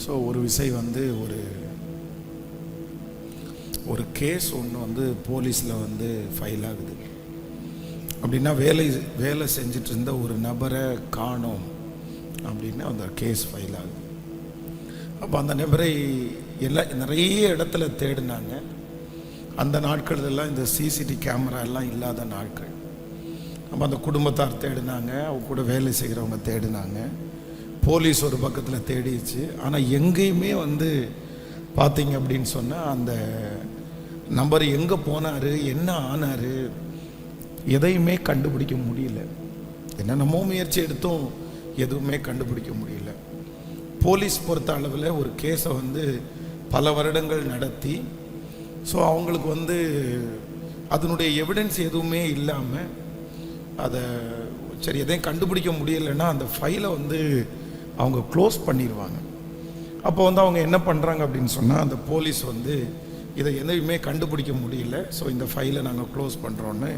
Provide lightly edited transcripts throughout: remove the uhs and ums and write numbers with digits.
So ஒரு விஷயம் வந்து ஒரு கேஸ் ஒன்று வந்து போலீஸில் வந்து ஃபைல் ஆகுது. அப்படின்னா வேலை செஞ்சுட்டு இருந்த ஒரு நபரை காணோம் அப்படின்னு அந்த கேஸ் ஃபைல் ஆகுது. அப்போ அந்த நபரை நிறைய இடத்துல தேடினாங்க. அந்த நாட்கள் எல்லாம் இந்த சிசிடிவி கேமரா எல்லாம் இல்லாத நாட்கள். அப்போ அந்த குடும்பத்தார் தேடினாங்க, அவங்க கூட வேலை செய்கிறவங்க தேடினாங்க, போலீஸ் ஒரு பக்கத்தில் தேடிச்சு. ஆனால் எங்கேயுமே வந்து பார்த்தீங்க அப்படின்னு சொன்னால் அந்த நபர் எங்கே போனார், என்ன ஆனார், எதையுமே கண்டுபிடிக்க முடியல. என்னென்னமோ முயற்சி எடுத்தும் எதுவுமே கண்டுபிடிக்க முடியல. போலீஸ் பொறுத்த அளவில் ஒரு கேஸை வந்து பல வருடங்கள் நடத்தி, ஸோ அவங்களுக்கு வந்து அதனுடைய எவிடன்ஸ் எதுவுமே இல்லாமல் அதை சரி எதையும் கண்டுபிடிக்க முடியலைன்னா அந்த ஃபைலை வந்து அவங்க க்ளோஸ் பண்ணிடுவாங்க. அப்போ வந்து அவங்க என்ன பண்ணுறாங்க அப்படின்னு சொன்னால், அந்த போலீஸ் வந்து இதை எதையுமே கண்டுபிடிக்க முடியல, ஸோ இந்த ஃபைலை நாங்கள் க்ளோஸ் பண்ணுறோன்னு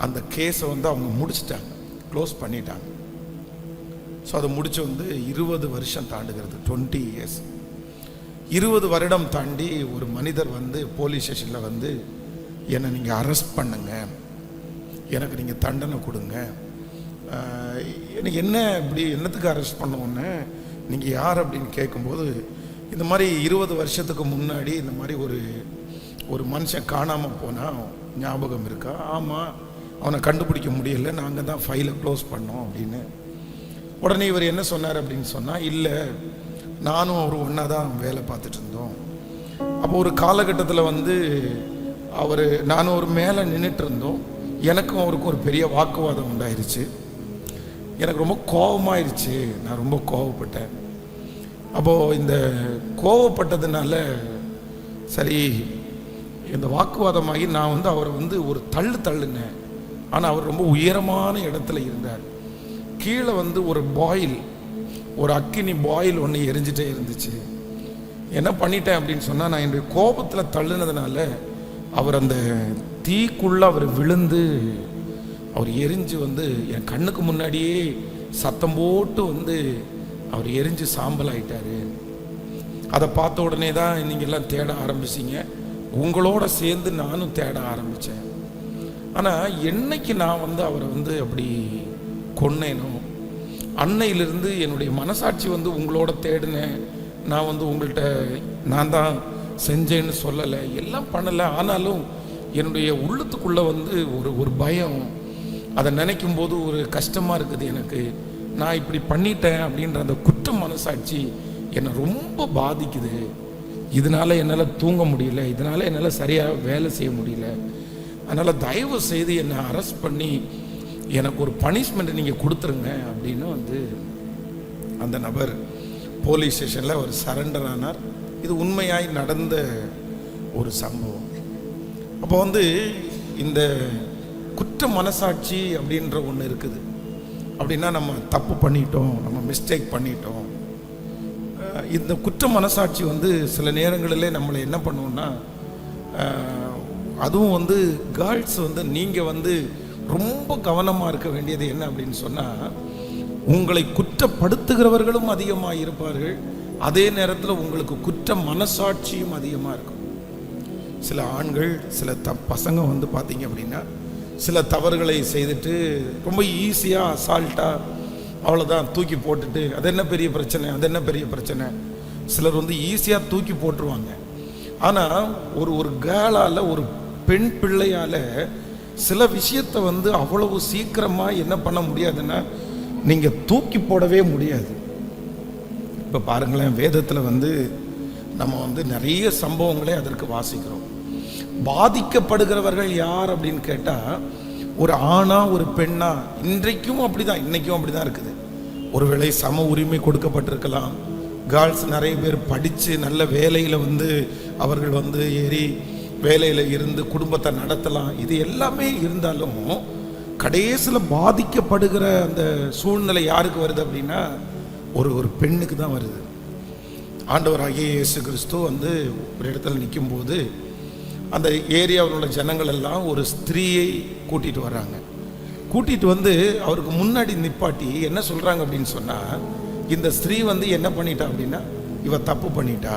அந்த கேஸை வந்து அவங்க முடிச்சிட்டாங்க, க்ளோஸ் பண்ணிட்டாங்க. ஸோ அதை முடிச்சு வந்து 20 வருஷம் தாண்டுகிறது, 20 இயர்ஸ். 20 வருடம் தாண்டி ஒரு மனிதர் வந்து போலீஸ் ஸ்டேஷனில் வந்து என்னை நீங்கள் அரெஸ்ட் பண்ணுங்க, எனக்கு நீங்கள் தண்டனை கொடுங்க, எனக்கு என்ன இப்படி என்னத்துக்கு அரெஸ்ட் பண்ணுவோன்னு, நீங்கள் யார் அப்படின்னு கேட்கும்போது, இந்த மாதிரி 20 வருஷத்துக்கு முன்னாடி இந்த மாதிரி ஒரு மனுஷன் காணாமல் போனால் ஞாபகம் இருக்கா? ஆமாம், அவனை கண்டுபிடிக்க முடியலை, நாங்கள் தான் ஃபைலை க்ளோஸ் பண்ணோம் அப்படின்னு. உடனே இவர் என்ன சொன்னார் அப்படின்னு சொன்னால், இல்லை நானும் அவர் ஒன்றா தான் வேலை பார்த்துட்டு இருந்தோம். அப்போ ஒரு காலகட்டத்தில் வந்து நானும் ஒரு மேலே நின்றுட்டு இருந்தோம், எனக்கும் அவருக்கும் ஒரு பெரிய வாக்குவாதம் உண்டாயிருச்சு. எனக்கு ரொம்ப கோபமாயிருச்சு, நான் ரொம்ப கோவப்பட்டேன். அப்போது இந்த கோவப்பட்டதுனால சரி இந்த வாக்குவாதமாகி நான் வந்து அவரை வந்து ஒரு தள்ளுனேன். ஆனால் அவர் ரொம்ப உயரமான இடத்துல இருந்தார். கீழே வந்து ஒரு அக்கினி பாயில் ஒன்று எரிஞ்சிட்டே இருந்துச்சு. என்ன பண்ணிட்டேன் அப்படின்னு சொன்னால், நான் என்னுடைய கோபத்தில் தள்ளுனதுனால அவர் அந்த தீக்குள்ளே அவர் விழுந்து அவர் எரிஞ்சு வந்து என் கண்ணுக்கு முன்னாடியே சத்தம் போட்டு வந்து அவர் எரிஞ்சு சாம்பல் ஆயிட்டாரு. அதை பார்த்த உடனே தான் நீங்கள்லாம் தேட ஆரம்பிச்சிங்க, உங்களோட சேர்ந்து நானும் தேட ஆரம்பித்தேன். ஆனால் என்னைக்கு நான் வந்து அவரை வந்து அப்படி கொன்னேனோ அன்னையிலிருந்து என்னுடைய மனசாட்சி வந்து உங்களோட தேடினேன். நான் வந்து உங்கள்கிட்ட நான் தான் செஞ்சேன்னு சொல்லலை, எல்லாம் பண்ணலை. ஆனாலும் என்னுடைய உள்ளத்துக்குள்ளே வந்து ஒரு பயம், அதை நினைக்கும் போது ஒரு கஷ்டமாக இருக்குது எனக்கு. நான் இப்படி பண்ணிட்டேன் அப்படின்ற அந்த குற்ற மனசாட்சி என்னை ரொம்ப பாதிக்குது. இதனால் என்னால் தூங்க முடியல, இதனால் என்னால் சரியாக வேலை செய்ய முடியல. அதனால் தயவு செய்து என்னை அரெஸ்ட் பண்ணி எனக்கு ஒரு பனிஷ்மெண்ட் நீங்கள் கொடுத்துருங்க அப்படின்னு வந்து அந்த நபர் போலீஸ் ஸ்டேஷனில் அவர் சரண்டர் ஆனார். இது உண்மையாய் நடந்த ஒரு சம்பவம். அப்போ வந்து இந்த குற்ற மனசாட்சி அப்படின்ற ஒன்று இருக்குது. அப்படின்னா நம்ம தப்பு பண்ணிட்டோம், நம்ம மிஸ்டேக் பண்ணிட்டோம். இந்த குற்ற மனசாட்சி வந்து சில நேரங்களிலே நம்மளை என்ன பண்ணுவோம்னா, அதுவும் வந்து கேர்ள்ஸ் வந்து நீங்கள் வந்து ரொம்ப கவனமாக இருக்க வேண்டியது என்ன அப்படின்னு சொன்னால், உங்களை குற்றப்படுத்துகிறவர்களும் அதிகமாக இருப்பார்கள், அதே நேரத்தில் உங்களுக்கு குற்ற மனசாட்சியும் அதிகமாக இருக்கும். சில ஆண்கள் சில பசங்க வந்து பார்த்தீங்க அப்படின்னா சில தவறுகளை செய்துட்டு ரொம்ப ஈஸியாக அசால்ட்டாக அவ்வளோதான் தூக்கி போட்டுட்டு அது என்ன பெரிய பிரச்சனை சிலர் வந்து ஈஸியாக தூக்கி போட்டுருவாங்க. ஆனால் ஒரு கேர்ளால், ஒரு பெண் பிள்ளையால் சில விஷயத்தை வந்து அவ்வளவு சீக்கிரமாக என்ன பண்ண முடியாதுன்னா நீங்கள் தூக்கி போடவே முடியாது. இப்போ பாருங்களேன், வேதத்தில் வந்து நம்ம வந்து நிறைய சம்பவங்களே அதற்கு வாசிக்கிறோம். பாதிக்கப்படுகிறவர்கள் யார் அப்படின்னு கேட்டால், ஒரு ஆணா ஒரு பெண்ணா, இன்றைக்கும் அப்படிதான், இன்னைக்கும் அப்படிதான் இருக்குது. ஒருவேளை சம உரிமை கொடுக்கப்பட்டிருக்கலாம். கேர்ள்ஸ் நிறைய பேர் படித்து நல்ல வேலையில் வந்து அவர்கள் வந்து ஏறி வேலையில் இருந்து குடும்பத்தை நடத்தலாம். இது எல்லாமே இருந்தாலும் கடைசியில் பாதிக்கப்படுகிற அந்த சூழ்நிலை யாருக்கு வருது அப்படின்னா ஒரு பெண்ணுக்கு தான் வருது. ஆண்டவராகிய இயேசு கிறிஸ்து வந்து ஒரு இடத்துல நிற்கும்போது அந்த ஏரியாவில் உள்ள ஜனங்கள் எல்லாம் ஒரு ஸ்திரீயை கூட்டிகிட்டு வர்றாங்க. கூட்டிகிட்டு வந்து அவருக்கு முன்னாடி நிப்பாட்டி என்ன சொல்கிறாங்க அப்படின்னு சொன்னால், இந்த ஸ்திரீ வந்து என்ன பண்ணிட்டா அப்படின்னா இவ தப்பு பண்ணிட்டா,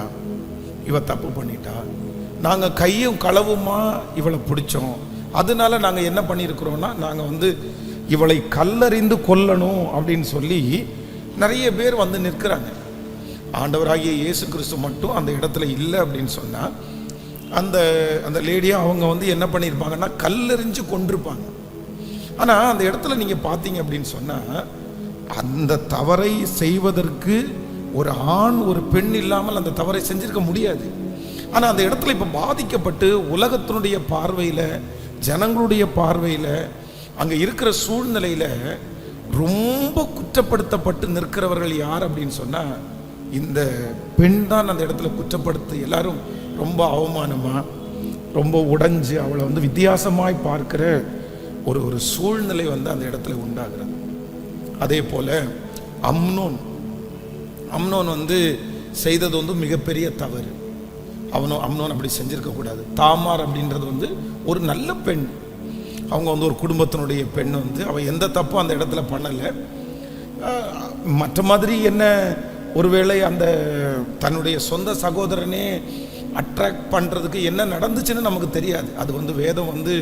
நாங்கள் கையும் களவுமா இவளை பிடிச்சோம், அதனால நாங்கள் என்ன பண்ணியிருக்கிறோன்னா நாங்கள் வந்து இவளை கல்லறிந்து கொல்லணும் அப்படின்னு சொல்லி நிறைய பேர் வந்து நிற்கிறாங்க. ஆண்டவராகிய இயேசு கிறிஸ்து மட்டும் அந்த இடத்துல இல்லை அப்படின்னு சொன்னால் அந்த அந்த லேடியை அவங்க வந்து என்ன பண்ணியிருப்பாங்கன்னா கல்லெறிஞ்சு கொண்டிருப்பாங்க. ஆனால் அந்த இடத்துல நீங்கள் பார்த்தீங்க அப்படின்னு சொன்னால் அந்த தவறை செய்வதற்கு ஒரு ஆண் ஒரு பெண் இல்லாமல் அந்த தவறை செஞ்சிருக்க முடியாது. ஆனால் அந்த இடத்துல இப்போ பாதிக்கப்பட்டு உலகத்தினுடைய பார்வையில், ஜனங்களுடைய பார்வையில், அங்கே இருக்கிற சூழ்நிலையில் ரொம்ப குற்றப்படுத்தப்பட்டு நிற்கிறவர்கள் யார் அப்படின்னு சொன்னால் இந்த பெண் தான். அந்த இடத்துல குற்றப்படுத்தி எல்லாரும் ரொம்ப அவமானமாக, ரொம்ப உடைஞ்சு அவளை வந்து வித்தியாசமாய் பார்க்கிற ஒரு சூழ்நிலை வந்து அந்த இடத்துல உண்டாகிறது. அதே போல் அம்னோன் வந்து செய்தது வந்து மிகப்பெரிய தவறு. அம்னோன் அப்படி செஞ்சிருக்கக்கூடாது. தாமார் அப்படின்றது வந்து ஒரு நல்ல பெண், அவங்க வந்து ஒரு குடும்பத்தினுடைய பெண் வந்து அவள் எந்த தப்பும் அந்த இடத்துல பண்ணலை. மற்ற மாதிரி என்ன ஒருவேளை அந்த தன்னுடைய சொந்த சகோதரனே அட்ராக்ட் பண்ணுறதுக்கு என்ன நடந்துச்சுன்னு நமக்கு தெரியாது. அது வந்து வேதம் வந்து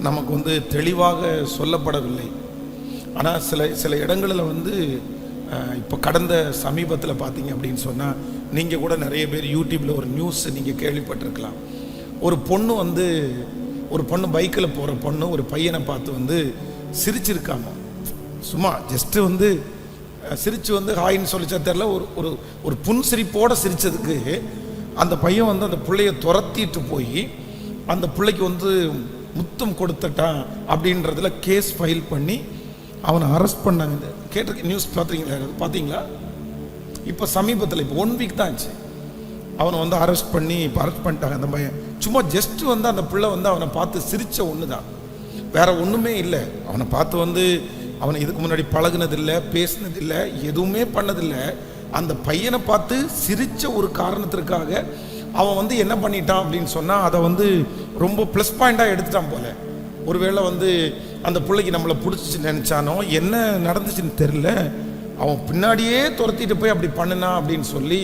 நமக்கு வந்து தெளிவாக சொல்லப்படவில்லை. ஆனால் சில இடங்களில் வந்து இப்போ கடந்த சமீபத்தில் பார்த்தீங்க அப்படின்னு சொன்னால் நீங்கள் கூட நிறைய பேர் யூடியூப்பில் ஒரு நியூஸ் நீங்கள் கேள்விப்பட்டிருக்கலாம். ஒரு பொண்ணு பைக்கில் போகிற பொண்ணு ஒரு பையனை பார்த்து வந்து சிரிச்சிருக்காங்க. சும்மா ஜஸ்ட்டு வந்து சிரித்து வந்து ஹாயின்னு சொல்லிச்சா தெரில, ஒரு புன்சிரிப்போடு சிரித்ததுக்கு அந்த பையன் வந்து அந்த பிள்ளைய துரத்திட்டு போய் அந்த பிள்ளைக்கு வந்து முத்தம் கொடுத்துட்டான் அப்படின்றதுல கேஸ் ஃபைல் பண்ணி அவனை அரெஸ்ட் பண்ணாங்க. கேட்டிருக்க நியூஸ் பார்த்தீங்களா? இப்போ சமீபத்தில் இப்போ 1 வீக் தான் ஆச்சு. அவனை வந்து அரெஸ்ட் பண்ணிட்டாங்க. அந்த பையன் சும்மா ஜஸ்ட்டு வந்து அந்த பிள்ளை வந்து அவனை பார்த்து சிரித்த ஒன்று தான், வேற ஒன்றுமே இல்லை. அவனை பார்த்து வந்து அவனை இதுக்கு முன்னாடி பழகுனதில்லை, பேசினதில்லை, எதுவுமே பண்ணதில்லை. அந்த பையனை பார்த்து சிரித்த ஒரு காரணத்திற்காக அவன் வந்து என்ன பண்ணிட்டான் அப்படின்னு சொன்னால் அதை வந்து ரொம்ப ப்ளஸ் பாயிண்டாக எடுத்துட்டான் போல. ஒருவேளை வந்து அந்த பிள்ளைக்கு நம்மளை பிடிச்சி நினச்சானோ என்ன நடந்துச்சுன்னு தெரில, அவன் பின்னாடியே துரத்திட்டு போய் அப்படி பண்ணினா அப்படின்னு சொல்லி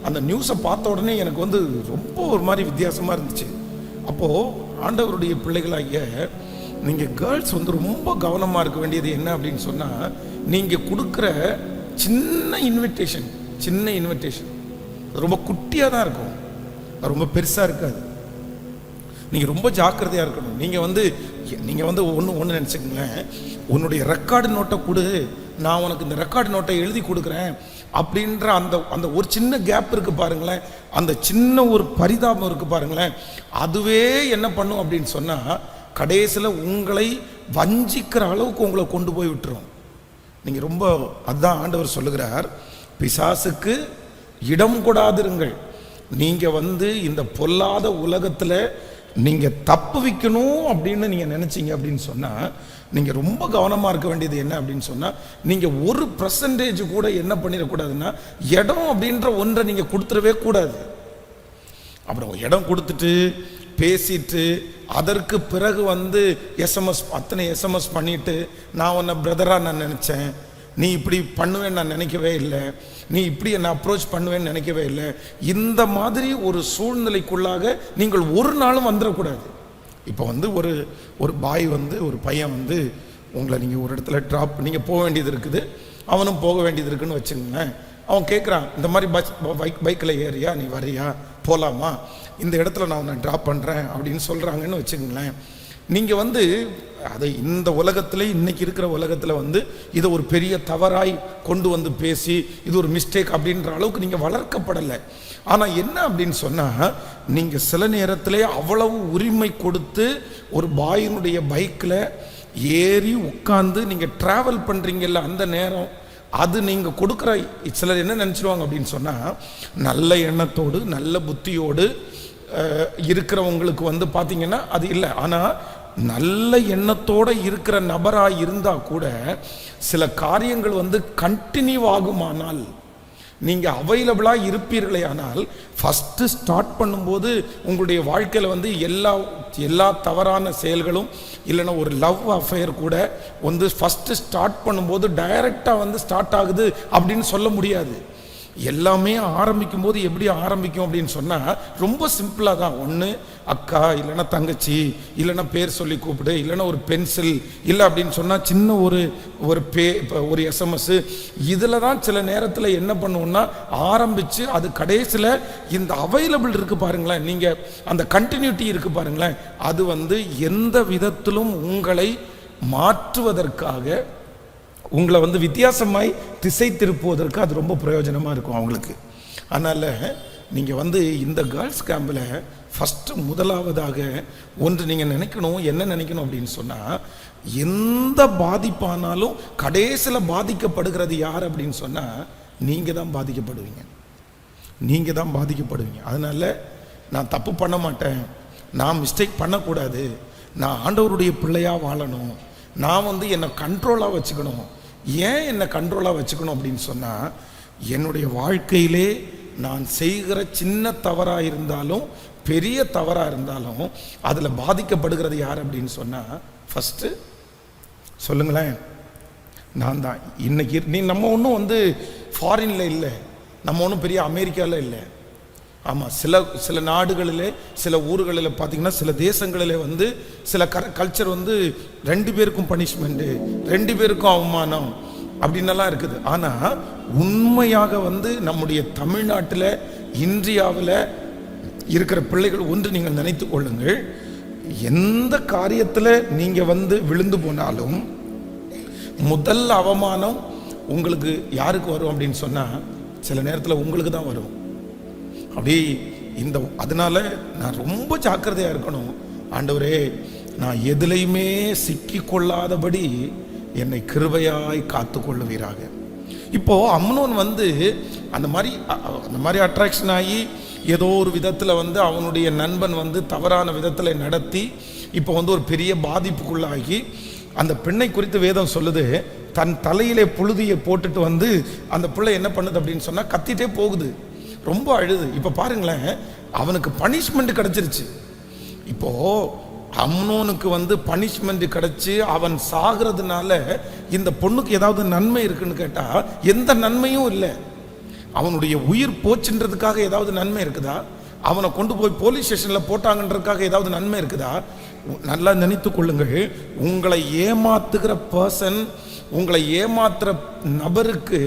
அந்த நியூஸை பார்த்த உடனே எனக்கு வந்து ரொம்ப ஒரு மாதிரி வித்தியாசமாக இருந்துச்சு. அப்போது ஆண்டவருடைய பிள்ளைகளாகிய நீங்கள் கேர்ள்ஸ் வந்து ரொம்ப கவனமாக இருக்க வேண்டியது என்ன அப்படின்னு சொன்னால், நீங்கள் கொடுக்குற சின்ன இன்விடேஷன் ரொம்ப குட்டியாக தான் இருக்கும், ரொம்ப பெருசாக இருக்காது. நீங்கள் ரொம்ப ஜாக்கிரதையாக இருக்கணும். நீங்கள் வந்து ஒன்று நினச்சிக்கங்களேன், உன்னுடைய ரெக்கார்டு நோட்டை கொடு, நான் உனக்கு இந்த ரெக்கார்டு நோட்டை எழுதி கொடுக்குறேன் அப்படின்ற அந்த ஒரு சின்ன கேப் இருக்குது பாருங்களேன், அந்த சின்ன ஒரு பரிதாபம் இருக்குது பாருங்களேன், அதுவே என்ன பண்ணும் அப்படின்னு சொன்னால் கடைசியில் உங்களை வஞ்சிக்கிற அளவுக்கு உங்களை கொண்டு போய் விட்டுரும். நீங்கள் ரொம்ப அதுதான் ஆண்டவர் சொல்லுகிறார், பிசாசுக்கு இடம் கொடாதிருங்கள். நீங்கள் வந்து இந்த பொல்லாத உலகத்தில் நீங்கள் தப்பு வைக்கணும் அப்படின்னு நீங்கள் நினச்சிங்க அப்படின்னு சொன்னால் நீங்கள் ரொம்ப கவனமாக இருக்க வேண்டியது என்ன அப்படின்னு சொன்னால், நீங்கள் 1% கூட என்ன பண்ணிடக்கூடாதுன்னா இடம் அப்படின்ற ஒன்றை நீங்கள் கொடுத்துடவே கூடாது. அப்புறம் இடம் கொடுத்துட்டு பேசிட்டு அதற்கு பிறகு வந்து அத்தனை எஸ்எம்எஸ் பண்ணிட்டு நான் உன்னை பிரதராக நான் நினச்சேன், நீ இப்படி பண்ணுவேன்னு நான் நினைக்கவே இல்லை, நீ இப்படி என்னை அப்ரோச் பண்ணுவேன்னு நினைக்கவே இல்லை, இந்த மாதிரி ஒரு சூழ்நிலைக்குள்ளாக நீங்கள் ஒரு நாளும் வந்துடக்கூடாது. இப்போ வந்து ஒரு பாய் வந்து ஒரு பையன் வந்து உங்களை நீங்கள் ஒரு இடத்துல ட்ராப் நீங்கள் போக வேண்டியது இருக்குது, அவனும் போக வேண்டியது இருக்குன்னு வச்சுங்களேன். அவன் கேட்குறான், இந்த மாதிரி பைக்கில் ஏறியா, நீ வரியா, போகலாமா, இந்த இடத்துல நான் உன்னை ட்ராப் பண்ணுறேன் அப்படின்னு சொல்கிறாங்கன்னு வச்சுங்களேன். நீங்கள் வந்து அதை இந்த உலகத்தில் இன்றைக்கி இருக்கிற உலகத்தில் வந்து இதை ஒரு பெரிய தவறாய் கொண்டு வந்து பேசி இது ஒரு மிஸ்டேக் அப்படின்ற அளவுக்கு நீங்கள் வளர்க்கப்படலை. ஆனால் என்ன அப்படின்னு சொன்னால், நீங்கள் சில நேரத்தில் அவ்வளவு உரிமை கொடுத்து ஒரு பாயினுடைய பைக்கில் ஏறி உட்காந்து நீங்கள் ட்ராவல் பண்ணுறீங்கல்ல, அந்த நேரம் அது நீங்கள் கொடுக்குற சிலர் என்ன நினச்சிடுவாங்க அப்படின்னு சொன்னால், நல்ல எண்ணத்தோடு நல்ல புத்தியோடு இருக்கிறவங்களுக்கு வந்து பார்த்தீங்கன்னா அது இல்லை. ஆனால் நல்ல எண்ணத்தோடு இருக்கிற நபராக இருந்தால் கூட சில காரியங்கள் வந்து கண்டினியூ ஆகுமானால், நீங்கள் அவைலபிளாக இருப்பீர்களே ஆனால், ஃபஸ்ட்டு ஸ்டார்ட் பண்ணும்போது உங்களுடைய வாழ்க்கையில் வந்து எல்லா தவறான செயல்களும் இல்லைன்னா ஒரு லவ் அஃபேர் கூட வந்து ஃபஸ்ட்டு ஸ்டார்ட் பண்ணும்போது டைரெக்டாக வந்து ஸ்டார்ட் ஆகுது அப்படின்னு சொல்ல முடியாது. எல்லாமே ஆரம்பிக்கும் போது எப்படி ஆரம்பிக்கும் அப்படின்னு சொன்னால் ரொம்ப சிம்பிளாக தான். ஒன்று அக்கா, இல்லைன்னா தங்கச்சி, இல்லைன்னா பேர் சொல்லி கூப்பிடு, இல்லைன்னா ஒரு பென்சில், இல்லை அப்படின்னு சொன்னால் சின்ன ஒரு எஸ்எம்எஸ். இதில் தான் சில நேரத்தில் என்ன பண்ணுவோம்னா ஆரம்பித்து அது கடைசியில் இந்த அவைலபிள் இருக்குது பாருங்களேன், நீங்கள் அந்த கண்டினியூட்டி இருக்குது பாருங்களேன், அது வந்து எந்த விதத்திலும் உங்களை மாற்றுவதற்காக, உங்களை வந்து வித்தியாசமாய் திசை திருப்புவதற்கு அது ரொம்ப பிரயோஜனமாக இருக்கும் அவங்களுக்கு. அதனால் நீங்கள் வந்து இந்த கேர்ள்ஸ் கேம்பில் ஃபஸ்ட்டு முதலாவதாக ஒன்று நீங்கள் நினைக்கணும். என்ன நினைக்கணும் அப்படின்னு சொன்னால், எந்த பாதிப்பானாலும் கடைசியில் பாதிக்கப்படுகிறது யார் அப்படின்னு சொன்னால் நீங்கள் தான் பாதிக்கப்படுவீங்க. நீங்கள் தான் பாதிக்கப்படுவீங்க. அதனால் நான் தப்பு பண்ண மாட்டேன், நான் மிஸ்டேக் பண்ணக்கூடாது, நான் ஆண்டவருடைய பிள்ளையாக வாழணும், நான் வந்து என்னை கண்ட்ரோலாக வச்சுக்கணும். ஏன் என்னை கண்ட்ரோலாக வச்சுக்கணும் அப்படின்னு சொன்னால், என்னுடைய வாழ்க்கையிலே நான் செய்கிற சின்ன தவறாக இருந்தாலும் பெரிய தவறாக இருந்தாலும் அதில் பாதிக்கப்படுகிறது யார் அப்படின்னு சொன்னால் ஃபஸ்ட்டு சொல்லுங்களேன், நான் தான். இன்னைக்கு நம்ம ஒன்றும் வந்து ஃபாரினில் இல்லை, நம்ம ஒன்றும் பெரிய அமெரிக்காவில் இல்லை. ஆமாம், சில நாடுகளில் சில ஊர்களில் பார்த்திங்கன்னா சில தேசங்களில் வந்து சில கல்ச்சர் வந்து 2 பேருக்கும் பனிஷ்மெண்ட்டு, 2 பேருக்கும் அவமானம் அப்படின்னலாம் இருக்குது. ஆனால் உண்மையாக வந்து நம்முடைய தமிழ்நாட்டில் இந்தியாவில் இருக்கிற பிள்ளைகள் ஒன்று நீங்கள் நினைத்து கொள்ளுங்கள், எந்த காரியத்தில் நீங்கள் வந்து விழுந்து போனாலும் முதல் அவமானம் உங்களுக்கு யாருக்கு வரும் அப்படின்னு சொன்னால் சில நேரத்தில் உங்களுக்கு தான் வரும். அப்படி அதனால நான் ரொம்ப ஜாக்கிரதையாக இருக்கணும். ஆண்டவரே, நான் எதுலையுமே சிக்கி கொள்ளாதபடி என்னை கிருபையாய் காத்து கொள்ளுவீராக. இப்போ அம்னோன் வந்து அந்த மாதிரி அட்ராக்ஷன் ஆகி ஏதோ ஒரு விதத்தில் வந்து அவனுடைய நண்பன் வந்து தவறான விதத்தில் நடத்தி இப்போ வந்து ஒரு பெரிய பாதிப்புக்குள்ளாகி, அந்த பெண்ணை குறித்து வேதம் சொல்லுது, தன் தலையிலே புழுதியை போட்டுட்டு வந்து அந்த பிள்ளை என்ன பண்ணுது அப்படின்னு சொன்னால் கத்திட்டே போகுது, ரொம்ப அழுது. இப்போ பாருங்களேன், அவனுக்கு பனிஷ்மெண்ட் கிடைச்சிருச்சு. இப்போ அம்னோனுக்கு வந்து பனிஷ்மெண்ட் கிடைச்சி அவன் சாகிறதுனால இந்த பொண்ணுக்கு ஏதாவது நன்மை இருக்குன்னு கேட்டால் எந்த நன்மையும் இல்லை. அவனுடைய உயிர் போச்சுன்றதுக்காக ஏதாவது நன்மை இருக்குதா? அவனை கொண்டு போய் போலீஸ் ஸ்டேஷனில் போட்டாங்கன்றதுக்காக ஏதாவது நன்மை இருக்குதா? நல்லா நினைத்து கொள்ளுங்கள், உங்களை ஏமாத்துகிற பர்சன், உங்களை ஏமாத்துற நபருக்கு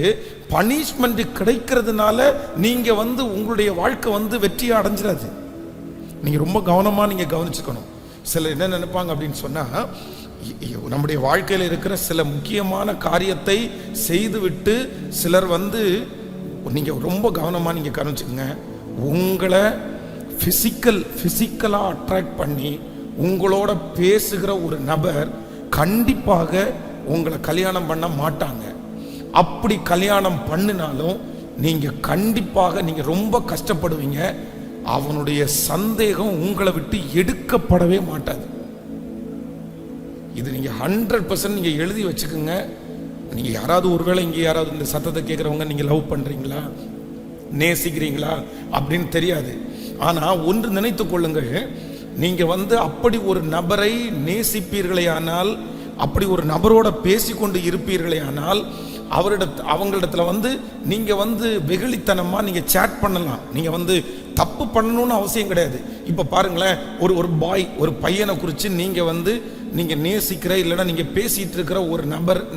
பனிஷ்மெண்ட் கிடைக்கிறதுனால நீங்க வந்து உங்களுடைய வாழ்க்கை வந்து வெற்றியை அடைஞ்சிடாது. நீங்க ரொம்ப கவனமா நீங்க கவனிச்சுக்கணும். சிலர் என்ன நினைப்பாங்க அப்படின்னு சொன்னா, நம்முடைய வாழ்க்கையில் இருக்கிற சில முக்கியமான காரியத்தை செய்துவிட்டு சிலர் வந்து, நீங்க ரொம்ப கவனமா நீங்க கவனிச்சுக்கோங்க, உங்களை பிசிக்கலா அட்ராக்ட் பண்ணி உங்களோட பேசுகிற ஒரு நபர் கண்டிப்பாக உங்களை கல்யாணம் பண்ண மாட்டாங்க. அப்படி கல்யாணம் பண்ணினாலும் நீங்க கண்டிப்பாக நீங்க ரொம்ப கஷ்டப்படுவீங்க. அவனுடைய சந்தேகம் உங்களை விட்டு எடுக்கப்படவே மாட்டாது. இது நீங்க 100% நீங்க எழுதி வச்சுக்கோங்க. நீங்க யாராவது ஒருவேளை இங்கே யாராவது இந்த சத்தத்தை கேட்குறவங்க நீங்க லவ் பண்றீங்களா, நேசிக்கிறீங்களா அப்படின்னு தெரியாது. ஆனா ஒன்று நினைத்து கொள்ளுங்கள், நீங்க வந்து அப்படி ஒரு நபரை நேசிப்பீர்களே ஆனால், அப்படி ஒரு நபரோட பேசிக்கொண்டு இருப்பீர்களே ஆனால், அவங்களிடத்துல வந்து நீங்க வந்து வெகுளித்தனமா நீங்க சேட் பண்ணலாம். நீங்க வந்து தப்பு பண்ணணும்னு அவசியம் கிடையாது. இப்ப பாருங்களேன், ஒரு பையனை குறித்து நீங்க நேசிக்கிற இல்லைன்னா நீங்க பேசிட்டு இருக்கிற ஒரு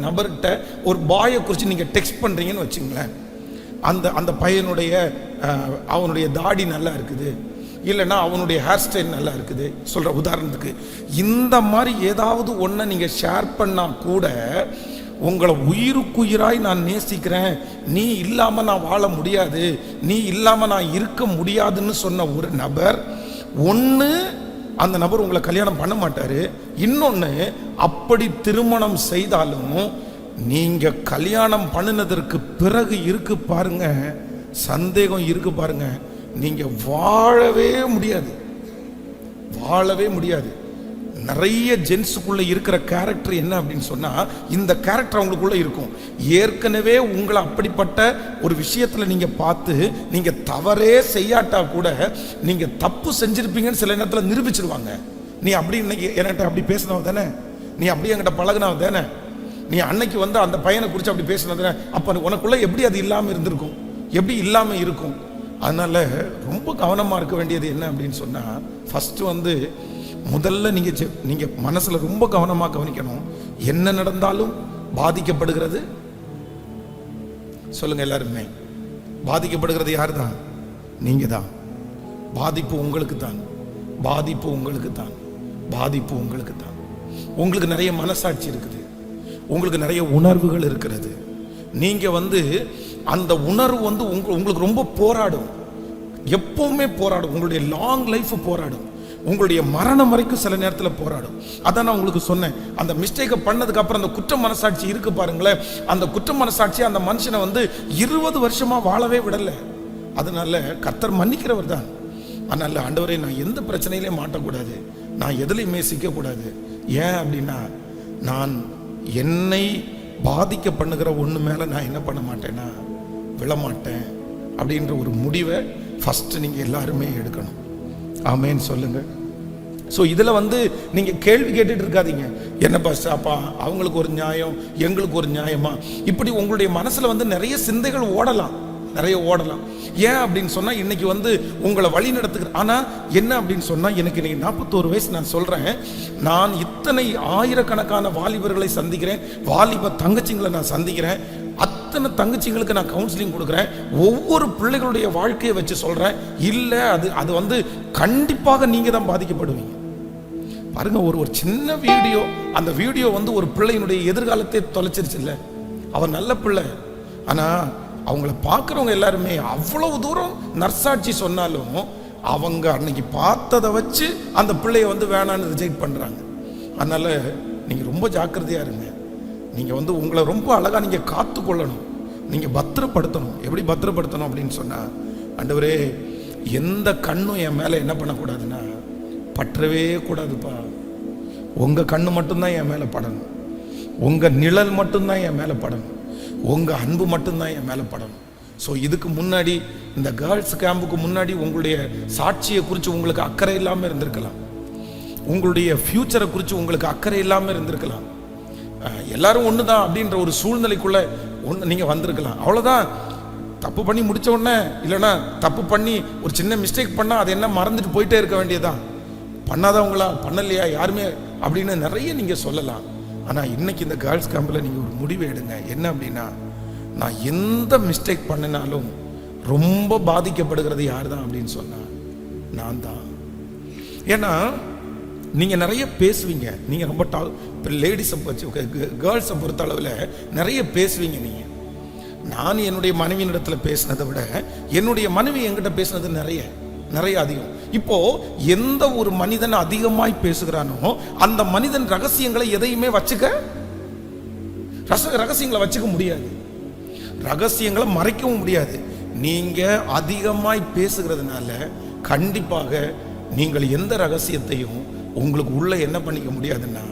நபர்கிட்ட ஒரு பாயை குறித்து நீங்க டெக்ஸ்ட் பண்றீங்கன்னு வச்சுங்களேன், அந்த பையனுடைய அவனுடைய தாடி நல்லா இருக்குது, இல்லைன்னா அவனுடைய ஹேர் ஸ்டைல் நல்லா இருக்குது சொல்ற உதாரணத்துக்கு, இந்த மாதிரி ஏதாவது ஒன்றை நீங்க ஷேர் பண்ணா கூட உங்களை உயிருக்குயிராய் நான் நேசிக்கிறேன், நீ இல்லாம நான் வாழ முடியாது, நீ இல்லாம நான் இருக்க முடியாதுன்னு சொன்ன ஒரு நபர், ஒன்று அந்த நபர் உங்களை கல்யாணம் பண்ண மாட்டாரு, இன்னொன்று அப்படி திருமணம் செய்தாலும் நீங்க கல்யாணம் பண்ணினதற்கு பிறகு இருக்கு பாருங்க சந்தேகம், இருக்கு பாருங்க, நீங்க வாழவே முடியாது. நிறைய ஜென்ஸுக்குள்ள இருக்கிற கேரக்டர் என்ன அப்படின்னு சொன்னா, இந்த கேரக்டர் அவங்களுக்குள்ள இருக்கும். ஏற்கனவே உங்களை அப்படிப்பட்ட ஒரு விஷயத்துல நீங்க பார்த்து நீங்க தவறே செய்யாட்டா கூட நீங்க தப்பு செஞ்சிருப்பீங்கன்னு சில நேரத்துல நிரூபிச்சிருவாங்க. நீ அப்படி இன்னைக்கு என்கிட்ட அப்படி பேசினவ தானே, நீ அப்படி என்கிட்ட பழகினவ தானே, நீ அன்னைக்கு வந்து அந்த பையனை குறித்து அப்படி பேசினது, அப்ப உனக்குள்ள எப்படி அது இல்லாம இருந்திருக்கும்? எப்படி இல்லாமல் இருக்கும். அதனால ரொம்ப கவனமாக இருக்க வேண்டியது என்ன அப்படின்னு சொன்னால், ஃபஸ்ட்டு வந்து முதல்ல நீங்கள் மனசில் ரொம்ப கவனமாக கவனிக்கணும். என்ன நடந்தாலும் பாதிக்கப்படுகிறது, சொல்லுங்க எல்லாருமே, பாதிக்கப்படுகிறது யார் தான்? நீங்கள் தான். பாதிப்பு உங்களுக்கு தான், பாதிப்பு உங்களுக்கு தான், பாதிப்பு உங்களுக்கு தான். உங்களுக்கு நிறைய மனசாட்சி இருக்குது, உங்களுக்கு நிறைய உணர்வுகள் இருக்கிறது. நீங்கள் வந்து அந்த உணர்வு வந்து உங்களுக்கு ரொம்ப போராடும், எப்பவுமே போராடும். உங்களுடைய லாங் லைஃப் போராடும், உங்களுடைய மரணம் வரைக்கும் சில நேரத்தில் போராடும். அதான் நான் உங்களுக்கு சொன்னேன், அந்த மிஸ்டேக்கை பண்ணதுக்கு அப்புறம் அந்த குற்ற மனசாட்சி இருக்கு பாருங்களேன், அந்த குற்ற மனசாட்சி அந்த மனுஷனை வந்து 20 வருஷமா வாழவே விடலை. அதனால கர்த்தர் மன்னிக்கிறவர் தான். அதனால ஆண்டவரே, நான் எந்த பிரச்சனையிலே மாட்டக்கூடாது, நான் எதுலையுமே சிக்கக்கூடாது. ஏன் அப்படின்னா, நான் என்னை பாதிக்க பண்ணுகிற ஒன்று மேலே நான் என்ன பண்ண மாட்டேன்னா விழமாட்டேன் அப்படின்ற ஒரு முடிவை ஃபஸ்ட்டு நீங்கள் எல்லாருமே எடுக்கணும். ஆமேன்னு சொல்லுங்க. ஸோ இதில் வந்து நீங்கள் கேள்வி கேட்டுட்டு இருக்காதீங்க, என்ன பாஸ்டர் அப்பா அவங்களுக்கு ஒரு நியாயம் எங்களுக்கு ஒரு நியாயமா, இப்படி உங்களுடைய மனசில் வந்து நிறைய சிந்தைகள் ஓடலாம், நிறைய ஓடலாம். ஏன் அப்படின்னு சொன்னால், இன்னைக்கு வந்து உங்களை வழி நடத்துகிற, ஆனால் என்ன அப்படின்னு சொன்னால், எனக்கு இன்னைக்கு 41 வயசு. நான் சொல்கிறேன், நான் இத்தனை ஆயிரக்கணக்கான வாலிபர்களை சந்திக்கிறேன், வாலிப தங்கச்சிங்களை நான் சந்திக்கிறேன், அத்தனை தங்கச்சிங்களுக்கு நான் கவுன்சிலிங் கொடுக்குறேன். ஒவ்வொரு பிள்ளைகளுடைய வாழ்க்கையை வச்சு சொல்கிறேன், இல்லை அது வந்து கண்டிப்பாக நீங்கள் தான் பாதிக்கப்படுவீங்க. பாருங்க, ஒரு சின்ன வீடியோ, அந்த வீடியோ வந்து ஒரு பிள்ளையினுடைய எதிர்காலத்தை தொலைச்சிருச்சு. இல்லை, அவன் நல்ல பிள்ளை, ஆனால் அவங்கள பார்க்குறவங்க எல்லாருமே அவ்வளவு தூரம் நர்சாட்சி சொன்னாலும் அவங்க அன்னைக்கு பார்த்ததை வச்சு அந்த பிள்ளைய வந்து வேணான்னு ரிஜெக்ட் பண்ணுறாங்க. அதனால் நீங்கள் ரொம்ப ஜாக்கிரதையாக இருங்க. நீங்கள் வந்து உங்களை ரொம்ப அழகாக நீங்கள் காத்து கொள்ளணும், நீங்கள் பத்திரப்படுத்தணும். எப்படி பத்திரப்படுத்தணும் அப்படின்னு சொன்னால், ஆண்டவரே எந்த கண்ணும் என் மேலே என்ன பண்ணக்கூடாதுன்னா பற்றவே கூடாதுப்பா, உங்கள் கண்ணு மட்டும்தான் என் மேலே படணும், உங்கள் நிழல் மட்டும்தான் என் மேலே படணும், உங்கள் அன்பு மட்டும்தான் என் மேலே படணும். ஸோ இதுக்கு முன்னாடி, இந்த கேர்ள்ஸ் கேம்புக்கு முன்னாடி உங்களுடைய சாட்சியை குறித்து உங்களுக்கு அக்கறை இல்லாமல் இருந்திருக்கலாம், உங்களுடைய ஃப்யூச்சரை குறித்து உங்களுக்கு அக்கறை இல்லாமல் இருந்திருக்கலாம், எல்லாரும் ஒன்று தான் அப்படின்ற ஒரு சூழ்நிலைக்குள்ளே நீங்கள் வந்திருக்கலாம். அவ்வளோதான், தப்பு பண்ணி முடித்த உடனே, இல்லைன்னா தப்பு பண்ணி ஒரு சின்ன மிஸ்டேக் பண்ணால் அது என்ன மறந்துட்டு போயிட்டே இருக்க வேண்டியதான். பண்ணாதவங்களா, பண்ணலையா யாருமே அப்படின்னு நிறைய நீங்கள் சொல்லலாம். ஆனால் இன்னைக்கு இந்த கேர்ள்ஸ் கேம்பில் நீங்கள் ஒரு முடிவு எடுங்க. என்ன அப்படின்னா, நான் எந்த மிஸ்டேக் பண்ணினாலும் ரொம்ப பாதிக்கப்படுகிறது யார் தான் அப்படின்னு சொன்னால் நான் தான். ஏன்னா நீங்கள் நிறைய பேசுவீங்க, நீங்கள் ரொம்ப லேடிஸை கேர்ள்ஸை பொறுத்த அளவில் நிறைய பேசுவீங்க. நீங்கள், நான் என்னுடைய மனைவியின் இடத்துல பேசினதை விட என்னுடைய மனைவி என்கிட்ட பேசினது நிறைய அதிகம். இப்போ எந்த ஒரு மனிதன் அதிகமாய் பேசுகிறானோ அந்த மனிதன் ரகசியங்களை எதையுமே ரகசியங்களை வச்சுக்க முடியாது, ரகசியங்களை மறைக்கவும் முடியாது. நீங்க அதிகமாய் பேசுகிறதுனால கண்டிப்பாக நீங்கள் எந்த ரகசியத்தையும் உங்களுக்கு உள்ள என்ன பண்ணிக்க முடியாதுன்னா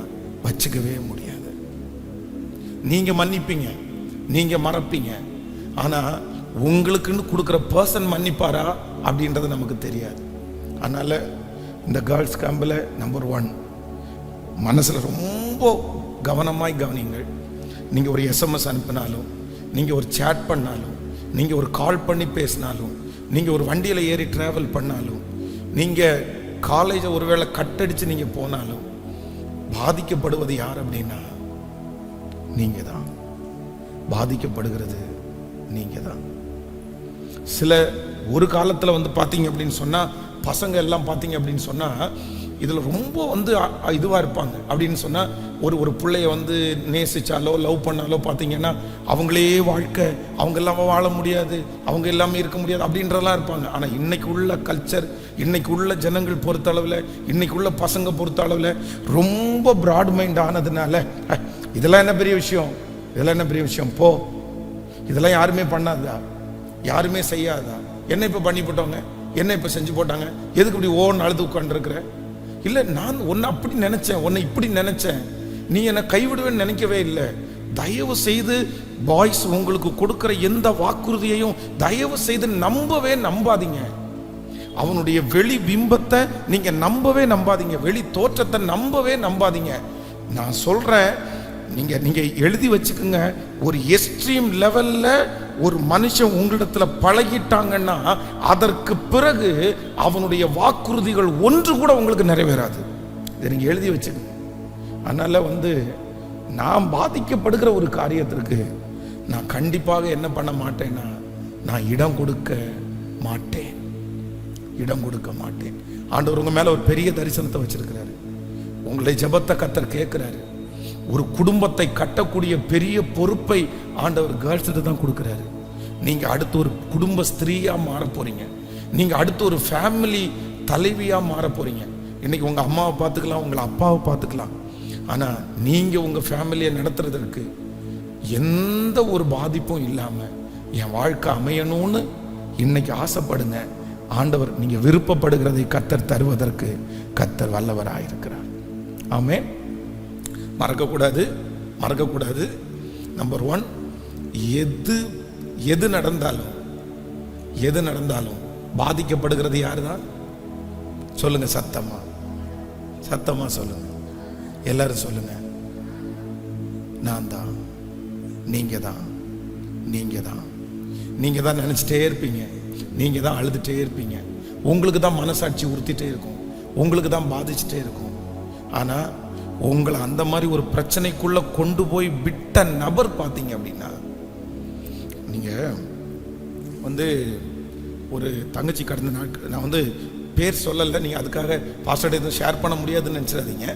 வச்சுக்கவே முடியாது. நீங்க மன்னிப்பீங்க, நீங்க மறப்பீங்க, ஆனா உங்களுக்குன்னு கொடுக்குற பர்சன் மன்னிப்பாரா அப்படின்றது நமக்கு தெரியாது. அதனால இந்த கேர்ள்ஸ் கேம்பில் நம்பர் 1, மனசில் ரொம்ப கவனமாய் கவனிங்கள். நீங்கள் ஒரு எஸ்எம்எஸ் அனுப்பினாலும், நீங்கள் ஒரு சேட் பண்ணாலும், நீங்கள் ஒரு கால் பண்ணி பேசினாலும், நீங்கள் ஒரு வண்டியில் ஏறி ட்ராவல் பண்ணாலும், நீங்கள் காலேஜை ஒருவேளை கட்டடிச்சு நீங்கள் போனாலும் பாதிக்கப்படுவது யார் அப்படின்னா நீங்கள் தான். பாதிக்கப்படுகிறது நீங்கள் தான். சில ஒரு காலத்தில் வந்து பார்த்தீங்க அப்படின்னு சொன்னால், பசங்க எல்லாம் பார்த்தீங்க அப்படின்னு சொன்னால் இதில் ரொம்ப வந்து இதுவாக இருப்பாங்க. அப்படின்னு சொன்னால் ஒரு பிள்ளைய வந்து நேசிச்சாலோ லவ் பண்ணாலோ பார்த்தீங்கன்னா அவங்களே வாழ்க்கை, அவங்க இல்லாமல் வாழ முடியாது, அவங்க எல்லாமே இருக்க முடியாது அப்படின்றலாம் இருப்பாங்க. ஆனால் இன்னைக்கு உள்ள கல்ச்சர், இன்னைக்கு உள்ள ஜனங்கள் பொறுத்த அளவில், இன்னைக்கு உள்ள பசங்க பொறுத்த அளவில் ரொம்ப ப்ராட் மைண்ட் ஆனதுனால, இதெல்லாம் என்ன பெரிய விஷயம், இதெல்லாம் என்ன பெரிய விஷயம், போ, இதெல்லாம் யாருமே பண்ணாதா, யாருமே செய்யாதா, என்ன இப்போ பண்ணி போட்டவங்க, என்ன இப்போ செஞ்சு போட்டாங்க, எதுக்கு இப்படி ஓன்னு அழுது உட்காந்துருக்குற, இல்லை நான் உன்னை அப்படி நினைச்சேன், உன்னை இப்படி நினைச்சேன், நீ என்னை கைவிடுவேன்னு நினைக்கவே இல்லை. தயவு செய்து பாய்ஸ் உங்களுக்கு கொடுக்குற எந்த வாக்குறுதியையும் தயவு செய்து நம்பாதீங்க. அவனுடைய வெளி பிம்பத்தை நீங்க நம்பாதீங்க, வெளி தோற்றத்தை நம்பாதீங்க. நான் சொல்றேன், நீங்க எழுதி வச்சுக்கோங்க, ஒரு எக்ஸ்ட்ரீம் லெவல்ல ஒரு மனுஷன் உங்களிடத்துல பழகிட்டாங்கன்னா அதற்கு பிறகு அவனுடைய வாக்குறுதிகள் ஒன்று கூட உங்களுக்கு நிறைவேறாது. இதை நீங்க எழுதி வச்சுக்கோங்க. அதனால நான் பாதிக்கப்படுகிற ஒரு காரியத்திற்கு நான் கண்டிப்பாக என்ன பண்ண மாட்டேன்னா, நான் இடம் கொடுக்க மாட்டேன். இடம் கொடுக்க மாட்டேன். ஆண்டவர் உங்க மேல ஒரு பெரிய தரிசனத்தை வச்சிருக்கிறாரு. உங்களுடைய ஜெபத்தை கர்த்தர் கேட்கிறாரு. ஒரு குடும்பத்தை கட்டக்கூடிய பெரிய பொறுப்பை ஆண்டவர் கேர்ள்ஸ்கிட்ட தான் கொடுக்கிறாரு. நீங்க அடுத்து ஒரு குடும்ப ஸ்திரீயா மாற போறீங்க. நீங்க அடுத்து ஒரு ஃபேமிலி தலைவியா மாற போறீங்க. இன்னைக்கு உங்க அம்மாவை பார்த்துக்கலாம், உங்களை அப்பாவை பார்த்துக்கலாம். ஆனா நீங்க உங்க ஃபேமிலியை நடத்துறதற்கு எந்த ஒரு பாதிப்பும் இல்லாம என் வாழ்க்கை அமையணும்னு இன்னைக்கு ஆசைப்படுங்க. ஆண்டவர் நீங்க விருப்பப்படுகிறதை கர்த்தர் தருவதற்கு கர்த்தர் வல்லவராயிருக்கிறார். ஆமென். மறக்கக்கூடாது. நம்பர் 1, எது நடந்தாலும் பாதிக்கப்படுகிறது யாருதான்? சொல்லுங்க, சத்தமா சொல்லுங்க. எல்லாரும் சொல்லுங்க, நான் தான். நீங்க தான் நினைச்சிட்டே இருப்பீங்க. நீங்க தான் அழுதுட்டே இருப்பீங்க. உங்களுக்கு தான் மனசாட்சி உறுத்திட்டே இருக்கும். உங்களுக்கு தான் பாதிச்சுட்டே இருக்கும். ஆனா உங்களை அந்த மாதிரி ஒரு பிரச்சனைக்குள்ள கொண்டு போய் விட்ட நபர் பார்த்தீங்க அப்படின்னா, நீங்க ஒரு தங்கச்சி கடந்த நாட்கள், நான் பேர் சொல்லலை, நீங்க அதுக்காக பாஸ்டர்ட் எதுவும் ஷேர் பண்ண முடியாதுன்னு நினைச்சிடாதீங்க.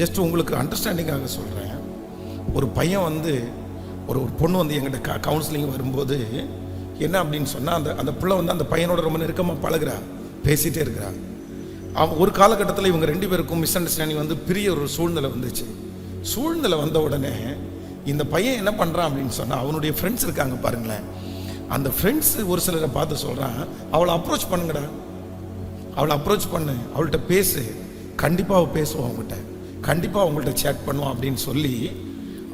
ஜஸ்ட் உங்களுக்கு அண்டர்ஸ்டாண்டிங்காக சொல்றேன். ஒரு பையன் ஒரு பொண்ணு எங்கிட்ட கவுன்சிலிங் வரும்போது என்ன அப்படின்னு சொன்னா, அந்த பிள்ளை அந்த பையனோட ரொம்ப நெருக்கமாக பழகுறா, பேசிட்டே இருக்கிறா. ஒரு காலகட்டத்தில் இவங்க 2 பேருக்கும் மிஸ் அண்டர்ஸ்டாண்டிங் பெரிய ஒரு சூழ்நிலை வந்துச்சு. சூழ்நிலை வந்த உடனே இந்த பையன் என்ன பண்றான் அப்படின்னு சொன்னா, அவனுடைய ஃப்ரெண்ட்ஸ் இருக்காங்க பாருங்களேன், அந்த ஃப்ரெண்ட்ஸ் ஒரு சிலரை பார்த்து சொல்றான், அவளை அப்ரோச் பண்ணுங்கடா, அவளை அப்ரோச் பண்ணு, அவள்கிட்ட பேசு, கண்டிப்பாக அவள் பேசுவான், அவங்ககிட்ட கண்டிப்பாக அவங்கள்ட்ட சேட் பண்ணுவான் அப்படின்னு சொல்லி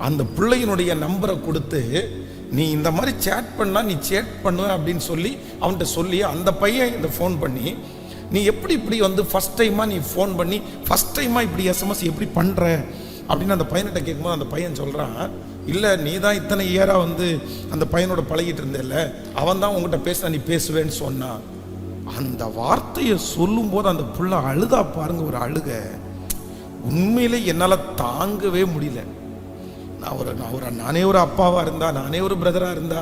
அந்த பிள்ளையினுடைய நம்பரை கொடுத்து, நீ இந்த மாதிரி சேட் பண்ணா நீ சேட் பண்ணுவ அப்படின்னு சொல்லி அவன்கிட்ட சொல்லி, அந்த பையன் இந்த ஃபோன் பண்ணி, நீ எப்படி இப்படி ஃபர்ஸ்ட் டைமா நீ ஃபோன் பண்ணி ஃபர்ஸ்ட் டைமா இப்படி SMS எப்படி பண்ற அப்படின்னு அந்த பையன்கிட்ட கேட்கும்போது அந்த பையன் சொல்றான், இல்லை நீ தான் இத்தனை இயரா அந்த பையனோட பழகிட்டு இருந்தேல்ல, அவன் தான் உங்ககிட்ட பேச நீ பேசுவேன்னு சொன்னான். அந்த வார்த்தையை சொல்லும் போது அந்த புள்ள அழுதா பாருங்க, ஒரு அழுக உண்மையிலே என்னால் தாங்கவே முடியல. நானே ஒரு அப்பாவா இருந்தா, நானே ஒரு பிரதரா இருந்தா,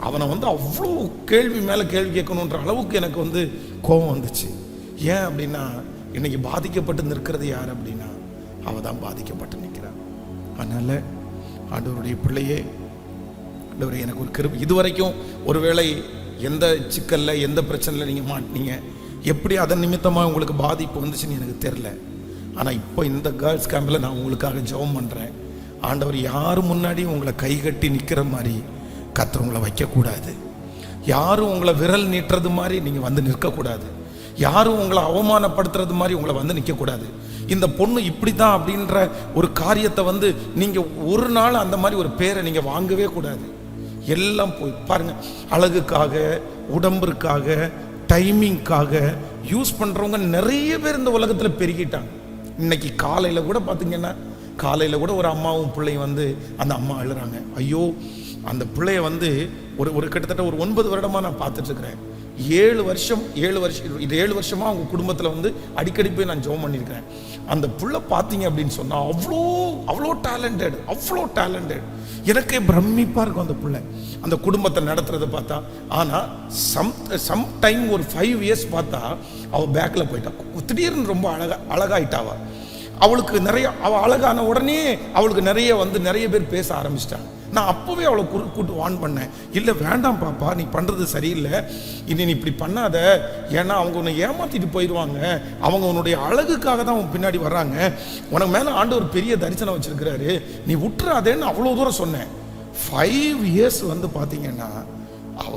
அவனை அவ்வளோ கேள்வி மேல கேள்வி கேட்கணுன்ற அளவுக்கு எனக்கு கோபம் வந்துச்சு. ஏன் அப்படின்னா, இன்னைக்கு பாதிக்கப்பட்டு நிற்கிறது யார் அப்படின்னா, அவ தான் பாதிக்கப்பட்டு நிற்கிறான். அதனால ஆண்டவருடைய பிள்ளையே, ஆண்டவரே எனக்கு ஒரு கிருபை. இதுவரைக்கும் ஒருவேளை எந்த சிக்கல்ல எந்த பிரச்சனையில் நீங்க மாட்டினீங்க, எப்படி அதன் நிமித்தமாக உங்களுக்கு பாதிப்பு வந்துச்சுன்னு எனக்கு தெரியல. ஆனா இப்போ இந்த கேர்ள்ஸ் கேம்பில் நான் உங்களுக்காக ஜெபம் பண்றேன். ஆண்டவர் யாரும் முன்னாடி உங்களை கைகட்டி நிற்கிற மாதிரி கர்த்தர் உங்களை வைக்கக்கூடாது. யாரும் உங்களை விரல் நீட்டுறது மாதிரி நீங்க நிற்கக்கூடாது. யாரும் உங்களை அவமானப்படுத்துறது மாதிரி உங்களை நிற்கக்கூடாது. இந்த பொண்ணு இப்படிதான் அப்படின்ற ஒரு காரியத்தை நீங்க ஒரு நாள் அந்த மாதிரி ஒரு பேரை நீங்க வாங்கவே கூடாது. எல்லாம் போய் பாருங்க, அழகுக்காக, உடம்பிற்காக, டைமிங்காக யூஸ் பண்றவங்க நிறைய பேர் இந்த உலகத்துல பெருகிட்டாங்க. இன்னைக்கு காலையில கூட பாத்தீங்கன்னா, காலையில கூட ஒரு அம்மாவும் பிள்ளையும் அந்த அம்மா அழுறாங்க. ஐயோ, அந்த பிள்ளைய ஒரு கிட்டத்தட்ட ஒரு 9 வருடமா நான் பார்த்துட்டு இருக்கிறேன். 7 வருஷமா அவங்க குடும்பத்துல அடிக்கடி போய் நான் ஜெபம் பண்ணியிருக்கிறேன். அந்த புள்ள பார்த்தீங்க அப்படின்னு சொன்னா அவ்வளோ டேலண்டட். எனக்கே பிரமிப்பா இருக்கும் அந்த புள்ள அந்த குடும்பத்தை நடத்துறதை பார்த்தா. ஆனா சம் டைம் ஒரு 5 இயர்ஸ் பார்த்தா அவ பேக்ல போயிட்டா. திடீர்னு ரொம்ப அழகாயிட்டாவா. அவளுக்கு அவ அழகான உடனே அவளுக்கு நிறைய பேர் பேச ஆரம்பிச்சிட்டாங்க. நான் அப்பவே அவளை கூட்டு வான் பண்ணேன், இல்லை வேண்டாம் பாப்பா, நீ பண்றது சரியில்லை, இனி நீ இப்படி பண்ணாத, ஏன்னா அவங்க உன்னை ஏமாத்திட்டு போயிடுவாங்க, அவங்க உன்னுடைய அழகுக்காக தான் உன் பின்னாடி வர்றாங்க, உனக்கு மேல ஆண்டவர் பெரிய தரிசனம் வச்சிருக்கிறாரு, நீ விட்டுறாதேன்னு அவ்வளோ தூரம் சொன்னேன். 5 இயர்ஸ் பாத்தீங்கன்னா அவ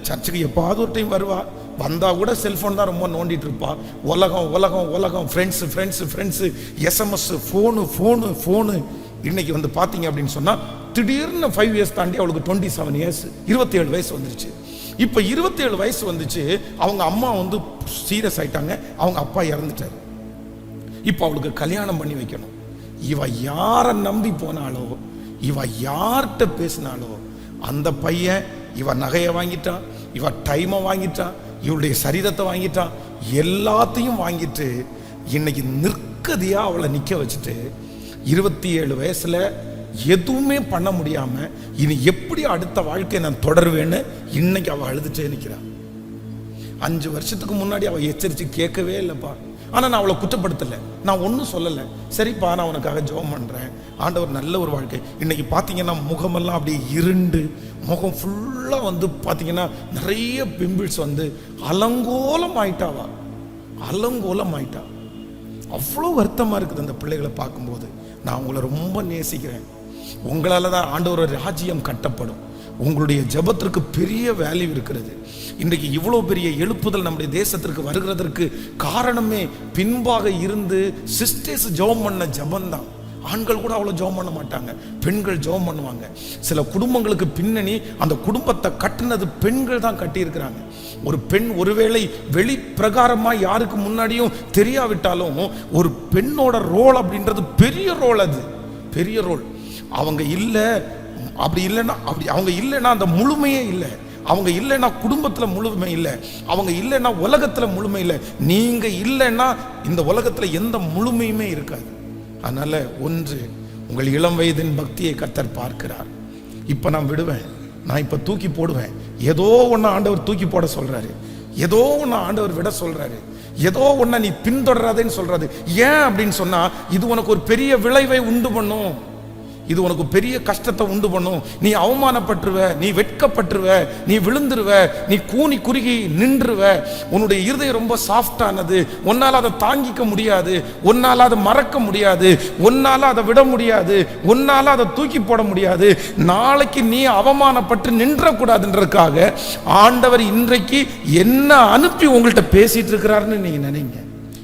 சர்ச்சுக்கு எப்பாவது ஒரு டைம் வருவா, வந்தா கூட செல்போன் தான் ரொம்ப நோண்டிட்டு இருப்பா. உலகம் ஃப்ரெண்ட்ஸ், SMS, ஃபோனு. இன்னைக்கு பாத்தீங்க அப்படின்னு சொன்னா திடீர்னு 5 இயர்ஸ் தாண்டி அவளுக்கு 27 இயர்ஸ், 27 வயசு வந்துருச்சு. இப்ப 27 வயசு வந்துச்சு. அவங்க அம்மா சீரியஸ் ஆயிட்டாங்க, அவங்க அப்பா இறந்துட்டாரு. இப்ப அவளுக்கு கல்யாணம் பண்ணி வைக்கணும். இவ யாரை நம்பி போனாலோ, இவ யார்கிட்ட பேசினாலோ, அந்த பையன் இவன் நகையை வாங்கிட்டான், இவன் டைமை வாங்கிட்டான், இவளுடைய சரீரத்தை வாங்கிட்டான், எல்லாத்தையும் வாங்கிட்டு இன்னைக்கு நிற்கதியா அவளை நிக்க வச்சுட்டு 27 வயசுல எதுவுமே பண்ண முடியாம இனி எப்படி அடுத்த வாழ்க்கையை நான் தொடருவேன்னு இன்னைக்கு அவள் அழுதுட்டே நிற்கிறான். 5 வருஷத்துக்கு முன்னாடி அவள் எச்சரித்து கேட்கவே இல்லைப்பா. ஆனால் நான் அவளை குற்றப்படுத்தலை, நான் ஒன்றும் சொல்லலை. சரிப்பா, நான் உனக்காக ஜெபம் பண்ணுறேன், ஆண்டவர் நல்ல ஒரு வாழ்க்கை. இன்னைக்கு பார்த்தீங்கன்னா முகமெல்லாம் அப்படியே இருண்டு, முகம் ஃபுல்லாக வந்து பார்த்தீங்கன்னா நிறைய பிம்பிள்ஸ் வந்து அலங்கோலம் ஆயிட்டாவா, அலங்கோலம் ஆயிட்டா. அவ்வளோ வருத்தமாக இருக்குது அந்த பிள்ளைகளை பார்க்கும்போது. நான் உங்களை ரொம்ப நேசிக்கிறேன். உங்களால் தான் ஆண்டவர் ராஜ்யம் கட்டப்படும். உங்களுடைய ஜெபத்திற்கு பெரிய வேல்யூ இருக்கிறது. இன்றைக்கு இவ்வளோ பெரிய எழுப்புதல் நம்முடைய தேசத்திற்கு வருகிறதற்கு காரணமே பின்பாக இருந்து சிஸ்டர்ஸ் ஜெபம் பண்ண ஜெபம்தான். ஆண்கள் கூட அவ்வளோ ஜெபம் பண்ண மாட்டாங்க, பெண்கள் ஜெபம் பண்ணுவாங்க. சில குடும்பங்களுக்கு பின்னணி அந்த குடும்பத்தை கட்டினது பெண்கள் தான் கட்டியிருக்கிறாங்க. ஒரு பெண் ஒருவேளை வெளி பிரகாரமாக யாருக்கு முன்னாடியும் தெரியாவிட்டாலும் ஒரு பெண்ணோட ரோல் அப்படின்றது பெரிய ரோல், அது பெரிய ரோல். அவங்க இல்லை, அப்படி இல்லைன்னா அப்படி அவங்க இல்லைன்னா அந்த முழுமையே இல்லை, அவங்க இல்லைன்னா குடும்பத்தில் முழுமை இல்லை, அவங்க இல்லைன்னா உலகத்தில் முழுமை இல்லை. நீங்கள் இல்லைன்னா இந்த உலகத்தில் எந்த முழுமையுமே இருக்காது. அதனால ஒன்று, உங்கள் இளம் வயதின் பக்தியை கர்த்தர் பார்க்கிறார். இப்போ நான் விடுவேன், நான் இப்போ தூக்கி போடுவேன். ஏதோ ஒன்று ஆண்டவர் தூக்கி போட சொல்றாரு, ஏதோ ஒன்று ஆண்டவர் விட சொல்றாரு, ஏதோ ஒன்றை நீ பின்தொடராதேன்னு சொல்றாரு. ஏன் அப்படின்னு சொன்னா, இது உனக்கு ஒரு பெரிய விளைவை உண்டு பண்ணும், இது உனக்கு பெரிய கஷ்டத்தை உண்டு பண்ணும். நீ அவமானப்பட்டுருவ, நீ வெட்கப்பட்டுருவ, நீ விழுந்துருவ, நீ கூனி குறுகி நின்றுவ. உன்னுடைய இருதயம் ரொம்ப சாஃப்டானது, உன்னால் அதை தாங்கிக்க முடியாது, உன்னால் அதை மறக்க முடியாது, உன்னால் அதை விட முடியாது, உன்னால் அதை தூக்கி போட முடியாது. நாளைக்கு நீ அவமானப்பட்டு நின்றக்கூடாதுன்றதுக்காக ஆண்டவர் இன்றைக்கு என்ன அனுப்பி உங்கள்கிட்ட பேசிட்டு இருக்கிறாருன்னு நீங்க நினைங்க.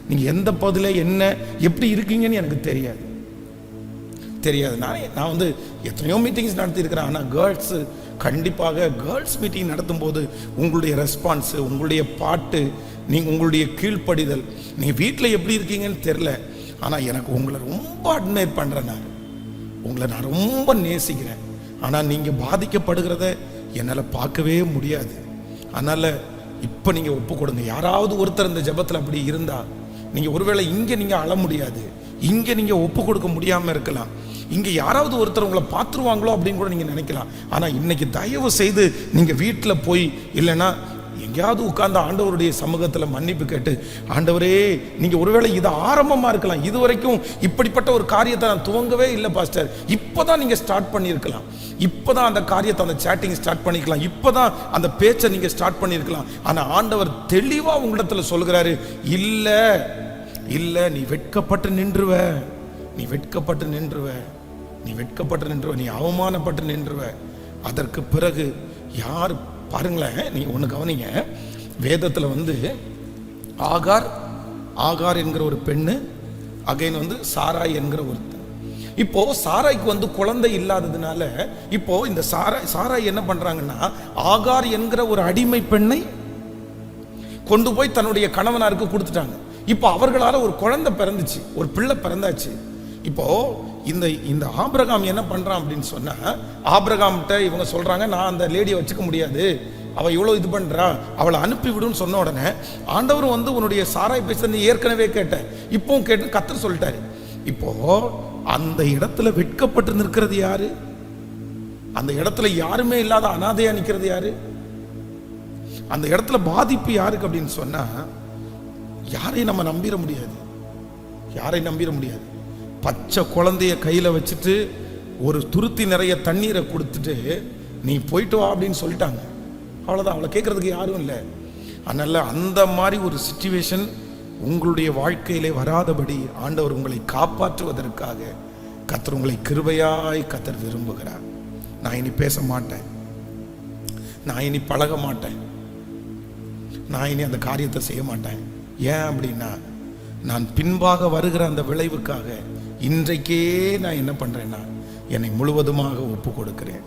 நீங்க எந்த பகுதியில் என்ன எப்படி இருக்கீங்கன்னு எனக்கு தெரியாது. நான் வந்து எத்தனையோ மீட்டிங்ஸ் நடத்தியிருக்கிறேன். ஆனால் கேர்ள்ஸு கண்டிப்பாக கேர்ள்ஸ் மீட்டிங் நடத்தும் போது உங்களுடைய ரெஸ்பான்ஸு, உங்களுடைய பாட்டு, நீங்கள் உங்களுடைய கீழ்ப்படிதல், நீங்கள் வீட்டில் எப்படி இருக்கீங்கன்னு தெரில. ஆனால் எனக்கு உங்களை ரொம்ப அட்மையர் பண்ணுறேன், உங்களை நான் ரொம்ப நேசிக்கிறேன். ஆனால் நீங்கள் பாதிக்கப்படுகிறத என்னால் பார்க்கவே முடியாது. அதனால் இப்போ நீங்கள் ஒப்பு கொடுங்க. யாராவது ஒருத்தர் இந்த ஜெபத்தில் அப்படி இருந்தால், நீங்கள் ஒருவேளை இங்கே நீங்கள் அழ முடியாது, இங்கே நீங்கள் ஒப்பு கொடுக்க முடியாமல் இருக்கலாம், இங்கே யாராவது ஒருத்தர் உங்களை பார்த்துருவாங்களோ அப்படின்னு கூட நீங்கள் நினைக்கலாம். ஆனால் இன்னைக்கு தயவு செய்து நீங்கள் வீட்டில் போய் இல்லைன்னா எங்கேயாவது உட்கார்ந்து ஆண்டவருடைய சமூகத்தில் மன்னிப்பு கேட்டு, ஆண்டவரே, நீங்கள் ஒருவேளை இது ஆரம்பமாக இருக்கலாம், இது வரைக்கும் இப்படிப்பட்ட ஒரு காரியத்தை நான் துவங்கவே இல்லை பாஸ்டர், இப்போ தான் நீங்கள் ஸ்டார்ட் பண்ணியிருக்கலாம், இப்போ தான் அந்த காரியத்தை, அந்த சேட்டிங் ஸ்டார்ட் பண்ணிக்கலாம், இப்போ தான் அந்த பேச்சை நீங்கள் ஸ்டார்ட் பண்ணியிருக்கலாம். ஆனால் ஆண்டவர் தெளிவாக உங்களிடத்தில் சொல்கிறாரு, இல்லை இல்லை, நீ வெட்கப்பட்டு நின்றுவ, நீ வெட்கப்பட்டு நின்றுவ, நீ வெட்கப்பட்டு நின்றுவ, நீ அவமானப்பட்டு நின்றுவ. அதற்கு பிறகு யார் பாருங்களேன், நீ ஒன்று கவனிங்க. வேதத்தில் வந்து ஆகார் என்கிற ஒரு பெண்ணு, அகைன் வந்து சாராய் என்கிற ஒருத்தன். இப்போ சாராய்க்கு வந்து குழந்தை இல்லாததுனால இப்போ இந்த சாராய் என்ன பண்றாங்கன்னா, ஆகார் என்கிற ஒரு அடிமை பெண்ணை கொண்டு போய் தன்னுடைய கணவனாருக்கு கொடுத்துட்டாங்க. இப்போ அவர்களால் ஒரு குழந்தை பிறந்துச்சு, ஒரு பிள்ளை பிறந்தாச்சு. இப்போ இந்த ஆபிரகாம் என்ன பண்றான் அப்படின்னு சொன்னா, ஆபிரகாம்கிட்ட இவங்க சொல்றாங்க, நான் அந்த லேடியை வச்சுக்க முடியாது, அவள் இவ்வளோ இது பண்றா, அவளை அனுப்பி விடுன்னு சொன்ன உடனே ஆண்டவரும் வந்து உன்னுடைய சாராய் பேசுறது ஏற்கனவே கேட்டேன், இப்பவும் கேட்டு கர்த்தர் சொல்லிட்டாரு. இப்போ அந்த இடத்துல வெட்கப்பட்டு நிற்கிறது யாரு? அந்த இடத்துல யாருமே இல்லாத அனாதையா நிற்கிறது யாரு? அந்த இடத்துல பாதிப்பு யாருக்கு அப்படின்னு சொன்னா, யாரையும் நம்ம நம்பிட முடியாது, யாரையும் நம்பிட முடியாது. பச்சை குழந்தைய கையில் வச்சுட்டு ஒரு துருத்தி நிறைய தண்ணீரை கொடுத்துட்டு நீ போயிட்டு வா அப்படின்னு சொல்லிட்டாங்க. அவ்வளோதான், அவளை கேட்கறதுக்கு யாரும் இல்லை. அதனால அந்த மாதிரி ஒரு சிச்சுவேஷன் உங்களுடைய வாழ்க்கையிலே வராதபடி ஆண்டவர் உங்களை காப்பாற்றுவதற்காக கர்த்தர் உங்களை கிருபையாய் கர்த்தர் விரும்புகிறார். நான் இனி பேச மாட்டேன், நான் இனி பழக மாட்டேன், நான் இனி அந்த காரியத்தை செய்ய மாட்டேன். ஏன் அப்படின்னா, நான் பின்பாக வருகிற அந்த விளைவுக்காக இன்றைக்கே நான் என்ன பண்றேன்னா, என்னை முழுவதுமாக ஒப்பு கொடுக்கிறேன்.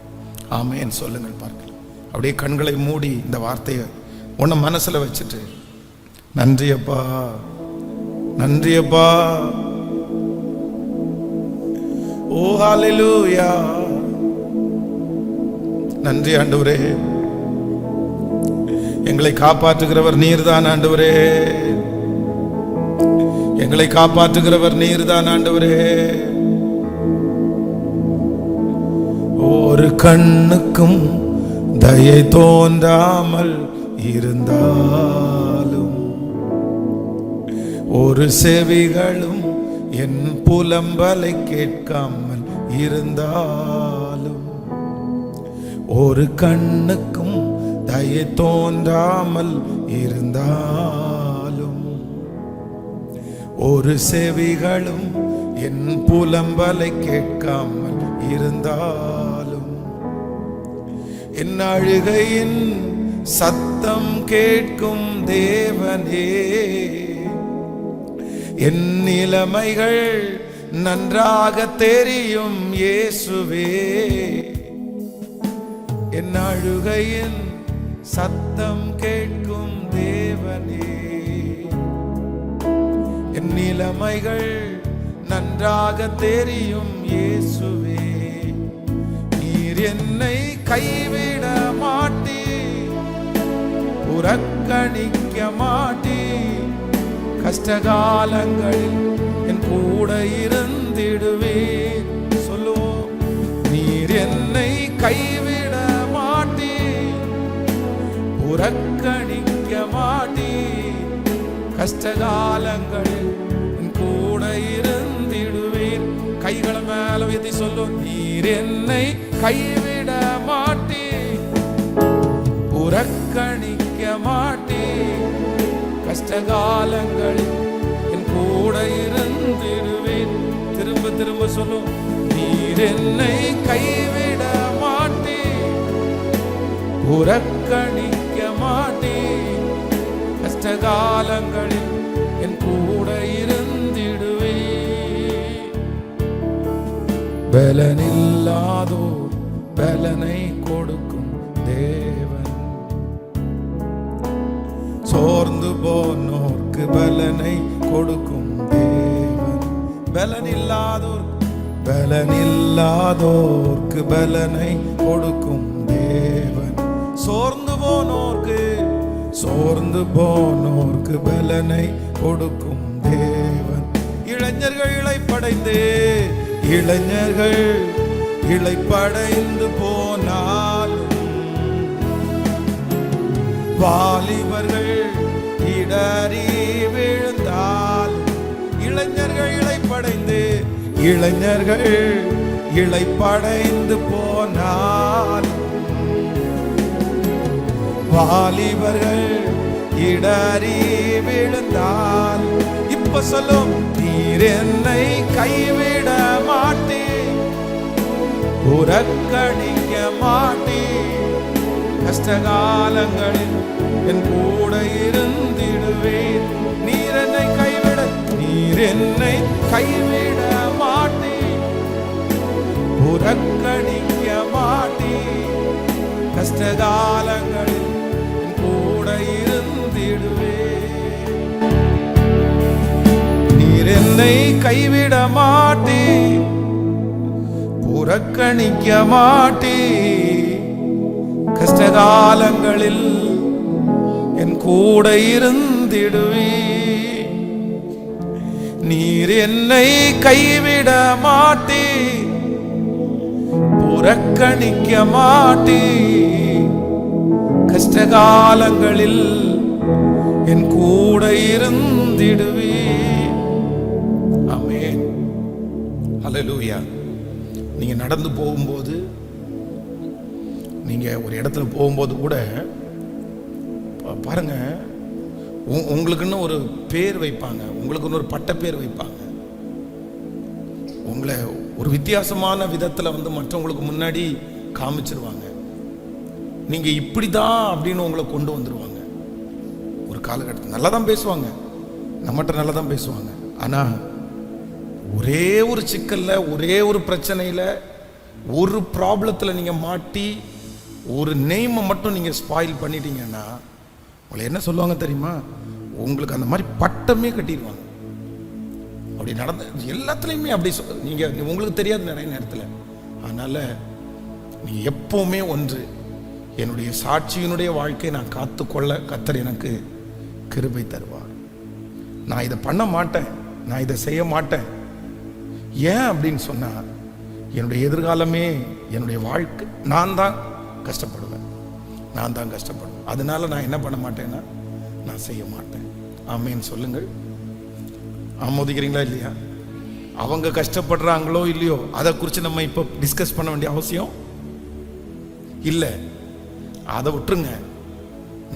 ஆமென் சொல்லுங்கள் பார்க்கலாம். அப்படியே கண்களை மூடி இந்த வார்த்தையை உன்னை மனசுல வச்சுட்டு, நன்றி அப்பா, நன்றி அப்பா, ஓ ஹல்லேலூயா, நன்றி ஆண்டவரே, எங்களை காப்பாற்றுகிறவர் நீர்தான் ஆண்டவரே. எங்களை காப்பாற்றுகிறவர் நீர்தான் ஆண்டவரே. ஒரு கண்ணுக்கும் தயை தோன்றாமல் இருந்தாலும், ஒரு செவிகளும் என் புலம்பலை கேட்காமல் இருந்தாலும், ஒரு கண்ணுக்கும் தயை தோன்றாமல் இருந்தாலும், ஒரு செவிகளும் என் புலம்பலை கேட்காமல் இருந்தாலும், என் அழுகையின் சத்தம் கேட்கும் தேவனே, என் நிலைமைகள் நன்றாக தெரியும் இயேசுவே. என் அழுகையின் சத்தம் கேட்கும் தேவனே, என் நிலைமைகள் நன்றாக தெரியும் இயேசுவே. நீர் என்னை கைவிட மாட்டீர், புறக்கணிக்க மாட்டீர். கஷ்டகாலங்களில் என் கூட இருந்திடுவீர். சொல்லுவோம். நீர் என்னை கைவிட மாட்டீர், புறக்கணிக்க மாட்டீர். கஷ்டகாலங்களில் என் கூட இருந்திடுவீர். கைகளை மேல உயர்த்தி சொல்லும். நீர் என்னை கைவிட மாட்டீர், புறக்கணிக்க மாட்டீர். கஷ்டகாலங்களில் என் கூட இருந்திடுவேன். திரும்ப திரும்ப சொல்லும். நீர் என்னை கைவிட மாட்டீர், புறக்கணிக்க மாட்டீர். கஷ்டகாலங்களில் என் கூட இருந்திடுவேன். பலனில்லாதோர் பலனை கொடுக்கும் தேவன், சோர்ந்து போனோர்க்கு பலனை கொடுக்கும் தேவன். பலனில்லாதோர்க்கு பலனை கொடுக்கும் தேவன். சோர்ந்து போனோர்க்கு பலனை கொடுக்கும் தேவன். இளைஞர்கள் இளைப்படைந்து போனாலும், வாலிபர்கள் இடறி விழுந்தால், இளைஞர்கள் இளைப்படைந்து போனால், வாலிபர்கள் இடறி விழுந்தால், இப்ப சொல்லும். நீர் என்னை கைவிட மாட்டீர், புறக்கணிக்க மாட்டீர். கஷ்டகாலங்களில் என் கூட இருந்திடுவேன். நீர் என்னை கைவிட மாட்டீர், புறக்கணிக்க மாட்டீர். கஷ்டகாலங்களில் என் கூட இருந்திடுவேன். நீர் என்னை கைவிட மாட்டீர், புறக்கணிக்க மாட்டீர். கஷ்டகாலங்களில் என் கூட இருந்திடுவீர். நீர் என்னை கைவிட மாட்டீர், புறக்கணிக்க மாட்டீர். கஷ்டகாலங்களில் என் கூட இருந்திடுவீர். ஆமென். ஹல்லேலூயா. நீங்க நடந்து போகும்போது, நீங்க ஒரு இடத்துல போகும்போது கூட பாருங்க, உங்களுக்குன்னு ஒரு பேர் வைப்பாங்க, உங்களுக்குன்னு ஒரு பட்ட பேர் வைப்பாங்க. உங்களை ஒரு வித்தியாசமான விதத்துல மற்றவங்களுக்கு முன்னாடி காமிச்சிருவாங்க. நீங்க இப்படிதான் அப்படின்னு உங்களை கொண்டு வந்துருவாங்க. ஒரு காலகட்டத்தில் நல்லா தான் பேசுவாங்க, நம்மகிட்ட நல்லா தான் பேசுவாங்க. ஆனா ஒரே ஒரு சிக்கல்ல, ஒரே ஒரு பிரச்சனையில, ஒரு ப்ராப்ளத்துல நீங்க மாட்டி ஒரு நெய்மை மட்டும் நீங்க ஸ்பாயில் பண்ணிட்டீங்கன்னா, உங்களை என்ன சொல்லுவாங்க தெரியுமா? உங்களுக்கு அந்த மாதிரி பட்டமே கட்டிடுவாங்க. அப்படி நடந்த எல்லாத்துலேயுமே அப்படி நீங்க உங்களுக்கு தெரியாது நிறைய நேரத்தில். அதனால நீங்க எப்பவுமே ஒன்று, என்னுடைய சாட்சியினுடைய வாழ்க்கையை நான் காத்துக்கொள்ள கர்த்தர் எனக்கு கிருபை தருவார். நான் இதை பண்ண மாட்டேன், நான் இதை செய்ய மாட்டேன். ஏன் அப்படின்னு சொன்னா, என்னுடைய எதிர்காலமே, என்னுடைய வாழ்க்கை, நான் தான் கஷ்டப்படுவேன். அதனால நான் என்ன பண்ண மாட்டேன்னா, நான் செய்ய மாட்டேன். ஆமேன்னு சொல்லுங்கள். ஆமோதிக்கிறீங்களா இல்லையா? அவங்க கஷ்டப்படுறாங்களோ இல்லையோ, அதை குறித்து நம்ம இப்போ டிஸ்கஸ் பண்ண வேண்டிய அவசியம் இல்லை. அதை விட்டுருங்க.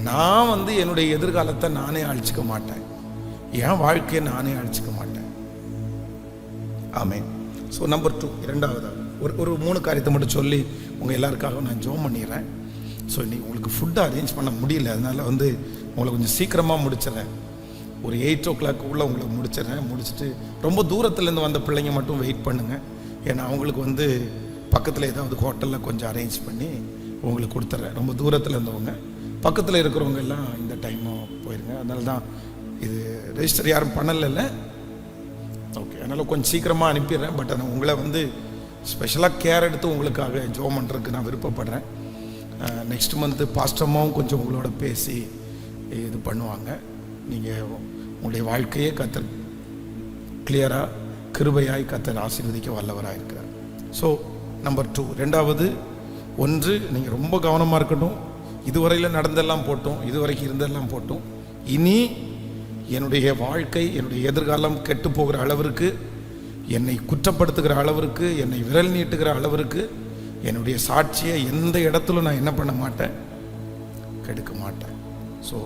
நான் என்னுடைய எதிர்காலத்தை நானே அழிச்சிக்க மாட்டேன், என் வாழ்க்கையை நானே அழிச்சிக்க மாட்டேன். ஆமேன். ஸோ நம்பர் 2, இரண்டாவதாக ஒரு 3 காரியத்தை மட்டும் சொல்லி உங்கள் எல்லாருக்காக நான் ஜோம் பண்ணிடுறேன். ஸோ இன்னைக்கு உங்களுக்கு ஃபுட்டு அரேஞ்ச் பண்ண முடியல, அதனால் உங்களை கொஞ்சம் சீக்கிரமாக முடிச்சிடறேன். ஒரு 8 o'clock உங்களை முடிச்சிடறேன். முடிச்சுட்டு ரொம்ப தூரத்துலேருந்து வந்த பிள்ளைங்க மட்டும் வெயிட் பண்ணுங்கள். ஏன்னா அவங்களுக்கு பக்கத்தில் ஏதாவது ஹோட்டலில் கொஞ்சம் அரேஞ்ச் பண்ணி உங்களுக்கு கொடுத்துட்றேன். ரொம்ப தூரத்தில் இருந்தவங்க, பக்கத்தில் இருக்கிறவங்க எல்லாம் இந்த டைமும் போயிருங்க. அதனால தான் இது ரெஜிஸ்டர் யாரும் பண்ணலைல்ல, ஓகே. அதனால் கொஞ்சம் சீக்கிரமாக அனுப்பிடுறேன். பட் ஆனால் உங்களை ஸ்பெஷலாக கேர் எடுத்து உங்களுக்காக ஜோம் பண்ணுறதுக்கு நான் விருப்பப்படுறேன். நெக்ஸ்ட் மந்த்து பாஸ்டம்மாவும் கொஞ்சம் உங்களோட பேசி இது பண்ணுவாங்க. நீங்கள் உங்களுடைய வாழ்க்கையே கர்த்தர் கிளியராக கிருபையாய் கர்த்தர் ஆசீர்வதிக்க வல்லவராக இருக்கிறார். ஸோ நம்பர் 2, ரெண்டாவது, ஒன்று, நீங்கள் ரொம்ப கவனமாக இருக்கட்டும். இதுவரையில் நடந்தெல்லாம் போட்டோம், இதுவரைக்கும் இருந்தெல்லாம் போட்டோம். இனி என்னுடைய வாழ்க்கை, என்னுடைய எதிர்காலம் கெட்டு போகிற அளவிற்கு, என்னை குற்றப்படுத்துகிற அளவிற்கு, என்னை விரல் நீட்டுகிற அளவிற்கு என்னுடைய சாட்சியை எந்த இடத்துல நான் என்ன பண்ண மாட்டேன், கெடுக்க மாட்டேன். ஸோ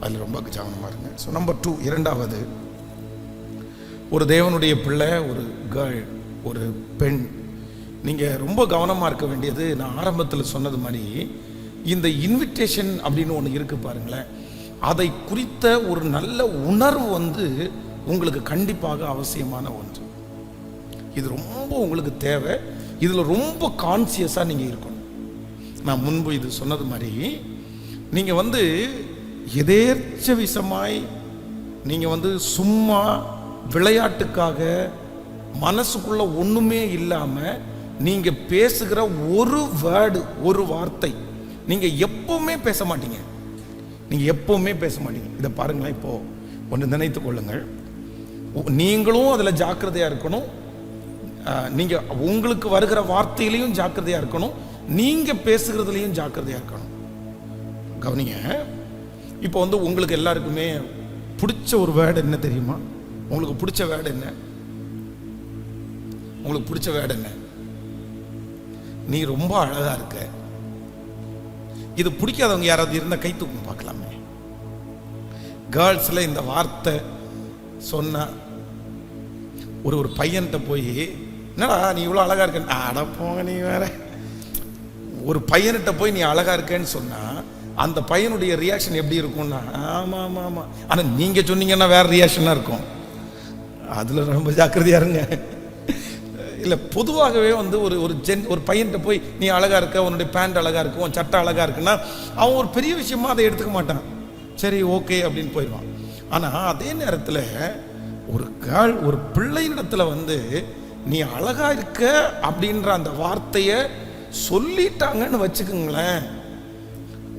அதில் ரொம்ப கவனமாக இருங்க. ஸோ நம்பர் 2, இரண்டாவது, ஒரு தேவனுடைய பிள்ளை, ஒரு கேர்ள், ஒரு பெண், நீங்கள் ரொம்ப கவனமாக இருக்க வேண்டியது, நான் ஆரம்பத்தில் சொன்னது மாதிரி, இந்த இன்விடேஷன் அப்படின்னு ஒன்று இருக்குது பாருங்களேன், அதை குறித்த ஒரு நல்ல உணர்வு உங்களுக்கு கண்டிப்பாக அவசியமான ஒன்று. இது ரொம்ப உங்களுக்கு தேவை. இதில் ரொம்ப கான்சியஸாக நீங்கள் இருக்கணும். நான் முன்பு இது சொன்னது மாதிரி, நீங்கள் எதேர்ச்ச விஷமாய் நீங்கள் சும்மா விளையாட்டுக்காக மனசுக்குள்ள ஒன்றுமே இல்லாமல் நீங்கள் பேசுகிற ஒரு வேர்டு, ஒரு வார்த்தை நீங்கள் எப்பவுமே பேச மாட்டீங்க. இதை பாருங்களேன். இப்போது ஒன்று நினைத்து கொள்ளுங்கள், நீங்களும் அதில் ஜாக்கிரதையாக இருக்கணும். நீங்கள் உங்களுக்கு வருகிற வார்த்தையிலையும் ஜாக்கிரதையாக இருக்கணும், நீங்கள் பேசுகிறதுலையும் ஜாக்கிரதையாக இருக்கணும். கவனிங்க. இப்போ உங்களுக்கு எல்லாருக்குமே பிடிச்ச ஒரு வேர்டு என்ன தெரியுமா? உங்களுக்கு பிடிச்ச வேர்டு என்ன? நீ ரொம்ப அழகா இருக்க. இது பிடிக்காதவங்க யாராவது இருந்தால் கை தூக்கம் பார்க்கலாமே. கேர்ள்ஸில் இந்த வார்த்தை சொன்ன ஒரு பையன்கிட்ட போய், என்னடா நீ இவ்வளோ அழகா இருக்கேன்னு, அட போங்க நீ வேற. ஒரு பையன்கிட்ட போய் நீ அழகா இருக்கேன்னு சொன்னா அந்த பையனுடைய ரியாக்ஷன் எப்படி இருக்கும்னா, ஆமாம் ஆமாம் ஆமாம். ஆனால் நீங்கள் சொன்னீங்கன்னா வேற ரியாக்ஷனாக இருக்கும். அதில் ரொம்ப ஜாக்கிரதையாக இருங்க. இல்லை, பொதுவாகவே ஒரு பையன்கிட்ட போய் நீ அழகா இருக்க, உன்னுடைய பேண்ட் அழகா இருக்கு, உன் சட்டை அழகா இருக்குன்னா அவன் ஒரு பெரிய விஷயமா அதை எடுத்துக்க மாட்டான். சரி ஓகே அப்படின்னு போயிடுவான். ஆனால் அதே நேரத்தில் ஒரு கேர்ள், ஒரு பிள்ளையிடத்துல நீ அழகா இருக்க அப்படின்ற அந்த வார்த்தையை சொல்லிட்டாங்கன்னு வச்சுக்கோங்களேன்,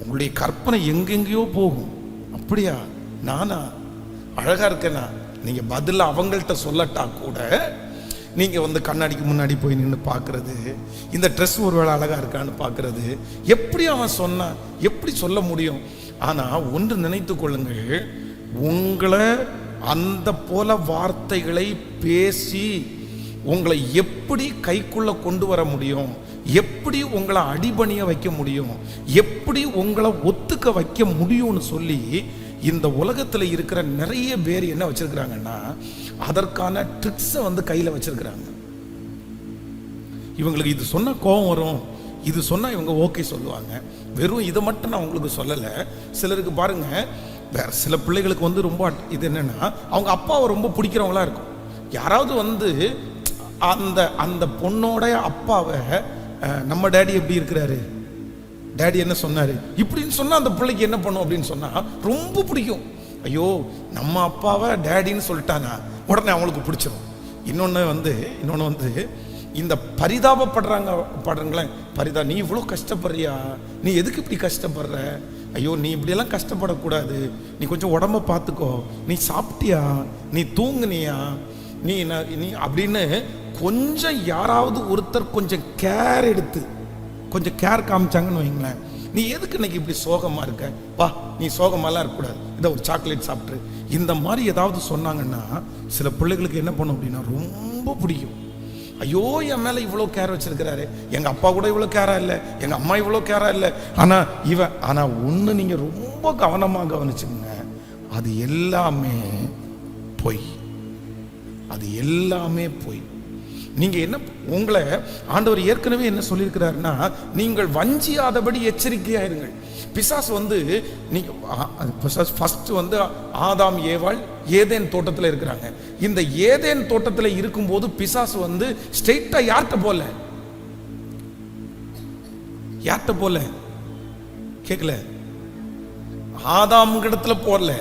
உங்களுடைய கற்பனை எங்கெங்கேயோ போகும். அப்படியா, நானா அழகா இருக்கேனா? நீங்க பதில் அவங்கள்ட்ட சொல்லட்டா கூட நீங்க கண்ணாடிக்கு முன்னாடி போய் நின்று பார்க்கறது, இந்த ட்ரெஸ் ஒருவேளை அழகா இருக்கான்னு பார்க்கறது, எப்படி அவன் சொன்னா எப்படி சொல்ல முடியும்? ஆனா ஒன்று நினைத்து கொள்ளுங்கள், உங்களை அந்த போல வார்த்தைகளை பேசி உங்களை எப்படி கைக்குள்ள கொண்டு வர முடியும், எப்படி உங்களை அடிபணிய வைக்க முடியும், எப்படி உங்களை ஒத்துக்க வைக்க முடியும்னு சொல்லி இந்த உலகத்தில் இருக்கிற நிறைய பேர் என்ன வச்சிருக்கிறாங்கன்னா, அதற்கான ட்ரிக்ஸை கையில் வச்சிருக்கிறாங்க. இவங்களுக்கு இது சொன்ன கோபம் வரும், இது சொன்னால் இவங்க ஓகே சொல்லுவாங்க. வெறும் இதை மட்டும் நான் உங்களுக்கு சொல்லலை. சிலருக்கு பாருங்க, வேற சில பிள்ளைகளுக்கு ரொம்ப இது என்னன்னா, அவங்க அப்பாவை ரொம்ப பிடிக்கிறவங்களா இருக்கும். யாராவது அந்த அந்த பொண்ணோட அப்பாவை, நம்ம டேடி எப்படி இருக்கிறாரு, டேடி என்ன சொன்னாரு இப்படின்னு சொன்னா அந்த பிள்ளைக்கு என்ன பண்ணும் அப்படின்னு சொன்னா ரொம்ப பிடிக்கும். ஐயோ நம்ம அப்பாவை டேடின்னு சொல்லிட்டானா உடனே அவங்களுக்கு பிடிச்சிடும். இன்னொன்று இந்த பரிதாபப்படுறாங்களே, நீ இவ்வளோ கஷ்டப்படுறியா, நீ எதுக்கு இப்படி கஷ்டப்படுற, ஐயோ நீ இப்படியெல்லாம் கஷ்டப்படக்கூடாது, நீ கொஞ்சம் உடம்ப பார்த்துக்கோ, நீ சாப்பிட்டியா, நீ தூங்குனியா, நீ அப்படின்னு கொஞ்சம் யாராவது ஒருத்தர் கொஞ்சம் கேர் எடுத்து கொஞ்சம் கேர் காமிச்சாங்கன்னு வைங்களேன், நீ எதுக்கு இன்னைக்கு இப்படி சோகமாக இருக்க, வா நீ சோகமாலாம் இருக்கக்கூடாது, இதை ஒரு சாக்லேட் சாப்பிட்ரு, இந்த மாதிரி ஏதாவது சொன்னாங்கன்னா சில பிள்ளைகளுக்கு என்ன பண்ணும் அப்படின்னா ரொம்ப பிடிக்கும். ஐயோ என் மேலே இவ்வளோ கேர் வச்சிருக்கிறாரு, எங்கள் அப்பா கூட இவ்வளோ கேரா இல்லை, எங்கள் அம்மா இவ்வளோ கேரா இல்லை, ஆனால் ஒன்று நீங்கள் ரொம்ப கவனமாக கவனிச்சுங்க, அது எல்லாமே பொய், அது எல்லாமே பொய். நீங்க என்ன, உங்களை ஆண்டவர் ஏற்கனவே என்ன சொல்லியிருக்கிறாருன்னா, நீங்கள் வஞ்சியாதபடி எச்சரிக்கையா இருங்கள். பிசாசு நீங்க ஃபர்ஸ்ட் ஆதாம் ஏவாள் ஏதேன் தோட்டத்தில் இருக்கிறாங்க. இந்த ஏதேன் தோட்டத்தில் இருக்கும்போது பிசாசு ஸ்ட்ரெயிட்டா யார்கிட்ட போல கேட்கல, ஆதாம் இடத்துல போறல,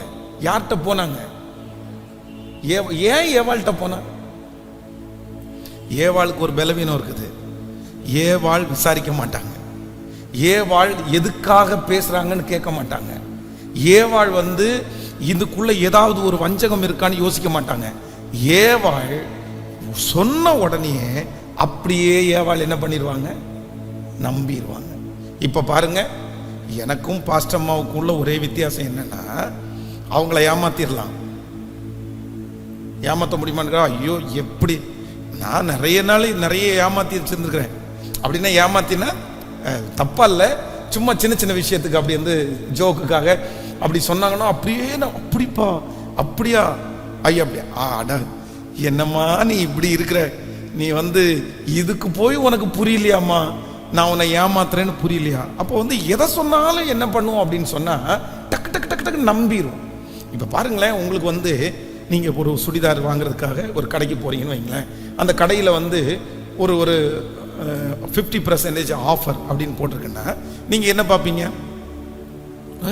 யார்கிட்ட போனாங்க, ஏன் ஏவாள்கிட்ட போனா? ஏவாளுக்கு ஒரு பலவீனம் இருக்குது, ஏவாள் விசாரிக்க மாட்டாங்க, ஏவாள் எதுக்காக பேசுறாங்கன்னு கேட்க மாட்டாங்க, ஏவாள் இதுக்குள்ள ஏதாவது ஒரு வஞ்சகம் இருக்கான்னு யோசிக்க மாட்டாங்க. ஏவாள் சொன்ன உடனே அப்படியே ஏவாள் என்ன பண்ணிடுவாங்க, நம்பிடுவாங்க. இப்ப பாருங்க, எனக்கும் பாஸ்டம்மாவுக்கும் உள்ள ஒரே வித்தியாசம் என்னன்னா, அவங்கள ஏமாத்திடலாம், ஏமாற்ற முடியுமான்னு, ஐயோ எப்படி, நான் நிறைய நாள் நிறைய ஏமாத்தி வச்சிருந்துருக்கிறேன். அப்படின்னா ஏமாத்தினா தப்பா இல்லை, சும்மா சின்ன சின்ன விஷயத்துக்கு அப்படி ஜோக்குக்காக அப்படி சொன்னாங்கன்னா அப்படியே நான் அப்படிப்பா அப்படியா ஐயா அப்படியா ஆடா என்னம்மா நீ இப்படி இருக்கிற, நீ இதுக்கு போய் உனக்கு புரியலையாம்மா, நான் உன்னை ஏமாத்துறேன்னு புரியலையா? அப்போ எதை சொன்னாலும் என்ன பண்ணுவோம் அப்படின்னு சொன்னா டக்கு டக்கு டக்கு டக்கு நம்பிடும். இப்போ பாருங்களேன், உங்களுக்கு நீங்கள் ஒரு சுடிதார் வாங்குறதுக்காக ஒரு கடைக்கு போகிறீங்கன்னு வைங்களேன், அந்த கடையில் ஒரு 50% ஆஃபர் அப்படின்னு போட்டிருக்குன்னா நீங்கள் என்ன பார்ப்பீங்க,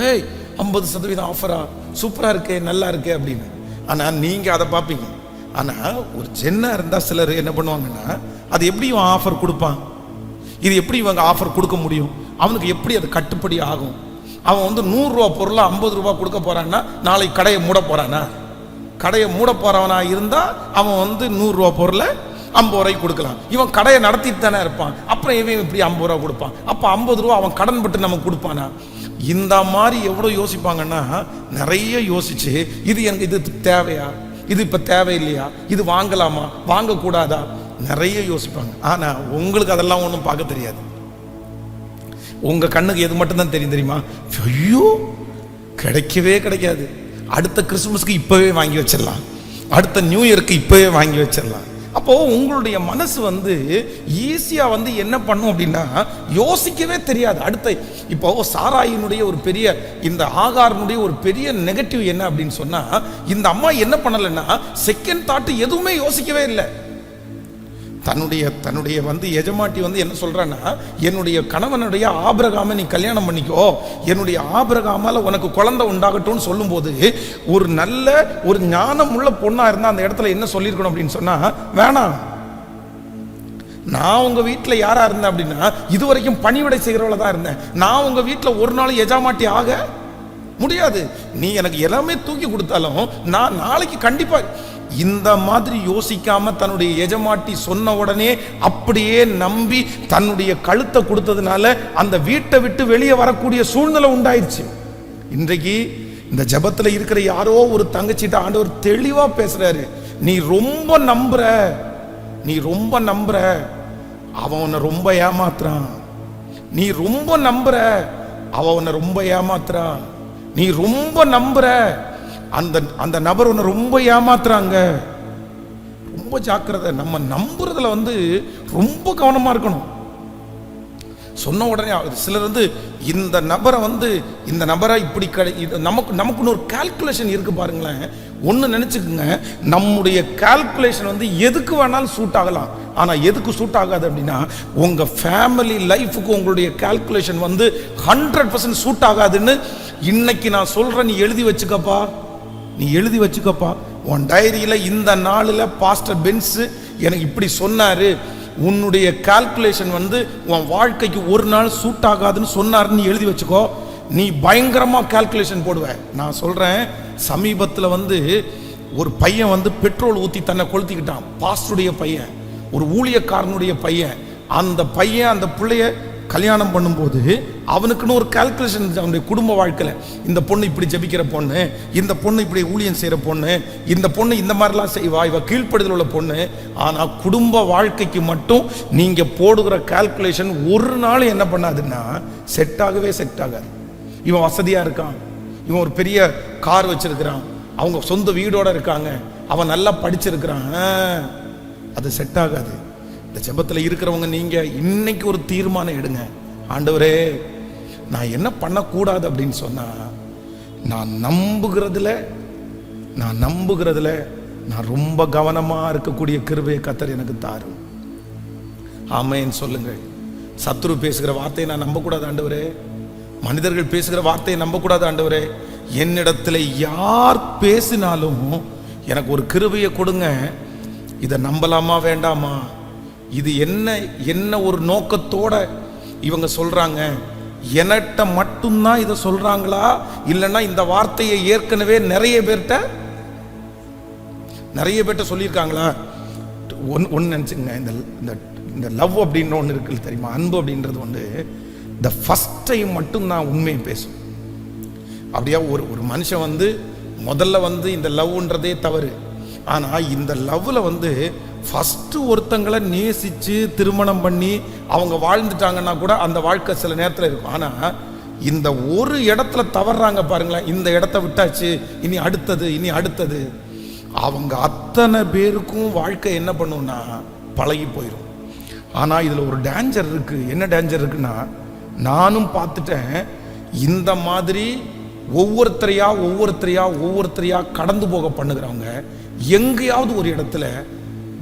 ஏய் 50% ஆஃபரா, சூப்பராக இருக்கே, நல்லா இருக்கே அப்படின்னு. ஆனால் நீங்கள் அதை பார்ப்பீங்க. ஆனால் ஒரு ஜென்னாக இருந்தால் சிலர் என்ன பண்ணுவாங்கன்னா, அது எப்படி இவன் ஆஃபர் கொடுப்பான், இது எப்படி இவங்க ஆஃபர் கொடுக்க முடியும், அவனுக்கு எப்படி அது கட்டுப்படி ஆகும், அவன் 100 ரூபா பொருளை 50 ரூபா கொடுக்க போகிறான்னா நாளைக்கு கடையை மூட போகிறானா? கடையை மூட போறவனா இருந்தா அவன் 100 ரூபா பொருளை 50 ரூபாய்க்கு கொடுக்கலாம். இவன் கடையை நடத்திட்டு தானே இருப்பான், அப்புறம் இவன் இப்படி 50 ரூபா கொடுப்பான், அப்ப 50 ரூபா அவன் கடன் பட்டு நமக்கு கொடுப்பானா? இந்த மாதிரி எவ்வளவு யோசிப்பாங்கன்னா, நிறைய யோசிச்சு இது தேவையா, இது இப்ப தேவையில்லையா, இது வாங்கலாமா வாங்கக்கூடாதா, நிறைய யோசிப்பாங்க. ஆனா உங்களுக்கு அதெல்லாம் ஒன்றும் பார்க்க தெரியாது. உங்க கண்ணுக்கு எது மட்டும்தான் தெரியுமா, ஐயோ கிடைக்கவே கிடைக்காது, அடுத்த கிறிஸ்துமஸ்க்கு இப்பவே வாங்கி வச்சிடலாம், அடுத்த நியூ இயருக்கு இப்பவே வாங்கி வச்சிடலாம். அப்போ உங்களுடைய மனசு ஈஸியா என்ன பண்ணும் அப்படின்னா, யோசிக்கவே தெரியாது. அடுத்த இப்போ சாராயினுடைய ஒரு பெரிய, இந்த ஆகாரனுடைய ஒரு பெரிய நெகட்டிவ் என்ன அப்படின்னு சொன்னா, இந்த அம்மா என்ன பண்ணலைன்னா செகண்ட் தாட் எதுவுமே யோசிக்கவே இல்லை. தன்னுடைய எஜமாட்டி என்ன சொல்றான்னா, என்னுடைய கணவனுடைய ஆபிரகாமை நீ கல்யாணம் பண்ணிக்கோ, என்னுடைய ஆபிரகாமால உனக்கு குழந்தை உண்டாகட்டும்னு சொல்லும் போது, ஒரு நல்ல ஒரு ஞானம் உள்ள பொண்ணா இருந்தா அந்த இடத்துல என்ன சொல்லியிருக்கணும் அப்படின்னு சொன்னா, வேணாம், நான் உங்க வீட்டில் யாரா இருந்தேன் அப்படின்னா இது வரைக்கும் பணிவிடை செய்கிறவள தான் இருந்தேன், நான் உங்க வீட்டில் ஒரு நாள் எஜமாட்டி ஆக முடியாது, நீ எனக்கு எல்லாமே தூக்கி கொடுத்தாலும் நான் நாளைக்கு கண்டிப்பா. இந்த மாதிரி யோசிக்காம தன்னுடைய எஜமாட்டி சொன்ன உடனே அப்படியே நம்பி தன்னுடைய கழுத்தை கொடுத்ததுனால அந்த வீட்டை விட்டு வெளியே வரக்கூடிய சூழ்நிலை உண்டாயிருச்சு. இன்றைக்கு இந்த ஜபத்துல இருக்கிற யாரோ ஒரு தங்கச்சிட்ட ஆண்டவர் தெளிவா பேசுறாரு, நீ ரொம்ப நம்புற, அவன் உன்னை ரொம்ப ஏமாத்துறான், நீ ரொம்ப நம்புற, அவன் உன்னை ரொம்ப ஏமாத்துறான், நீ ரொம்ப நம்புற, அந்த நபர் உன்னை ரொம்ப ஏமாத்துறாங்க. ரொம்ப ஜாக்கிரதை, நம்ம நம்புறதுல ரொம்ப கவனமா இருக்கணும். சொன்ன உடனே சிலர் இந்த நபரை இப்படி நமக்குன்னு ஒரு கால்குலேஷன் இருக்கு பாருங்களேன். ஒன்று நினைச்சுக்குங்க, நம்முடைய கால்குலேஷன் எதுக்கு வேணாலும் சூட் ஆகலாம், ஆனா எதுக்கு சூட் ஆகாது அப்படின்னா உங்க ஃபேமிலி லைஃபுக்கு உங்களுடைய கால்குலேஷன் 100% சூட் ஆகாதுன்னு இன்னைக்கு நான் சொல்றேன். நீ எழுதி வச்சுக்கப்பா, உன் டைரியில இந்த நாளில் பாஸ்டர் பென்ஸ் எனக்கு இப்படி சொன்னாரு, உன்னுடைய கால்குலேஷன் வந்து உன் வாழ்க்கைக்கு ஒரு நாள் சூட் ஆகாதுன்னு சொன்னாருன்னு எழுதி வச்சுக்கோ. நீ பயங்கரமா கால்குலேஷன் போடுவ. நான் சொல்றேன், சமீபத்தில் வந்து ஒரு பையன் வந்து பெட்ரோல் ஊற்றி தன்னை கொளுத்திக்கிட்டான். பாஸ்டருடைய பையன், ஒரு ஊழியக்காரனுடைய பையன். அந்த பையன் அந்த பிள்ளைய கல்யாணம் பண்ணும்போது அவனுக்குன்னு ஒரு கால்குலேஷன், அவனுடைய குடும்ப வாழ்க்கையில் இந்த பொண்ணு இப்படி ஜெபிக்கிற பொண்ணு, இந்த பொண்ணு இப்படி ஊழியம் செய்கிற பொண்ணு, இந்த பொண்ணு இந்த மாதிரிலாம் செய்வா, இவ கீழ்ப்படுதல் உள்ள பொண்ணு. ஆனால் குடும்ப வாழ்க்கைக்கு மட்டும் நீங்கள் போடுகிற கால்குலேஷன் ஒரு நாள் என்ன பண்ணாதுன்னா செட் ஆகாது. இவன் வசதியாக இருக்கான், இவன் ஒரு பெரிய கார் வச்சிருக்கிறான், அவங்க சொந்த வீடோட இருக்காங்க, அவன் நல்லா படிச்சிருக்கிறான், அது செட் ஆகாது. இந்த ஜெபத்தில் இருக்கிறவங்க நீங்க இன்னைக்கு ஒரு தீர்மானம் எடுங்க. ஆண்டவரே, நான் என்ன பண்ணக்கூடாது அப்படின்னு சொன்னா, நான் நம்புகிறதுல நான் ரொம்ப கவனமா இருக்கக்கூடிய கிருபையை கர்த்தர் எனக்கு தாரும். ஆமென் சொல்லுங்கள். சத்துரு பேசுகிற வார்த்தையை நான் நம்பக்கூடாது ஆண்டவரே, மனிதர்கள் பேசுகிற வார்த்தையை நம்பக்கூடாது ஆண்டவரே. என்னிடத்துல யார் பேசினாலும் எனக்கு ஒரு கிருபையை கொடுங்க. இதை நம்பலாமா வேண்டாமா, இது என்ன ஒரு நோக்கத்தோட இவங்க சொல்றாங்க, என்கிட்ட மட்டும்தான் இதை சொல்றாங்களா, இல்லைன்னா இந்த வார்த்தையை ஏற்கனவே நிறைய பேர்ட்ட சொல்லியிருக்காங்களா? ஒன்று நினச்சிங்க, இந்த லவ் அப்படின்னு ஒன்று இருக்கு தெரியுமா, அன்பு அப்படின்றது ஒன்று இந்த ஃபர்ஸ்ட் டைம் மட்டும் நான் உண்மையை பேசும். அப்படியா ஒரு மனுஷன் வந்து முதல்ல வந்து இந்த லவ்ன்றதே தவறு. ஆனால் இந்த லவ்ல வந்து ஃபஸ்ட்டு ஒருத்தங்களை நேசித்து திருமணம் பண்ணி அவங்க வாழ்ந்துட்டாங்கன்னா கூட அந்த வாழ்க்கை சில நேரத்தில் இருக்கும். ஆனால் இந்த ஒரு இடத்துல தவறுறாங்க பாருங்களேன், இந்த இடத்த விட்டாச்சு, இனி அடுத்தது, அவங்க அத்தனை பேருக்கும் வாழ்க்கை என்ன பண்ணுன்னா பழகி போயிடும். ஆனால் இதில் ஒரு டேஞ்சர் இருக்குது. என்ன டேஞ்சர் இருக்குன்னா, நானும் பார்த்துட்டேன், இந்த மாதிரி ஒவ்வொருத்தரையா கடந்து போக பண்ணுகிறவங்க எங்கேயாவது ஒரு இடத்துல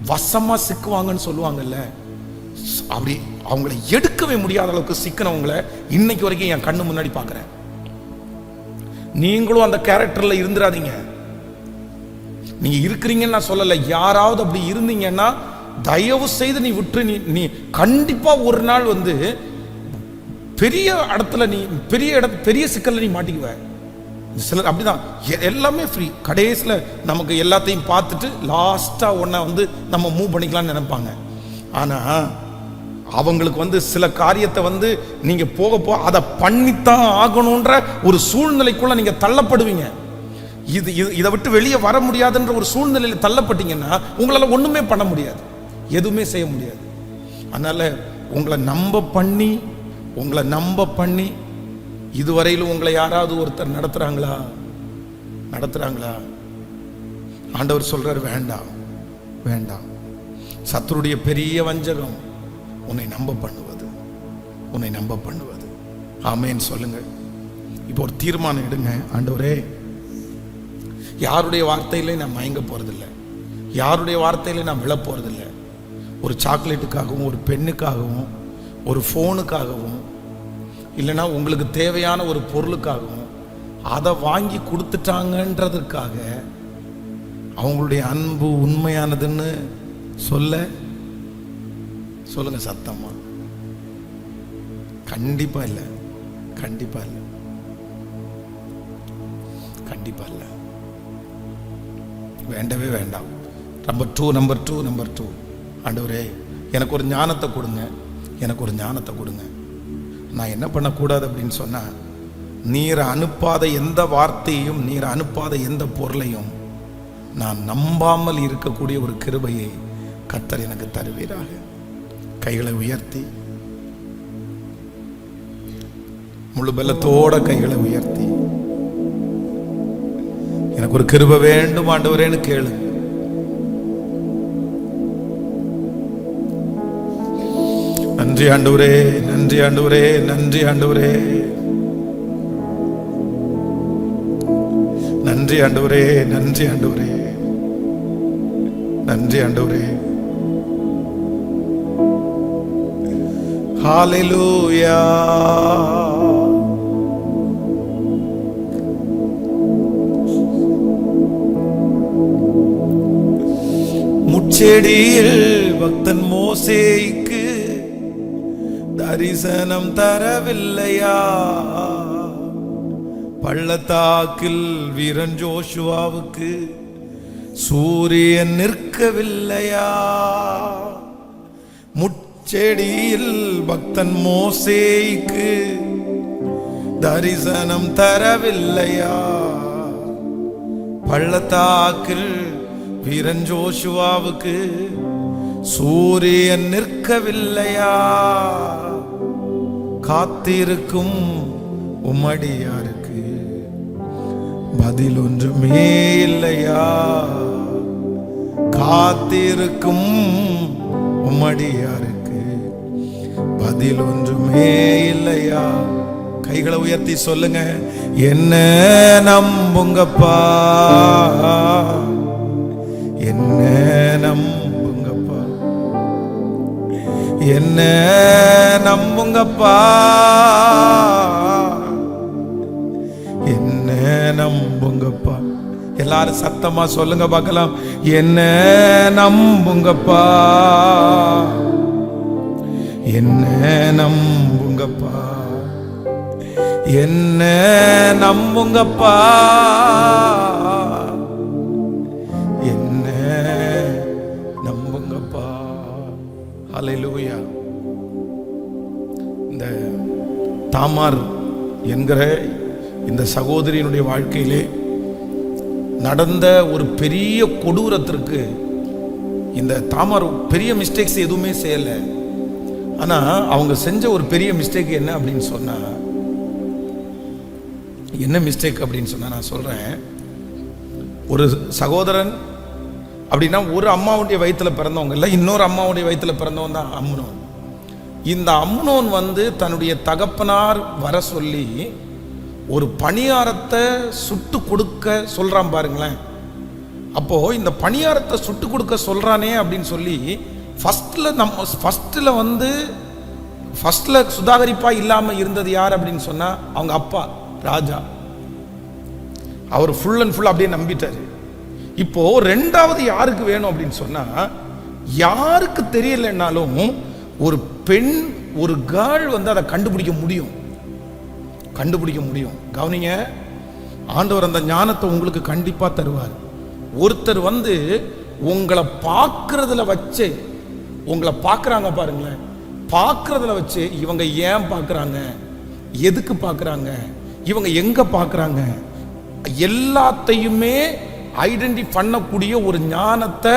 வசமா சிக்குவாங்கன்னு சொல்லுவாங்கல்ல, அப்படி அவங்களை எடுக்கவே முடியாத அளவுக்கு சிக்கனவங்களை இன்னைக்கு வரைக்கும் என் கண்ணு முன்னாடி பார்க்குறேன். நீங்களும் அந்த கேரக்டர்ல இருந்துடாதீங்க. நீங்க இருக்கிறீங்கன்னு நான் சொல்லலை, யாராவது அப்படி இருந்தீங்கன்னா தயவு செய்து நீ விட்டு, நீ கண்டிப்பா ஒரு நாள் வந்து பெரிய இடத்துல பெரிய சிக்கல்ல நீ மாட்டிக்குவ. சிலர் அப்படிதான், எல்லாமே ஃப்ரீ, கடைசியில் நமக்கு எல்லாத்தையும் பார்த்துட்டு லாஸ்டா ஒன்றை வந்து நம்ம மூவ் பண்ணிக்கலாம்னு நினைப்பாங்க. ஆனா அவங்களுக்கு வந்து சில காரியத்தை வந்து நீங்க போக அதை பண்ணித்தான் ஆகணும்ன்ற ஒரு சூழ்நிலைக்குள்ள நீங்க தள்ளப்படுவீங்க. இதை விட்டு வெளியே வர முடியாதுன்ற ஒரு சூழ்நிலையில தள்ளப்பட்டீங்கன்னா உங்களால ஒண்ணுமே பண்ண முடியாது, எதுவுமே செய்ய முடியாது. அதனால உங்களை நம்ப பண்ணி இதுவரையிலும் உங்களை யாராவது ஒருத்தர் நடத்துறாங்களா? ஆண்டவர் சொல்றாரு, வேண்டாம். சத்துருடைய பெரிய வஞ்சகம் உன்னை நம்ப பண்ணுவது. ஆமென் சொல்லுங்கள். இப்போ ஒரு தீர்மானம் எடுங்க. ஆண்டவரே, யாருடைய வார்த்தையில நான் மயங்க போறதில்லை, யாருடைய வார்த்தையில நான் விழ போறதில்லை. ஒரு சாக்லேட்டுக்காகவும், ஒரு பெண்ணுக்காகவும், ஒரு ஃபோனுக்காகவும், இல்லைன்னா உங்களுக்கு தேவையான ஒரு பொருளுக்காகவும் அதை வாங்கி கொடுத்துட்டாங்கன்றதுக்காக அவங்களுடைய அன்பு உண்மையானதுன்னு சொல்லுங்க சத்தமா. கண்டிப்பா இல்லை. வேண்டவே வேண்டாம். நம்பர் டூ ஆண்டவரே, எனக்கு ஒரு ஞானத்தை கொடுங்க. நான் என்ன பண்ணக்கூடாது அப்படின்னு சொன்னா, நீர் அனுப்பாத எந்த வார்த்தையும், நீர் அனுப்பாத எந்த பொருளையும் நான் நம்பாமல் இருக்கக்கூடிய ஒரு கிருபையை கர்த்தர் எனக்கு தருவீராக. கைகளை உயர்த்தி, முழு பலத்தோட கைகளை உயர்த்தி, எனக்கு ஒரு கிருபை வேண்டும் ஆண்டவரேன்னு கேளு. நன்றி ஆண்டவரே, நன்றி ஆண்டவரே, நன்றி ஆண்டவரே, நன்றி ஆண்டவரே, நன்றி ஆண்டவரே, நன்றி ஆண்டவரே. ஹல்லேலூயா. முச்செடியில் பக்தன் மோசேக்கு தரிசனம் தரவில்லையா? பள்ளத்தாக்கில் வீரன் ஜோஷுவாவுக்கு சூரியன் நிற்கவில்லையா? முட்செடியில் பக்தன் மோசேக்கு தரிசனம் தரவில்லையா? பள்ளத்தாக்கில் வீரன் ஜோஷுவாவுக்கு சூரியன் நிற்கவில்லையா? காத்திருக்கும் உம்மடியாருக்கு பதில் ஒன்றுமே இல்லையா? காத்திருக்கும் உம்மடியாருக்கு பதில் ஒன்றுமே இல்லையா? கைகளை உயர்த்தி சொல்லுங்க, என்ன நம்புங்கப்பா, என்ன நம்புங்கப்பா, என்ன நம்புங்கப்பா, என்ன நம்புங்கப்பா. எல்லாரும் சத்தமா சொல்லுங்க பார்க்கலாம், என்ன நம்புங்கப்பா, என்ன நம்புங்கப்பா, என்ன நம்புங்கப்பா, என்ன நம்புங்கப்பா. ஹல்லேலூயா. இந்த தாமார் என்கிற இந்த சகோதரியினுடைய வாழ்க்கையிலே நடந்த ஒரு பெரிய கொடூரத்திற்கு இந்த தாமார் பெரிய மிஸ்டேக்ஸ் எதுவுமே செய்யலை. ஆனால் அவங்க செஞ்ச ஒரு பெரிய மிஸ்டேக் என்ன அப்படின்னு சொன்னா, என்ன மிஸ்டேக் அப்படின்னு சொன்னா நான் சொல்றேன். ஒரு சகோதரன் அப்படின்னா ஒரு அம்மாவுடைய வயிற்றுல பிறந்தவங்க இல்லை, இன்னொரு அம்மாவுடைய வயிற்றுல பிறந்தவன் தான் அம்னோன். இந்த அம்னோன் தன்னுடைய தகப்பனார் வர சொல்லி ஒரு பணியாரத்தை சுட்டு கொடுக்க சொல்றான் பாருங்களேன். அப்போ இந்த பணியாரத்தை சுட்டு கொடுக்க சொல்றானே அப்படின்னு சொல்லி ஃபர்ஸ்ட்ல சுதாகரிப்பா இல்லாம இருந்தது யார் அப்படின்னு சொன்னா அவங்க அப்பா ராஜா. அவர் ஃபுல் அண்ட் ஃபுல் அப்படியே நம்பிட்டாரு. இப்போ ரெண்டாவது யாருக்கு வேணும் அப்படின்னு சொன்னா, யாருக்கு தெரியலன்னாலும் ஒரு பெண், ஒரு கேர்ள் அதை கண்டுபிடிக்க முடியும், கண்டுபிடிக்க முடியும். கவனிங்க, ஆண்டவர் அந்த ஞானத்தை உங்களுக்கு கண்டிப்பா தருவார். ஒருத்தர் உங்களை பார்க்கறதுல வச்சு, உங்களை பார்க்கறாங்க பாருங்களேன், பார்க்கறதுல வச்சு இவங்க ஏன் பார்க்கறாங்க, எதுக்கு பார்க்கறாங்க, இவங்க எங்க பார்க்கறாங்க, எல்லாத்தையுமே ஐடென்டிஃபை பண்ணக்கூடிய ஒரு ஞானத்தை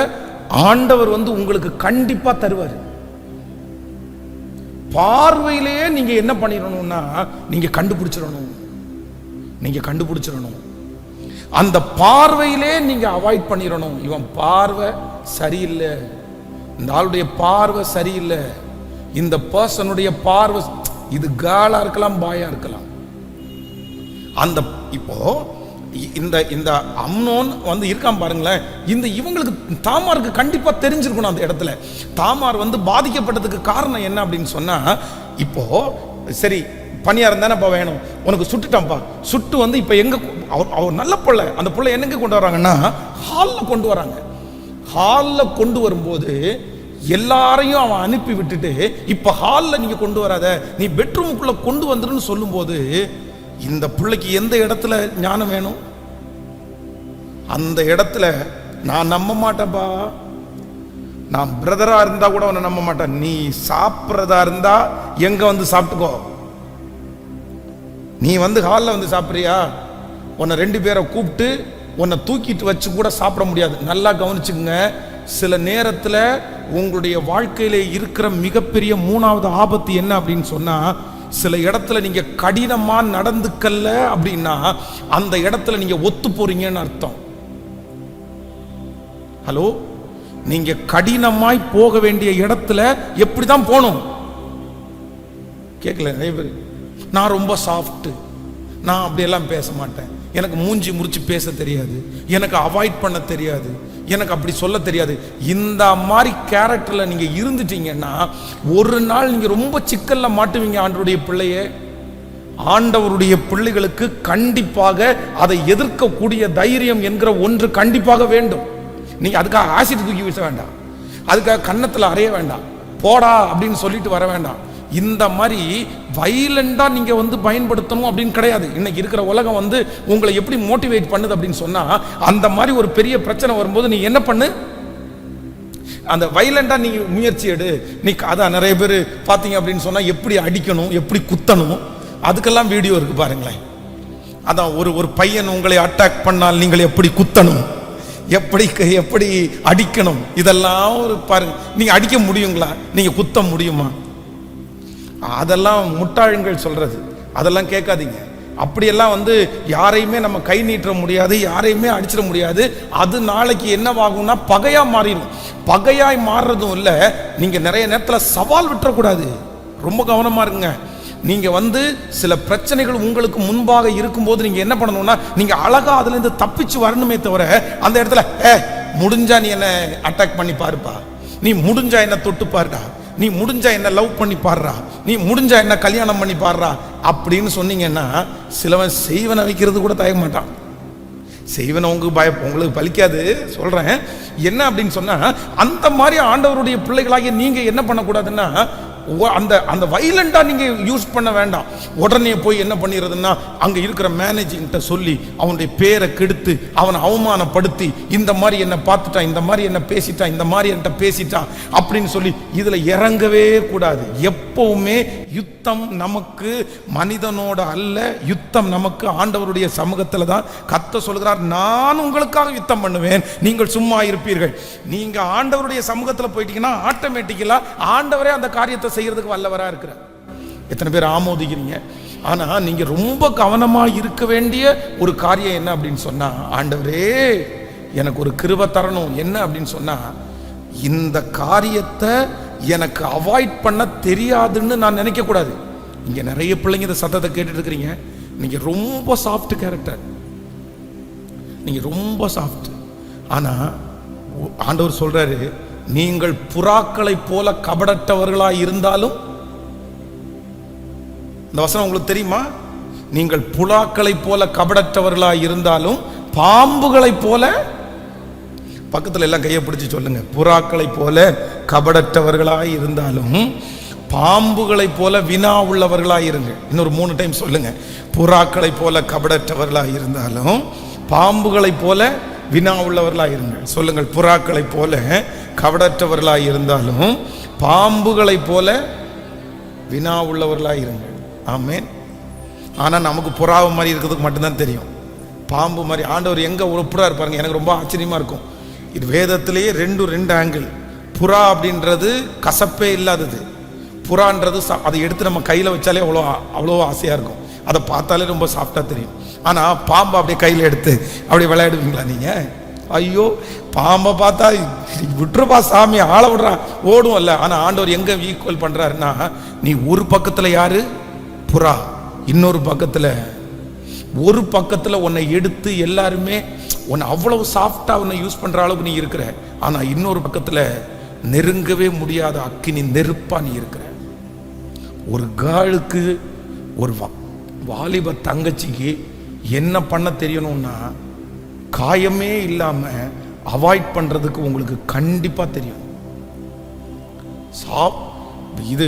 ஆண்டவர் உங்களுக்கு கண்டிப்பா தருவார். பார்வையிலேயே நீங்க என்ன பண்ணிடணும்னா, நீங்க கண்டுபிடிச்சிடணும், நீங்க கண்டுபிடிச்சிடணும். அந்த பார்வையிலே நீங்க அவாய்ட் பண்ணிடணும். இவன் பார்வை சரியில்லை, இந்த ஆளுடைய பார்வை சரியில்லை, இந்த பர்சனுடைய பார்வை, இது கேர்ளா இருக்கலாம், பாயா இருக்கலாம். அந்த இப்போ இந்த அம்னோன் இருக்கான் பாருங்களேன். இவங்களுக்கு தாமாருக்கு கண்டிப்பா தெரிஞ்சிருக்கணும் அந்த இடத்துல. தாமார் பாதிக்கப்பட்டதுக்கு காரணம் என்ன அப்படின்னு சொன்னா, இப்போ சரி பணியாரம் தானேப்பா வேணும், உனக்கு சுட்டுட்டான்ப்பா, சுட்டு இப்போ எங்க அவர் நல்ல பிள்ளை, அந்த பிள்ளை என்னங்க கொண்டு வராங்கன்னா ஹாலில் கொண்டு வராங்க. ஹாலில் கொண்டு வரும்போது எல்லாரையும் அவன் அனுப்பி விட்டுட்டு, இப்ப ஹாலில் நீங்க கொண்டு வராத, நீ பெட்ரூமுக்குள்ள கொண்டு வந்துருன்னு சொல்லும் போது இந்த பிள்ளைக்கு எந்த இடத்துல ஞானம் வேணும்? அந்த இடத்துல நான் நம்ப மாட்டேன்பா, நான் பிரதரா இருந்தா கூட உன்னை நம்ப மாட்டேன், நீ சாப்பிட்றதா இருந்தா எங்க சாப்பிட்டுக்கோ, நீ ஹாலில் சாப்பிட்றியா, உன்னை 2 பேரை கூப்பிட்டு உன்னை தூக்கிட்டு வச்சு கூட சாப்பிட முடியாது. நல்லா கவனிச்சுங்க, சில நேரத்தில் உங்களுடைய வாழ்க்கையில இருக்கிற மிகப்பெரிய 3வது ஆபத்து என்ன அப்படின்னு சொன்னா, சில இடத்துல நீங்க கடினமா நடந்துக்கல அப்படின்னா அந்த இடத்துல நீங்க ஒத்து போறீங்கன்னு அர்த்தம். ஹலோ, நீங்க கடினமாய் போக வேண்டிய இடத்துல எப்படிதான் போகணும்? கேட்கல நிறைய பேர், நான் ரொம்ப சாஃப்ட், நான் அப்படியெல்லாம் பேச மாட்டேன், எனக்கு மூஞ்சி முறிச்சு பேச தெரியாது, எனக்கு அவாய்ட் பண்ண தெரியாது, எனக்கு அப்படி சொல்ல தெரியாது. இந்த மாதிரி கேரக்டர்ல நீங்க இருந்துட்டீங்கன்னா ஒரு நாள் நீங்க ரொம்ப சிக்கல்ல மாட்டுவீங்க. ஆண்டவருடைய பிள்ளையே, ஆண்டவருடைய பிள்ளைகளுக்கு கண்டிப்பாக அதை எதிர்க்கக்கூடிய தைரியம் என்கிற ஒன்று கண்டிப்பாக வேண்டும். நீங்க அதுக்காக ஆசிட் தூக்கி வீச வேண்டாம். அதுக்காக கன்னத்தில் அறைய வேண்டாம், போடா அப்படின்னு சொல்லிட்டு வர வேண்டாம். இந்த மாதிரி வைலண்டா நீங்க வந்து பயன்படுத்தணும் அப்படின்னு கிடையாது. இன்னைக்கு இருக்கிற உலகம் வந்து உங்களை எப்படி மோட்டிவேட் பண்ணுது அப்படின்னு சொன்னா, அந்த மாதிரி ஒரு பெரிய பிரச்சனை வரும்போது நீ என்ன பண்ணு, அந்த வைலண்டா நீ முயற்சி எடு. நீ அதான் நிறைய பேர் பார்த்தீங்க அப்படின்னு சொன்னா எப்படி அடிக்கணும், எப்படி குத்தணும், அதுக்கெல்லாம் வீடியோ இருக்கு பாருங்களேன். அதான் ஒரு பையன் உங்களை அட்டாக் பண்ணால் நீங்கள் எப்படி குத்தணும், எப்படி அடிக்கணும், இதெல்லாம் ஒரு பாருங்க. நீங்க அடிக்க முடியுங்களா, நீங்க குத்த முடியுமா? அதெல்லாம் முட்டாள்கள் சொல்றது, அதெல்லாம் கேட்காதீங்க. அப்படியெல்லாம் வந்து யாரையுமே நம்ம கை நீட்ட முடியாது, யாரையுமே அடிச்சிட முடியாது. அது நாளைக்கு என்னவாகும்னா பகையா மாறிடும். பகையாய் மாறுறதும் இல்லை, நீங்க நிறைய நேரத்தில் சவால் விட்டுறக்கூடாது. ரொம்ப கவனமா இருங்க. நீங்க வந்து சில பிரச்சனைகள் உங்களுக்கு முன்பாக இருக்கும்போது நீங்க என்ன பண்ணணும்னா, நீங்க அழகா அதுல இருந்து தப்பிச்சு வரணுமே தவிர, அந்த இடத்துல முடிஞ்சா நீ என்ன அட்டாக் பண்ணி பாருப்பா, நீ முடிஞ்சா என்ன தொட்டு பாருடா, நீ முடிஞ்சா என்ன லவ் பண்ணி பாடுறா, நீ முடிஞ்சா என்ன கல்யாணம் பண்ணி பாடுறா அப்படின்னு சொன்னீங்கன்னா, சிலவன் செய்வனை வைக்கிறது கூட தயங்க மாட்டான். செய்வனை உங்களுக்கு பலிக்காது. சொல்றேன் என்ன அப்படின்னு சொன்னா, அந்த மாதிரி ஆண்டவருடைய பிள்ளைகளாகிய நீங்க என்ன பண்ணக்கூடாதுன்னா, அந்த வைலண்டா நீங்க யூஸ் பண்ண வேண்டாம். உடனே போய் என்ன பண்ணிடுறதுன்னா, அங்க இருக்கிற மேனேஜிங்கிட்ட சொல்லி அவனுடைய பேரை கெடுத்து அவனை அவமானப்படுத்தி, இந்த மாதிரி என்ன பார்த்துட்டான், இந்த மாதிரி என்ன பேசிட்டான், இந்த மாதிரி என்கிட்ட பேசிட்டான் அப்படின்னு சொல்லி இதுல இறங்கவே கூடாது. எப்பவுமே யுத்தம் நமக்கு மனிதனோட அல்ல, யுத்தம் நமக்கு ஆண்டவருடைய சமூகத்துல தான். கர்த்தர் சொல்கிறார், நான் உங்களுக்காக யுத்தம் பண்ணுவேன், நீங்கள் சும்மா இருப்பீர்கள். நீங்க ஆண்டவருடைய சமூகத்துல போயிட்டீங்கன்னா ஆட்டோமேட்டிக்கலா ஆண்டவரே அந்த காரியத்தை செய்யறதுக்கு வல்லவரா இருக்கிறார். எத்தனை பேர் ஆமோதிக்கிறீங்க? ஆனா நீங்க ரொம்ப கவனமா இருக்க வேண்டிய ஒரு காரியம் என்ன அப்படின்னு சொன்னா, ஆண்டவரே எனக்கு ஒரு கிருபை தரணும். என்ன அப்படின்னு சொன்னா, இந்த காரியத்தை எனக்கு அவாய்ட் பண்ண தெரியாதுன்னு நான் நினைக்க கூடாது. இங்க நிறைய பிள்ளைங்க இந்த சத்தத்தை கேட்டுட்டு இருக்கிறீங்க. நீங்க ரொம்ப சாஃப்ட் கேரக்டர், நீங்க ரொம்ப சாஃப்ட். ஆனா ஆண்டவர் சொல்றாரு, நீங்கள் புறாக்களை போல கபடற்றவர்களாய் இருந்தாலும், இந்த வசனம் உங்களுக்கு தெரியுமா? நீங்கள் புறாக்களை போல கபடற்றவர்களாய் இருந்தாலும் பாம்புகளை போல, பக்கத்துல எல்லாம் கையை பிடிச்சு சொல்லுங்க, புறாக்களை போல கபடற்றவர்களாய் இருந்தாலும் பாம்புகளை போல வினா உள்ளவர்களாய் இருங்க. இன்னொரு 3 டைம் சொல்லுங்க, புறாக்களை போல கபடற்றவர்களாய் இருந்தாலும் பாம்புகளை போல வினா உள்ளவர்களாய் இருங்க. சொல்லுங்கள், புறாக்களை போல கபடற்றவர்களாய் இருந்தாலும் பாம்புகளை போல வினா உள்ளவர்களாய் இருங்க. ஆமென். ஆனா நமக்கு புறாவு மாதிரி இருக்கிறதுக்கு மட்டும்தான் தெரியும். பாம்பு மாதிரி ஆண்டவர் எங்க புறா இருப்பாருங்க. எனக்கு ரொம்ப ஆச்சரியமா இருக்கும். இது வேதத்திலேயே 2 ஆங்கிள். புறா அப்படின்றது கசப்பே இல்லாதது. புறான்றது அதை எடுத்து நம்ம கையில வச்சாலே அவ்வளோ ஆசையா இருக்கும். அதை பார்த்தாலே ரொம்ப சாஃப்டா தெரியும். ஆனா பாம்பை அப்படியே கையில எடுத்து அப்படியே விளையாடுவீங்களா நீங்க? ஐயோ, பாம்பை பார்த்தா விட்டுருப்பா சாமி, ஆள விடுறா, ஓடும் அல்ல. ஆனா ஆண்டவர் எங்க ஈக்குவல் பண்றாருன்னா, நீ ஒரு பக்கத்துல யாரு புறா, இன்னொரு பக்கத்துல ஒரு பக்கத்துல உன்னை எடுத்து எல்லாருமே உன்னை அவ்வளவு சாஃப்டா உன்னை யூஸ் பண்ற அளவுக்கு நீ இருக்கிற. ஆனா இன்னொரு பக்கத்துல நெருங்கவே முடியாத அக்கினி நெருப்பா நீ இருக்கிற. ஒரு கேர்ளுக்கு, ஒரு வாலிப தங்கச்சிக்கு என்ன பண்ண தெரியணும்னா, காயமே இல்லாம அவாய்ட் பண்றதுக்கு உங்களுக்கு கண்டிப்பா தெரியும். இது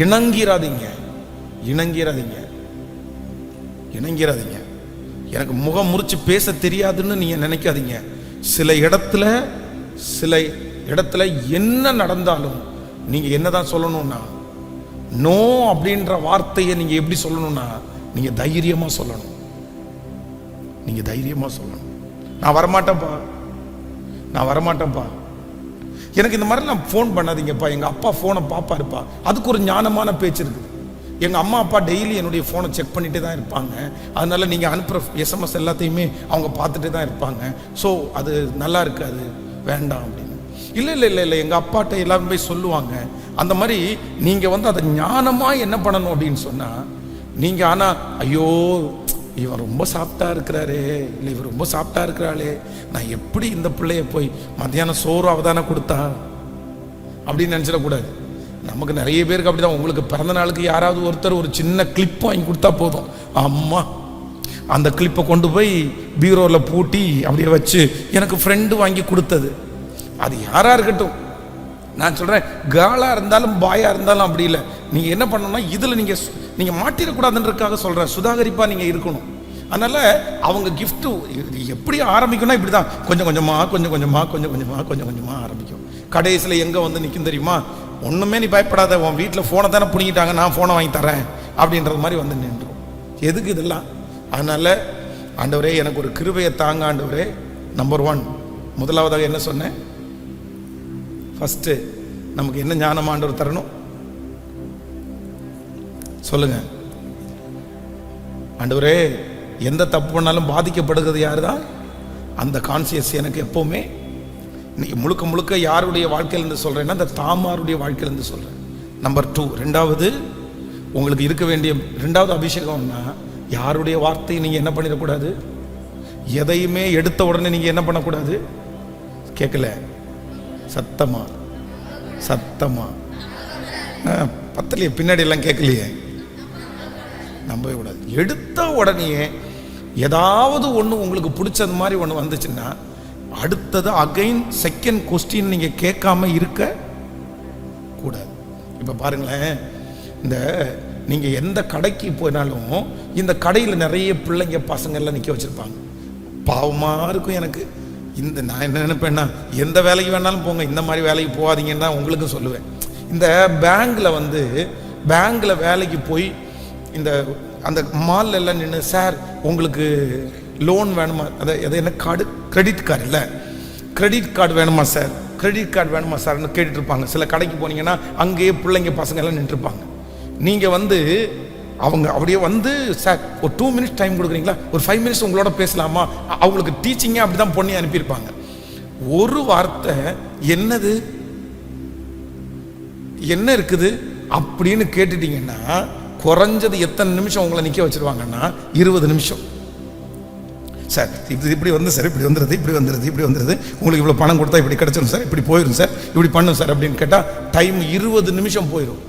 இணங்கிறாதீங்க. எனக்கு முகம் முறிச்சு பேச தெரியாதுன்னு நீங்க நினைக்காதீங்க. சில இடத்துல என்ன நடந்தாலும் நீங்க என்னதான் சொல்லணும்னா, நோ அப்படின்ற வார்த்தையை நீங்க எப்படி சொல்லணும்னா, நீங்க தைரியமா சொல்லணும். நான் வரமாட்டேன்ப்பா, எனக்கு இந்த மாதிரிலாம் ஃபோன் பண்ணாதீங்கப்பா, எங்க அப்பா ஃபோனை பாப்பாருப்பா. அதுக்கு ஒரு ஞானமான பேச்சு இருக்குது. எங்க அம்மா அப்பா டெய்லி என்னுடைய ஃபோனை செக் பண்ணிட்டே தான் இருப்பாங்க. அதனால நீங்க அனுப்புற SMS எல்லாத்தையுமே அவங்க பார்த்துட்டே தான் இருப்பாங்க. ஸோ அது நல்லா இருக்காது, வேண்டாம் அப்படின்னு. இல்லை, எங்க அப்பாட்ட எல்லாருமே சொல்லுவாங்க. அந்த மாதிரி நீங்க வந்து அதை ஞானமா என்ன பண்ணணும் அப்படின்னு சொன்னா, நீங்க ஆனா ஐயோ இவன் ரொம்ப சாப்பிட்டா இருக்கிறாரே, இல்லை இவர் ரொம்ப சாப்பிட்டா இருக்கிறாளே, நான் எப்படி இந்த பிள்ளைய போய் மத்தியானம் சோறு அவதானே கொடுத்தா அப்படின்னு நினைச்சிடக்கூடாது. நமக்கு நிறைய பேருக்கு அப்படிதான். உங்களுக்கு பிறந்த நாளுக்கு யாராவது ஒருத்தர் ஒரு சின்ன கிளிப் வாங்கி கொடுத்தா போதும், அம்மா அந்த கிளிப்பை கொண்டு போய் பீரோவில் பூட்டி அப்படியே வச்சு, எனக்கு ஃப்ரெண்டு வாங்கி கொடுத்தது, அது யாரா இருக்கட்டும், நான் சொல்கிறேன், கேர்ளாக இருந்தாலும் பாயாக இருந்தாலும் அப்படி இல்லை. நீங்கள் என்ன பண்ணணும்னா இதில் நீங்கள் மாட்டிடக்கூடாதுன்றதுக்காக சொல்கிறேன், சுதாகரிப்பாக நீங்கள் இருக்கணும். அதனால் அவங்க கிஃப்ட்டு எப்படி ஆரம்பிக்கணும்னா இப்படி தான், கொஞ்சம் கொஞ்சமாக ஆரம்பிக்கும். கடைசியில் எங்கே வந்து நிற்கும் தெரியுமா? ஒன்றுமே நீ பயப்படாத, உன் வீட்டில் ஃபோனை தானே பிடிங்கிட்டாங்க, நான் ஃபோனை வாங்கி தரேன் அப்படின்றது மாதிரி வந்து நின்றுடும். எதுக்கு இதெல்லாம்? அதனால் ஆண்டவரே எனக்கு ஒரு கிருபையை தாங்க ஆண்டவரே. நம்பர் 1, முதலாவதாக என்ன சொன்னேன்? ஃபஸ்ட்டு நமக்கு என்ன ஞானம் ஆண்டவர் தரணும் சொல்லுங்க. ஆண்டவரே எந்த தப்பு பண்ணாலும் பாதிக்கப்படுகிறது யாரு தான்? அந்த கான்சியஸ் எனக்கு எப்போவுமே. இன்னைக்கு முழுக்க முழுக்க யாருடைய வாழ்க்கையிலேருந்து சொல்கிறேன்னா அந்த தாமாருடைய வாழ்க்கையிலேருந்து சொல்கிறேன். நம்பர் 2, ரெண்டாவது உங்களுக்கு இருக்க வேண்டிய ரெண்டாவது அபிஷேகம்னா யாருடைய வார்த்தையை நீங்கள் என்ன பண்ணிடக்கூடாது, எதையுமே எடுத்த உடனே நீங்கள் என்ன பண்ணக்கூடாது. கேட்கல? சத்தமா பத்தலையே, பின்னாடி எல்லாம் கேட்கலையே. நம்பவே கூடாது. எடுத்த உடனே ஏதாவது ஒன்று உங்களுக்கு பிடிச்சது மாதிரி ஒன்று வந்துச்சுன்னா அடுத்தது அகைன் செகண்ட் கொஸ்டின் நீங்கள் கேட்காம இருக்க கூடாது. இப்போ பாருங்களேன், இந்த நீங்கள் எந்த கடைக்கு போனாலும் இந்த கடையில் நிறைய பிள்ளைங்க பசங்கள்லாம் நிற்க வச்சுருப்பாங்க. பாவமாக இருக்கும் எனக்கு. நான் என்ன நினைப்பேன்னா, எந்த வேலைக்கு வேணாலும் போங்க, இந்த மாதிரி வேலைக்கு போகாதீங்கன்னு தான் உங்களுக்கும் சொல்லுவேன். இந்த பேங்கில் வேலைக்கு போய் இந்த அந்த மாலில் எல்லாம் நின்று, சார் உங்களுக்கு லோன் வேணுமா, அது என்ன கார்டு, கிரெடிட் கார்டு இல்லை, கிரெடிட் கார்டு வேணுமா சார், கிரெடிட் கார்டு வேணுமா சார்னு கேட்டுட்ருப்பாங்க. சில கடைக்கு போனீங்கன்னா அங்கேயே பிள்ளைங்க பசங்க எல்லாம் நின்றுருப்பாங்க. நீங்கள் வந்து அவங்க அப்படியே வந்து, சார் ஒரு 2 மினிட்ஸ் டைம் கொடுக்குறீங்களா, ஒரு 5 மினிட்ஸ் உங்களோட பேசலாமா, அவங்களுக்கு டீச்சிங்கே அப்படி தான் பொண்ணி அனுப்பியிருப்பாங்க. ஒரு வார்த்தை என்னது என்ன இருக்குது அப்படின்னு கேட்டுட்டீங்கன்னா குறைஞ்சது எத்தனை நிமிஷம் உங்களை நிற்க வச்சிருவாங்கன்னா 20 நிமிஷம். சார் இப்படி வந்து சார் இப்படி வந்துடுது, உங்களுக்கு இவ்வளோ பணம் கொடுத்தா இப்படி கிடச்சிடும் சார், இப்படி போயிடும் சார், இப்படி பண்ணும் சார் அப்படின்னு கேட்டால் டைம் 20 நிமிஷம் போயிடும்.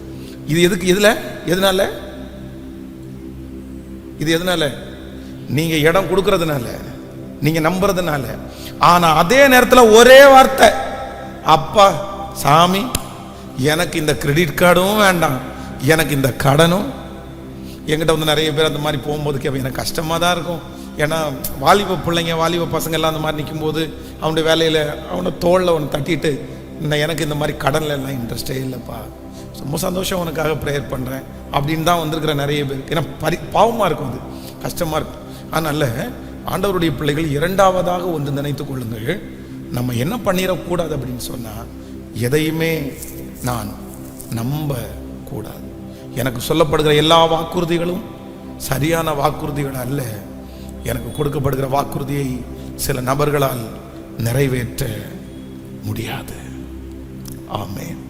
இது எதுக்கு? எதனால? நீங்கள் இடம் கொடுக்கறதுனால, நீங்கள் நம்புறதுனால. ஆனால் அதே நேரத்தில் ஒரே வார்த்தை, அப்பா சாமி எனக்கு இந்த கிரெடிட் கார்டும் வேண்டாம், எனக்கு இந்த கடனும். என்கிட்ட வந்து நிறைய பேர் அந்த மாதிரி போகும்போது கேட்பேன், எனக்கு கஷ்டமாக தான் இருக்கும். ஏன்னா வாலிப பிள்ளைங்க வாலிப பசங்கள்லாம் அந்த மாதிரி நிற்கும்போது அவனுடைய வேலையில் அவனை தோளில் ஒன்று தட்டிட்டு, எனக்கு இந்த மாதிரி கடனில் எல்லாம் இன்ட்ரெஸ்டே இல்லைப்பா, ரொம்ப சந்தோஷம், உனக்காக ப்ரேயர் பண்ணுறேன் அப்படின்னு தான் வந்திருக்கிற நிறைய பேர். ஏன்னா பாவமாக இருக்கும், அது கஷ்டமாக இருக்கும். அதனால் ஆண்டவருடைய பிள்ளைகள் இரண்டாவதாக ஒன்று நினைத்து கொள்ளுங்கள், நம்ம என்ன பண்ணிடக்கூடாது அப்படின்னு சொன்னால் எதையுமே நான் நம்பக்கூடாது. எனக்கு சொல்லப்படுகிற எல்லா வாக்குறுதிகளும் சரியான வாக்குறுதிகள் அல்ல. எனக்கு கொடுக்கப்படுகிற வாக்குறுதியை சில நபர்களால் நிறைவேற்ற முடியாது. ஆமென்.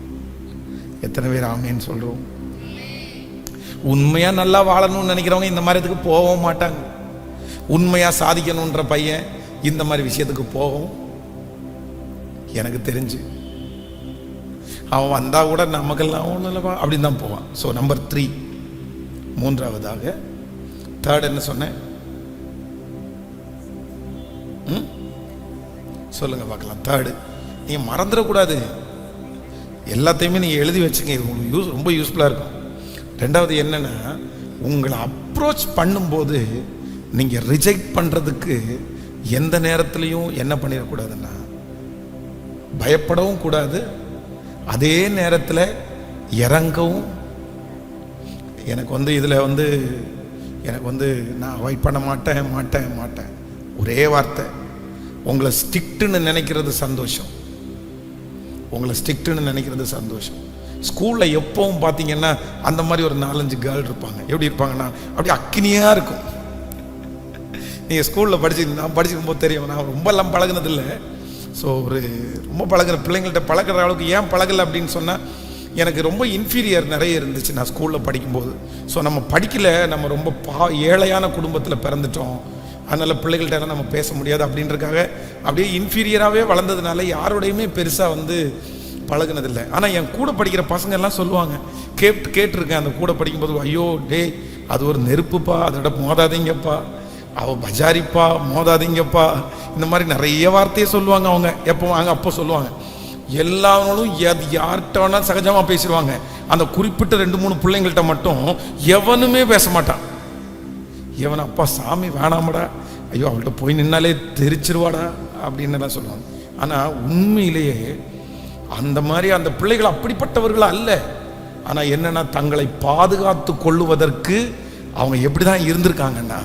எத்தனை பேர் ஆமேன்னு சொல்கிறோம்? உண்மையாக நல்லா வாழணும்னு நினைக்கிறவங்க இந்த மாதிரி இதுக்கு போகவும் மாட்டாங்க. உண்மையாக சாதிக்கணுன்ற பையன் இந்த மாதிரி விஷயத்துக்கு போகவும் எனக்கு தெரிஞ்சு அவன் வந்தால் கூட நமக்கெல்லாம் ஒன்றும் இல்லைப்பா அப்படின்னு தான் போவான். ஸோ நம்பர் 3, மூன்றாவதாக, தேர்ட் என்ன சொன்னேன் சொல்லுங்க பார்க்கலாம். தேர்டு, நீங்கள் மறந்துடக்கூடாது, எல்லாத்தையுமே நீங்கள் எழுதி வச்சுங்க, இது உங்களுக்கு ரொம்ப யூஸ்ஃபுல்லாக இருக்கும். ரெண்டாவது என்னென்னா, உங்களை அப்ரோச் பண்ணும்போது நீங்கள் ரிஜெக்ட் பண்ணுறதுக்கு எந்த நேரத்துலையும் என்ன பண்ணிடக்கூடாதுன்னா பயப்படவும் கூடாது, அதே நேரத்தில் இறங்கவும். எனக்கு வந்து இதில் வந்து எனக்கு வந்து நான் அவாய்ட் பண்ண மாட்டேன். ஒரே வார்த்தை, உங்களை ஸ்ட்ரிக்ட்டுன்னு நினைக்கிறது சந்தோஷம். ஸ்கூலில் எப்பவும் பார்த்தீங்கன்னா அந்த மாதிரி ஒரு 4-5 கேர்ள் இருப்பாங்க. எப்படி இருப்பாங்கன்னா அப்படியே அக்கினியாக இருக்கும். நீங்கள் ஸ்கூலில் நான் படிச்சிருக்கும்போது தெரியும், நான் ரொம்பலாம் பழகினதில்லை. ஸோ ஒரு ரொம்ப பழகிற பிள்ளைங்கள்ட்ட பழகிற அளவுக்கு ஏன் பழகலை அப்படின்னு சொன்னால், எனக்கு ரொம்ப இன்ஃபீரியர் நிறைய இருந்துச்சு நான் ஸ்கூலில் படிக்கும்போது. ஸோ நம்ம படிக்கலை, நம்ம ரொம்ப ஏழையான குடும்பத்தில் பிறந்துட்டோம், அதனால் பிள்ளைகள்கிட்ட நம்ம பேச முடியாது அப்படின்றக்காக அப்படியே இன்ஃபீரியராகவே வளர்ந்ததுனால யாரோடையுமே பெருசாக வந்து பழகினதில்லை. ஆனால் என் கூட படிக்கிற பசங்க எல்லாம் சொல்லுவாங்க, கேட்டிருக்கேன் அந்த கூட படிக்கும்போது, ஐயோ டே அது ஒரு நெருப்புப்பா, அதோட மோதாதீங்கப்பா, அவள் பஜாரிப்பா, மோதாதீங்கப்பா, இந்த மாதிரி நிறைய வார்த்தையை சொல்லுவாங்க அவங்க. எப்போ வாங்க அப்போ சொல்லுவாங்க. எல்லாரும் யார்கிட்ட வேணா சகஜமா பேசிடுவாங்க. அந்த குறிப்பிட்ட 2-3 பிள்ளைங்கள்ட்ட மட்டும் எவனுமே பேச மாட்டான். எவன் அப்பா சாமி வேணாமடா, ஐயோ அவள்கிட்ட போய் நின்னாலே தெரிச்சிருவாடா அப்படின்னு எல்லாம் சொல்லுவாங்க. ஆனா உண்மையிலேயே அந்த மாதிரி அந்த பிள்ளைகள் அப்படிப்பட்டவர்கள் அல்ல. ஆனா என்னன்னா, தங்களை பாதுகாத்து கொள்ளுவதற்கு அவங்க எப்படிதான் இருந்திருக்காங்கன்னா,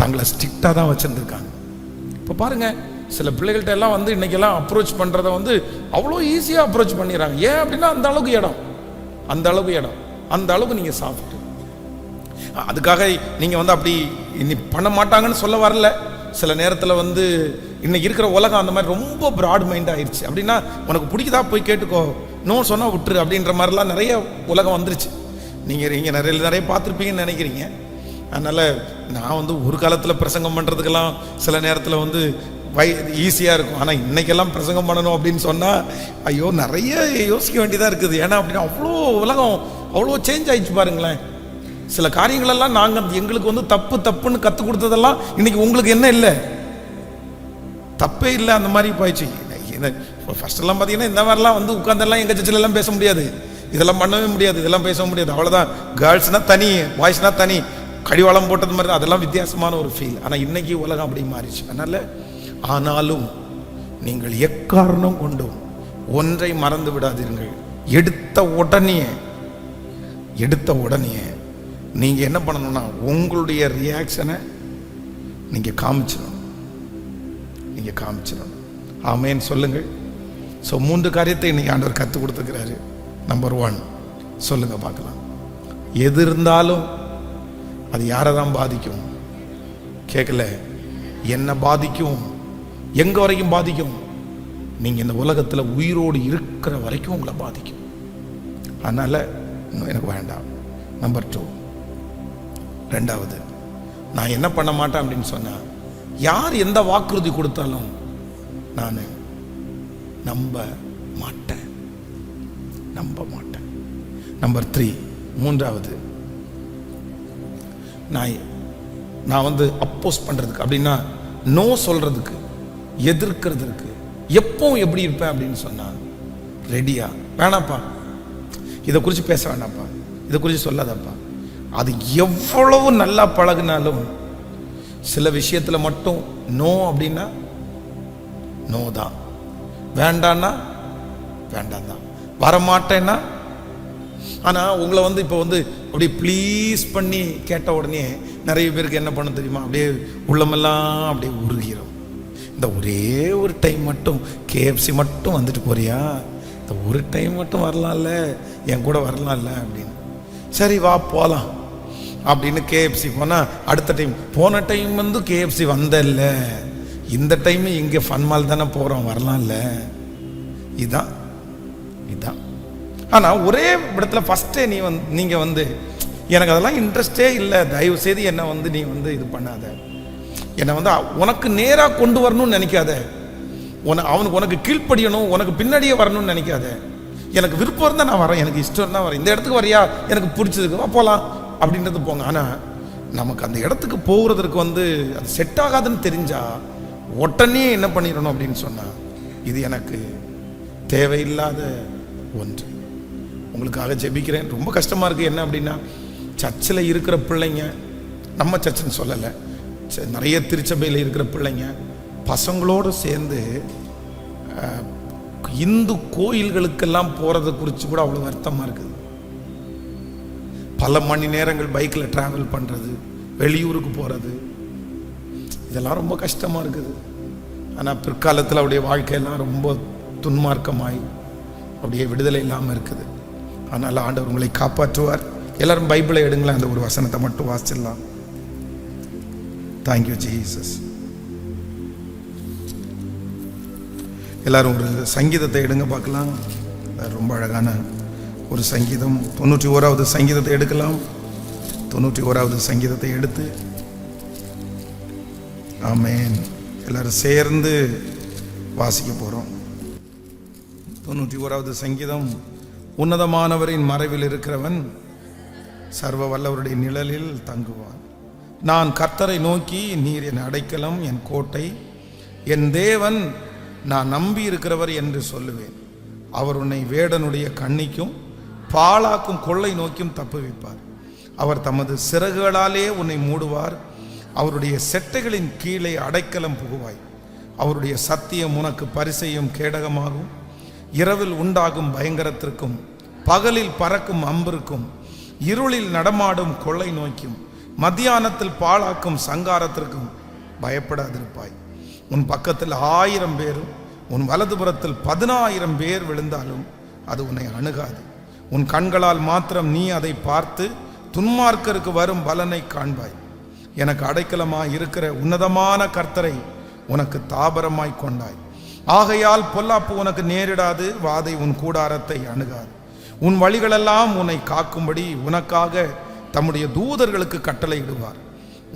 தங்களை ஸ்ட்ரிக்டா தான் வச்சிருந்திருக்காங்க. இப்போ பாருங்க, சில பிள்ளைகள்கிட்ட எல்லாம் வந்து இன்னைக்கெல்லாம் அப்ரோச் பண்றத வந்து அவ்வளோ ஈஸியா அப்ரோச் பண்ணிடுறாங்க. ஏன் அப்படின்னா, அந்த அளவுக்கு இடம், அந்த அளவுக்கு நீங்க சாஃப்ட். அதுக்காக நீங்க வந்து அப்படி இனி பண்ண மாட்டாங்கன்னு சொல்ல வரல. சில நேரத்தில் வந்து இன்னைக்கு இருக்கிற உலகம் அந்த மாதிரி ரொம்ப பிராட் மைண்ட் ஆயிடுச்சு. அப்படின்னா உனக்கு பிடிக்குதா போய் கேட்டுக்கோ, நோ சொன்னா விட்டுரு அப்படின்ற மாதிரிலாம் நிறைய உலகம் வந்துருச்சு. நீங்கள் நிறைய பார்த்துருப்பீங்கன்னு நினைக்கிறீங்க. அதனால் நான் வந்து ஒரு காலத்தில் பிரசங்கம் பண்ணுறதுக்கெல்லாம் சில நேரத்தில் வந்து ஈஸியாக இருக்கும். ஆனால் இன்றைக்கெல்லாம் பிரசங்கம் பண்ணணும் அப்படின்னு சொன்னால் ஐயோ நிறைய யோசிக்க வேண்டியதாக இருக்குது. ஏன்னா அப்படின்னா அவ்வளோ உலகம் அவ்வளோ சேஞ்ச் ஆயிடுச்சு பாருங்களேன். சில காரியங்களெல்லாம் நாங்கள் எங்களுக்கு வந்து தப்புன்னு கற்றுக் கொடுத்ததெல்லாம் இன்னைக்கு உங்களுக்கு என்ன இல்லை, தப்பே இல்லை, அந்த மாதிரி போயிடுச்சு. ஃபர்ஸ்டெல்லாம் பார்த்தீங்கன்னா இந்த மாதிரிலாம் வந்து உட்காந்தெல்லாம் எங்கள் சர்ச்சிலெல்லாம் பேச முடியாது, இதெல்லாம் பண்ணவே முடியாது, இதெல்லாம் பேச முடியாது. அவ்வளோதான். கேர்ள்ஸ்னால் தனி, பாய்ஸ்னால் தனி, கடிவாளம் போட்டது மாதிரி தான். அதெல்லாம் வித்தியாசமான ஒரு ஃபீல். ஆனால் இன்னைக்கு உலகம் அப்படி மாறிச்சு. அதனால் ஆனாலும் நீங்கள் எக்காரணம் கொண்டும் ஒன்றை மறந்து விடாதீர்கள். எடுத்த உடனே நீங்க என்ன பண்ணணும்னா, உங்களுடைய ரியாக்ஷனை நீங்க காமிச்சிடணும். ஆமேன் சொல்லுங்கள். ஸோ 3 காரியத்தை இன்னைக்கு ஆண்டவர் கற்றுக் கொடுத்துக்கிறாரு. நம்பர் 1 சொல்லுங்க பார்க்கலாம். எது இருந்தாலும் அது யாரை தான் பாதிக்கும்? கேட்கல, என்ன பாதிக்கும்? எங்க வரைக்கும் பாதிக்கும்? நீங்க இந்த உலகத்தில் உயிரோடு இருக்கிற வரைக்கும் உங்களை பாதிக்கும். அதனால எனக்கு வேண்டாம். நம்பர் 2, 2வது, நான் என்ன பண்ண மாட்டேன் அப்படின்னு சொன்னா, யார் எந்த வாக்குறுதி கொடுத்தாலும் நான் நம்ப மாட்டேன். நம்பர் 3, 3வது, நான் வந்து அப்போஸ் பண்றதுக்கு அப்படின்னா நோ சொல்றதுக்கு, எதிர்க்கிறதுக்கு எப்பவும் எப்படி இருப்பேன் அப்படின்னு சொன்னா, ரெடியா, வேணாப்பா, இதை குறித்து பேச வேணாப்பா, இதை குறித்து சொல்லாதப்பா. அது எவ்வளவு நல்லா பழகினாலும் சில விஷயத்துல மட்டும் நோ அப்படின்னா நோ தான், வேண்டான்னா வேண்டாம் தான், வரமாட்டேன்னா. ஆனா உங்களை வந்து இப்போ வந்து அப்படி ப்ளீஸ் பண்ணி கேட்ட உடனே நிறைய பேருக்கு என்ன பண்ண தெரியுமா, அப்படியே உள்ளமெல்லாம் அப்படியே உருகிறோம். இந்த ஒரே ஒரு டைம் மட்டும் KFC மட்டும் வந்துட்டு போறியா, இந்த ஒரு டைம் மட்டும் வரலாம்ல, என் கூட வரலாம்ல அப்படின்னு. சரி வா போகலாம் அப்படின்னு KFC போனால், அடுத்த டைம் போன டைம் வந்து KFC வந்தல்ல, இந்த டைம் இங்கே ஃபன் மால் தானே போகிறோம், வரலாம்ல. இதான். ஆனால் ஒரே இடத்துல ஃபஸ்ட்டே நீங்கள் வந்து எனக்கு அதெல்லாம் இன்ட்ரெஸ்டே இல்லை, தயவு செய்து என்னை வந்து நீ வந்து இது பண்ணாத, என்னை வந்து உனக்கு நேராக கொண்டு வரணும்னு நினைக்காத, உனக்கு கீழ்ப்படியணும், உனக்கு பின்னாடியே வரணும்னு நினைக்காத. எனக்கு விருப்பம் இருந்தால் நான் வரேன், எனக்கு இஷ்டம் இருந்தால் வரேன், இந்த இடத்துக்கு வரையா, எனக்கு பிடிச்சதுக்கு போகலாம் அப்படின்றது போங்க. ஆனால் நமக்கு அந்த இடத்துக்கு போகிறதுக்கு வந்து அது செட் ஆகாதுன்னு தெரிஞ்சா உடனே என்ன பண்ணிடணும் அப்படின்னு சொன்னால், இது எனக்கு தேவையில்லாத ஒன்று. உங்களுக்காக ஜெபிக்கிறேன். ரொம்ப கஷ்டமாக இருக்குது. என்ன அப்படின்னா, சர்ச்சில் இருக்கிற பிள்ளைங்க, நம்ம சர்ச்சுன்னு சொல்லலை, நிறைய திருச்சபையில் இருக்கிற பிள்ளைங்க பசங்களோடு சேர்ந்து இந்து கோயில்களுக்கெல்லாம் போகிறத குறித்து கூட அவ்வளோ வருத்தமாக இருக்குது. பல மணி நேரங்கள் பைக்கில் ட்ராவல் பண்ணுறது, வெளியூருக்கு போகிறது, இதெல்லாம் ரொம்ப கஷ்டமாக இருக்குது. ஆனால் பிற்காலத்தில் அவருடைய வாழ்க்கையெல்லாம் ரொம்ப துன்மார்க்கமாய் அப்படியே விடுதலை இல்லாமல் இருக்குது. அதனால் ஆண்டவர் உங்களை காப்பாற்றுவார். எல்லாரும் பைபிளை எடுங்களேன், அந்த ஒரு வசனத்தை மட்டும் வாசிச்சிடலாம். Thank you Jesus. எல்லாரும் ஒரு சங்கீதத்தை எடுங்க பார்க்கலாம். ரொம்ப அழகான ஒரு சங்கீதம், 91வது சங்கீதத்தை எடுக்கலாம். 91வது சங்கீதத்தை எடுத்து ஆமென் எல்லாரும் சேர்ந்து வாசிக்க போகிறோம். 91வது சங்கீதம். உன்னதமானவரின் மறைவில் இருக்கிறவன் சர்வ வல்லவருடைய நிழலில் தங்குவான். நான் கர்த்தரை நோக்கி, நீர் என் அடைக்கலம், என் கோட்டை, என் தேவன், நான் நம்பி இருக்கிறவர் என்று சொல்லுவேன். அவர் உன்னை வேடனுடைய கண்ணிக்கும் பாழாக்கும் கொள்ளை நோக்கியும் தப்புவிப்பார். அவர் தமது சிறகுகளாலே உன்னை மூடுவார். அவருடைய செட்டைகளின் கீழே அடைக்கலம் புகுவாய். அவருடைய சத்தியம் உனக்கு பரிசையும் கேடகமாகும். இரவில் உண்டாகும் பயங்கரத்திற்கும் பகலில் பறக்கும் அம்பிற்கும் இருளில் நடமாடும் கொள்ளை நோய்க்கும் மத்தியானத்தில் பாழாக்கும் சங்காரத்திற்கும் பயப்படாதிருப்பாய். உன் பக்கத்தில் 1000 பேரும் உன் வலதுபுறத்தில் 10,000 பேர் விழுந்தாலும் அது உன்னை அணுகாது. உன் கண்களால் மாத்திரம் நீ அதை பார்த்து துன்மார்க்கருக்கு வரும் பலனை காண்பாய். எனக்கு அடைக்கலமாய் இருக்கிற உன்னதமான கர்த்தரை உனக்கு தாபரமாய் கொண்டாய். ஆகையால் பொல்லாப்பு உனக்கு நேரிடாது, வாதை உன் கூடாரத்தை அணுகாது. உன் வழிகளெல்லாம் உன்னை காக்கும்படி உனக்காக தம்முடைய தூதர்களுக்கு கட்டளையிடுவார்.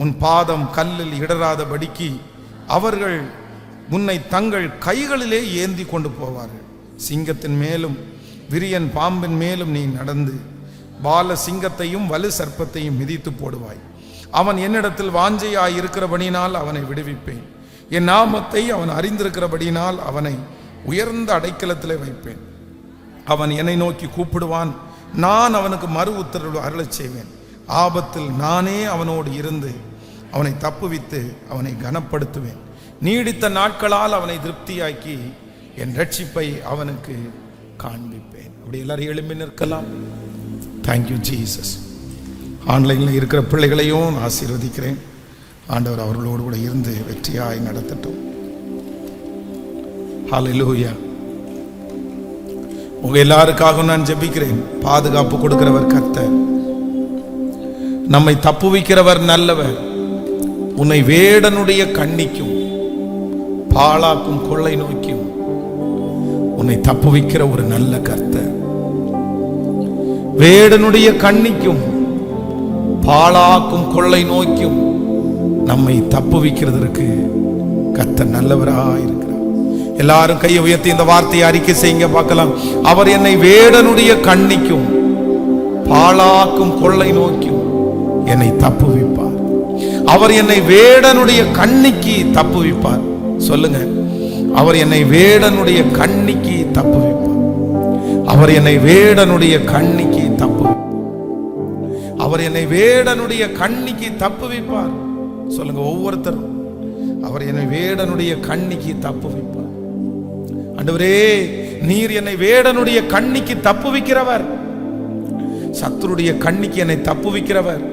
உன் பாதம் கல்லில் இடராதபடிக்கு அவர்கள் உன்னை தங்கள் கைகளிலே ஏந்தி கொண்டு போவார்கள். சிங்கத்தின் மேலும் விரியன் பாம்பின் மேலும் நீ நடந்து பால சிங்கத்தையும் வலு சர்ப்பத்தையும் மிதித்து போடுவாய். அவன் என்னிடத்தில் வாஞ்சையாய் இருக்கிறபடியினால் அவனை விடுவிப்பேன். என் நாமத்தை அவன் அறிந்திருக்கிறபடியினால் அவனை உயர்ந்த அடைக்கலத்திலே வைப்பேன். அவன் என்னை நோக்கி கூப்பிடுவான், நான் அவனுக்கு மறு உத்தரவு அருளச் செய்வேன். ஆபத்தில் நானே அவனோடு இருந்து அவனை தப்புவித்து அவனை கனப்படுத்துவேன். நீடித்த நாட்களால் அவனை திருப்தியாக்கி என் ரட்சிப்பை அவனுக்கு காண்பிப்பேன். அப்படி எல்லாரும் எழும்பி நிற்கலாம். Thank you Jesus. ஆன்லைனில் இருக்கிற பிள்ளைகளையும் ஆசீர்வதிக்கிறேன். ஆண்டவர் அவர்களோடு கூட இருந்து வெற்றியாய் நடத்தட்டும். ஹல்லேலூயா. உங்க எல்லாருக்காகவும் நான் ஜெபிக்கிறேன். பாதுகாப்பு கொடுக்கிறவர் கர்த்தர், நம்மை தப்புவிக்கிறவர் நல்லவர். உன்னை வேடனுடைய கண்ணிக்கும் பாழாக்கும் கொள்ளை நோக்கியும் உன்னை தப்புவிக்கிற ஒரு நல்ல கர்த்தர். வேடனுடைய கண்ணிக்கும் பாழாக்கும் கொள்ளை நோக்கியும் நம்மை தப்புவிக்கிறதற்கு கர்த்தர் நல்லவராயிருக்கிறார். எல்லாரும் கையை உயர்த்தி இந்த வார்த்தையை அறிக்கை செய்யுங்க பார்க்கலாம். அவர் என்னை வேடனுடைய கண்ணிக்கும் பாழாக்கும் கொள்ளை நோக்கியும் என்னை தப்புவிப்பார். அவர் என்னை வேடனுடைய கண்ணிக்கு தப்புவிப்பார். சொல்லுங்க, அவர் என்னை வேடனுடைய கண்ணிக்கு தப்புவிப்பார். அவர் என்னை வேடனுடைய கண்ணிக்கு தப்புவிப்பார். அவர் என்னை வேடனுடைய கண்ணிக்கு தப்புவிப்பார். சொல்லுங்க ஒவ்வொருத்தரும், அவர் என்னை வேடனுடைய கண்ணிக்கு தப்புவிப்பார். ஆண்டவரே, நீர் என்னை வேடனுடைய கண்ணிக்கு தப்புவிக்கிறவர். சத்துருடைய கண்ணிக்கு என்னை தப்புவிக்கிறவர்.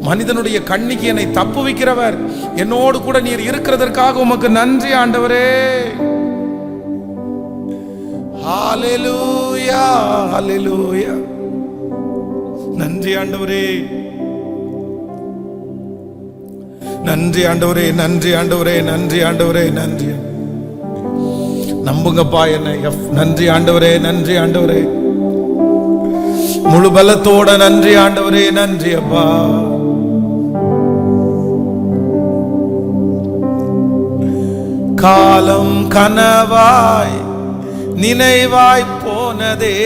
மனிதனுடைய கண்ணிக்கு என்னை தப்புவிக்கிறவர். என்னோடு கூட நீர் இருக்கிறதற்காக உமக்கு நன்றி ஆண்டவரே. ஹல்லேலூயா, ஹல்லேலூயா. நன்றி ஆண்டவரே, நன்றி ஆண்டவரே, நன்றி ஆண்டவரே, நன்றி ஆண்டவரே, நன்றி. நம்புங்கப்பா என்னை. நன்றி ஆண்டவரே, நன்றி ஆண்டவரே, முழு பலத்தோட நன்றி ஆண்டவரே, நன்றி அப்பா. காலம் கனவாய் நினைவாய் போனதே,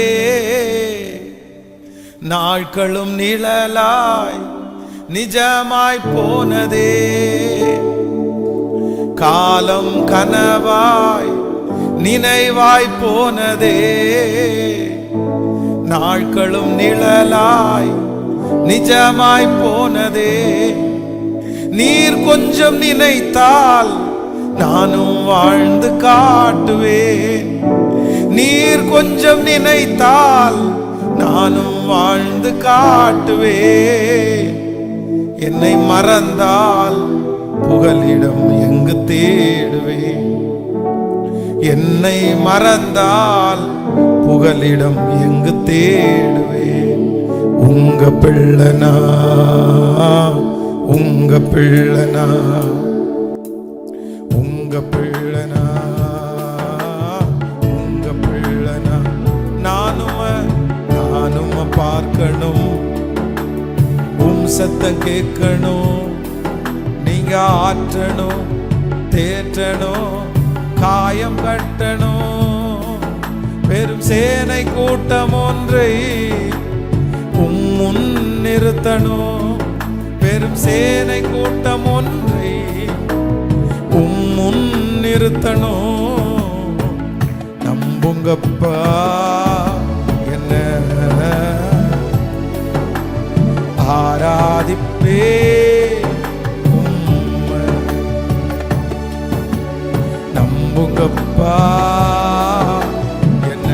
நாட்களும் நிழலாய் நிஜமாய் போனதே. காலம் கனவாய் நினைவாய் போனதே, நாட்களும் நிழலாய் நிஜமாய் போனதே. நீர் கொஞ்சம் நினைத்தால் நானும் வாழ்ந்து காட்டுவேன். நீர் கொஞ்சம் நினைத்தால் நானும் வாழ்ந்து காட்டுவேன். என்னை மறந்தால் புகலிடம் எங்கு தேடுவேன். என்னை மறந்தால் புகலிடம் எங்கு தேடுவேன். உங்க பிள்ளனா, உங்க பிள்ளனா, உங்க பிள்ளனா, உங்க பிள்ளனா. நானும் பார்க்கணும், சத்தம் கேட்கணும். நீங்க ஆற்றணும், தேற்றணும், காயம் கட்டணும். பெரும் சேனை கூட்டம் ஒன்றை முன் நிறுத்தணும். பெரும் சேனை கூட்டம் ஒன்றை முன் நிறுத்தணும். நம்ப நம்புங்கப்பா என்ன ஆராதிப்பே உம்மை. நம்புங்கப்பா என்ன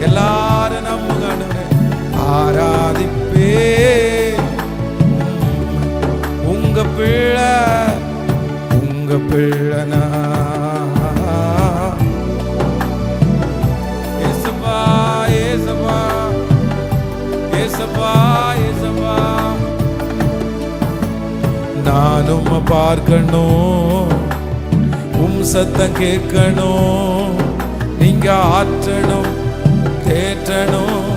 எல்லாரும் நம்புங்க ஆண்டவரே. ஆராதிப்பே உங்க பிள்ளை உங்க பிள்ளைனா. ஏசப்பா ஏசப்பா ஏசப்பா ஏசப்பா நானும் பார்க்கணும், சத்தம் கேட்கணும், நீங்க ஆற்றணும், தேற்றணும்,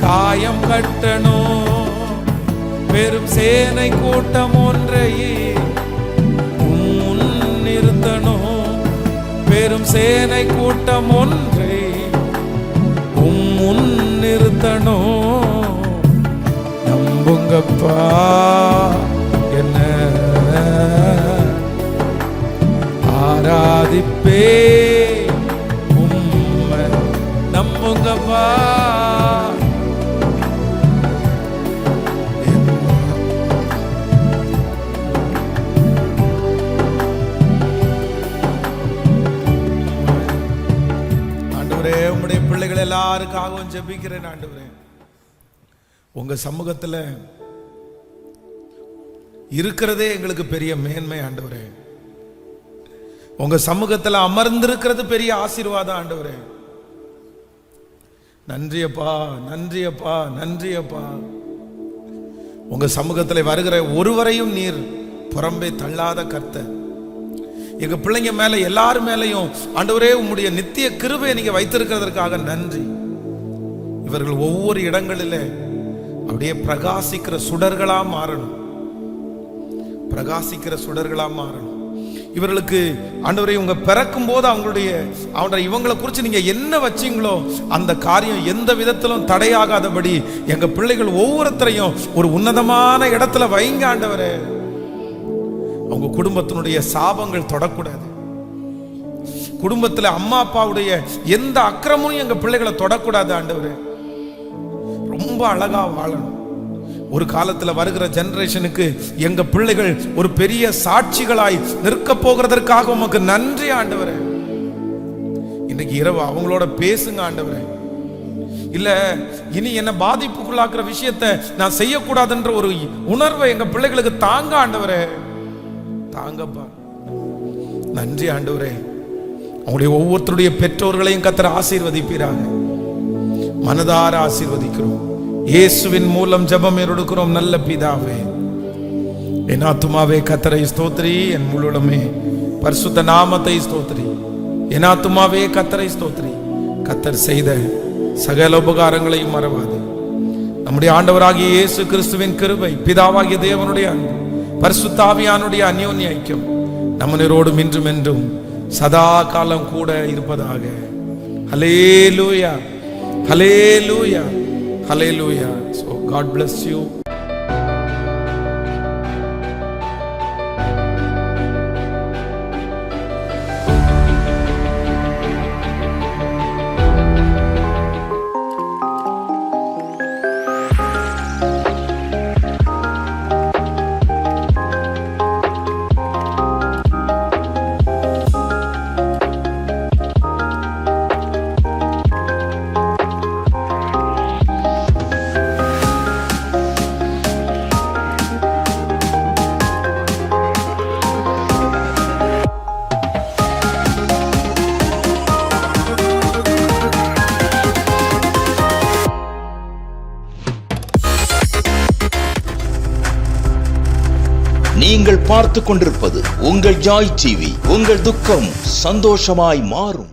காயம் கட்டணும். பெரும் சேனை கூட்டம் ஒன்றை முன் நிறுத்தணும். பெரும் சேனை கூட்டம் ஒன்றை முன் நிறுத்தணும். நம்புங்கப்பா என்ன ஆராதிப்பே உம்மை. நம்புங்கப்பா ஆண்டவரே. உம்முடைய பிள்ளைகள் எல்லாருக்காகவும் ஜெபிக்கிறேன் ஆண்டவரே. உங்க சமூகத்துல இருக்கிறதே எங்களுக்கு பெரிய மேன்மை ஆண்டவரே. உங்க சமூகத்துல அமர்ந்திருக்கிறது பெரிய ஆசீர்வாதம் ஆண்டவரே. நன்றியப்பா நன்றியப்பா நன்றியப்பா. உங்க சமூகத்துல வருகிற ஒருவரையும் நீர் புறம்பே தள்ளாத கர்த்தர். எங்க பிள்ளைங்க மேல எல்லாரும் மேலையும் ஆண்டவரே உம்முடைய நித்திய கிருபையை நீங்க வைத்திருக்கிறதற்காக நன்றி. இவர்கள் ஒவ்வொரு இடங்களிலே அப்படியே பிரகாசிக்கிற சுடர்களா மாறணும், பிரகாசிக்கிற சுடர்களா மாறணும். இவர்களுக்கு ஆண்டவரே உங்க பிறக்கும் போது அவங்களுடைய இவங்களை குறித்து நீங்க என்ன வச்சீங்களோ அந்த காரியம் எந்த விதத்திலும் தடையாகாதபடி எங்க பிள்ளைகள் ஒவ்வொருத்தரையும் ஒரு உன்னதமான இடத்துல வைங்க ஆண்டவரே. அவங்க குடும்பத்தினுடைய சாபங்கள் தொடக்கூடாது. குடும்பத்துல அம்மா அப்பாவுடைய எந்த அக்கிரமும் எங்க பிள்ளைகளை தொடக்கூடாது ஆண்டவரே. ரொம்ப அழகா வாழணும். ஒரு காலத்துல வருகிற ஜெனரேஷனுக்கு எங்க பிள்ளைகள் ஒரு பெரிய சாட்சிகளாய் நிற்க போகிறதற்காக உமக்கு நன்றி ஆண்டவரே. இன்னைக்கு இரவு அவங்களோட பேசுங்க ஆண்டவரே. இல்ல இனி என்ன பாதிப்புக்குள்ளாக்குற விஷயத்தை நான் செய்யக்கூடாதுன்ற ஒரு உணர்வை எங்க பிள்ளைகளுக்கு தாங்க ஆண்டவரே. தாங்கப்பா. நன்றி ஆண்டவரே. அவங்களுடைய ஒவ்வொருத்தருடைய பெற்றோர்களையும் கர்த்தர் ஆசீர்வதிப்பீராக. மனதார ஆசீர்வதிக்கிறோம். இயேசுவின் மூலம் ஜெபம் எடுக்கிறோம் நல்ல பிதாவே. என் ஆத்துமாவே கர்த்தரை ஸ்தோத்திரி, என் முழுமே பரிசுத்த நாமத்தை ஸ்தோத்திரி. என் ஆத்துமாவே கர்த்தரை ஸ்தோத்திரி. கர்த்தர் செய்த சகல உபகாரங்களையும் மறவாது. நம்முடைய ஆண்டவராகிய இயேசு கிறிஸ்துவின் கிருபை, பிதாவாகிய தேவனுடைய அன்பு, பரிசுத்த ஆவியானுடைய அந்யோன்ய ஐக்கியம் நம்மனரோடும் இன்றும் என்றும் சதா காலம் கூட இருப்பதாக. ஹல்லேலூயா ஹல்லேலூயா ஹல்லேலூயா. So God bless you. நீங்கள் பார்த்து கொண்டிருப்பது உங்கள் ஜாய் டிவி. உங்கள் துக்கம் சந்தோஷமாய் மாறும்.